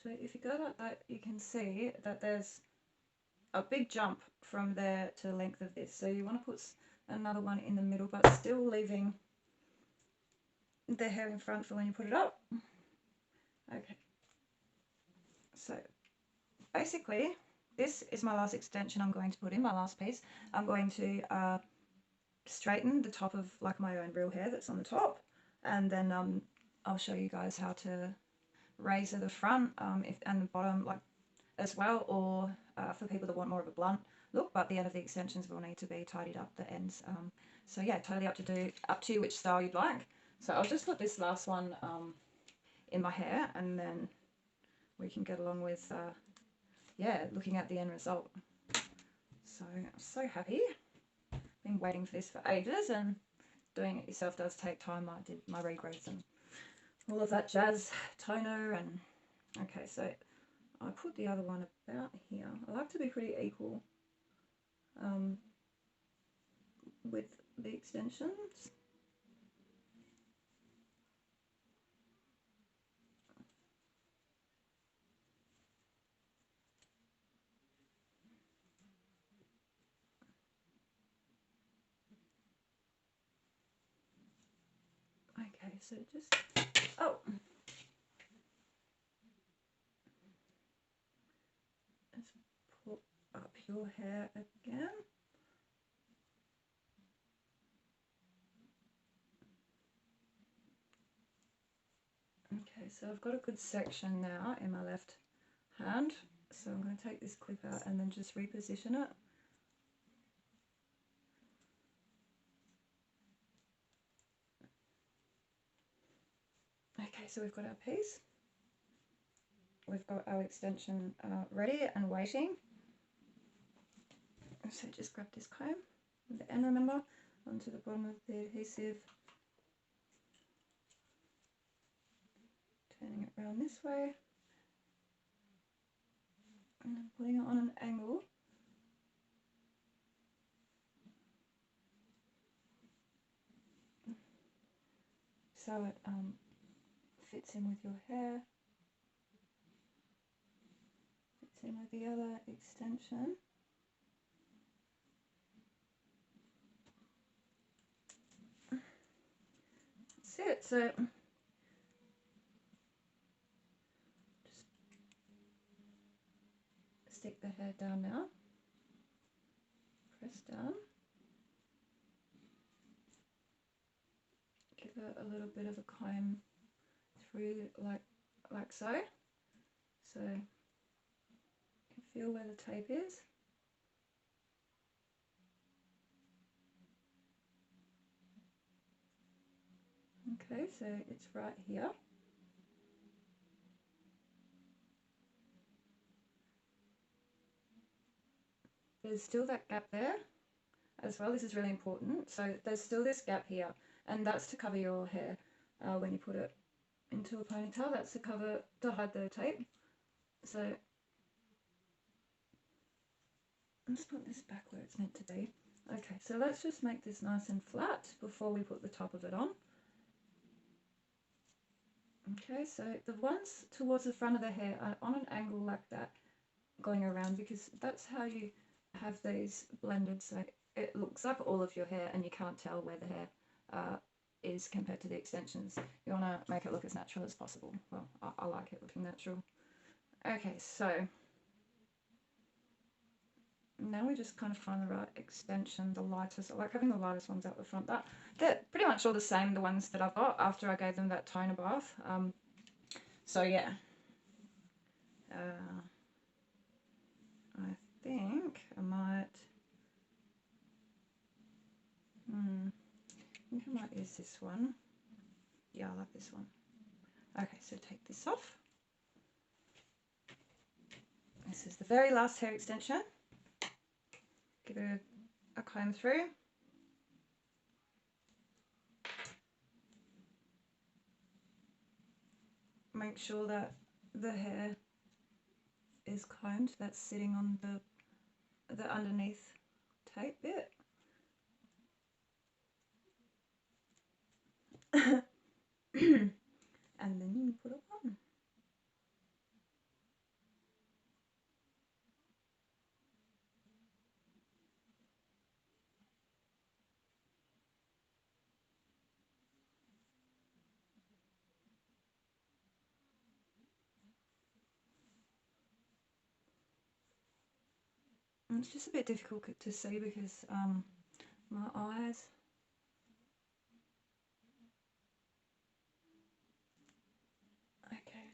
So if you go like that, you can see that there's a big jump from there to the length of this. So you want to put another one in the middle, but still leaving the hair in front for when you put it up. Okay. So basically, this is my last extension I'm going to put in, my last piece. I'm going to straighten the top of like my own real hair that's on the top, and then I'll show you guys how to razor the front and the bottom like as well, or for people that want more of a blunt look, but the end of the extensions will need to be tidied up, the ends. So yeah, totally up to you which style you'd like. So I'll just put this last one in my hair, and then we can get along with yeah, looking at the end result. So I'm so happy. Been waiting for this for ages, and doing it yourself does take time. I did my regrowth and all of that jazz, toner, and okay, so I put the other one about here. I like to be pretty equal with the extensions. Okay, so just, oh, let's pull up your hair again. Okay, so I've got a good section now in my left hand, so I'm going to take this clip out and then just reposition it. Okay, so we've got our piece. We've got our extension ready and waiting. So just grab this comb with the end, remember, onto the bottom of the adhesive, turning it around this way, and then putting it on an angle. So it fits in with your hair, fits in with the other extension. it. So just stick the hair down now. Press down. Give it a little bit of a comb through like so. So you can feel where the tape is. Okay, so it's right here. There's still that gap there as well. This is really important. So there's still this gap here, and that's to cover your hair when you put it into a ponytail. That's to hide the tape. So I'll just put this back where it's meant to be. Okay, so let's just make this nice and flat before we put the top of it on. Okay, so the ones towards the front of the hair are on an angle like that, going around, because that's how you have these blended, so it looks like all of your hair and you can't tell where the hair is compared to the extensions. You want to make it look as natural as possible. Well, I like it looking natural. Okay, so now we just kind of find the right extension, the lightest. I like having the lightest ones out the front. They're pretty much all the same, the ones that I've got after I gave them that toner bath. So yeah, I think I might, I think I might use this one. Yeah, I like this one. Okay, so take this off. This is the very last hair extension. Give it a comb through. Make sure that the hair is combed, that's sitting on the underneath tape bit. And then you put it on. And it's just a bit difficult to see because my eyes. Okay.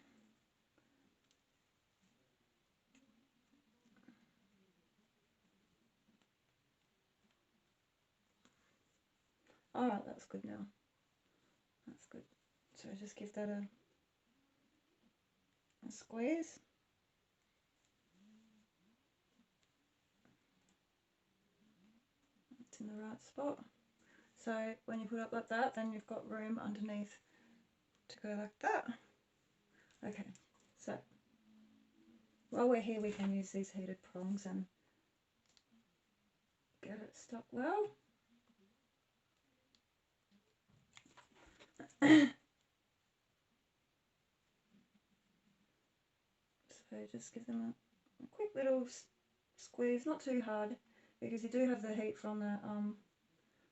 Alright, that's good now. That's good. So just give that a squeeze. It's in the right spot. So when you put it up like that, then you've got room underneath to go like that. Okay, so while we're here, we can use these heated prongs and get it stuck well. So just give them a quick little squeeze, not too hard, because you do have the heat from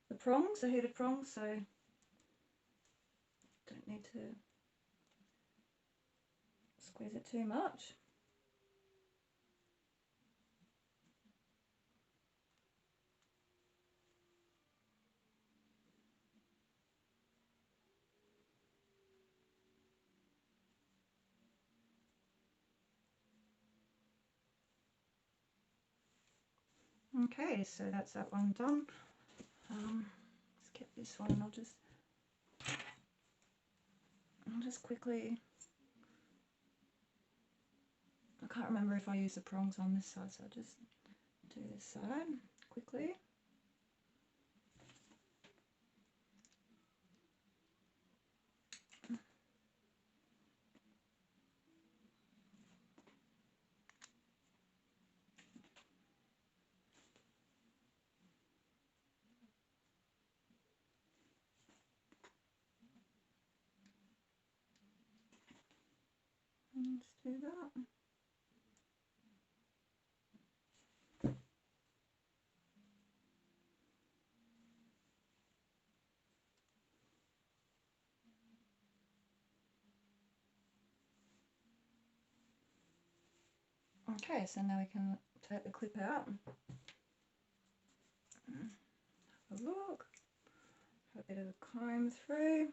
the prongs, the heated prongs, so don't need to squeeze it too much. Okay, so that's that one done. Let's get this one, and I'll just quickly. I can't remember if I use the prongs on this side, so I'll just do this side quickly. Let's do that. Okay, so now we can take the clip out. Have a look. A bit of a comb through.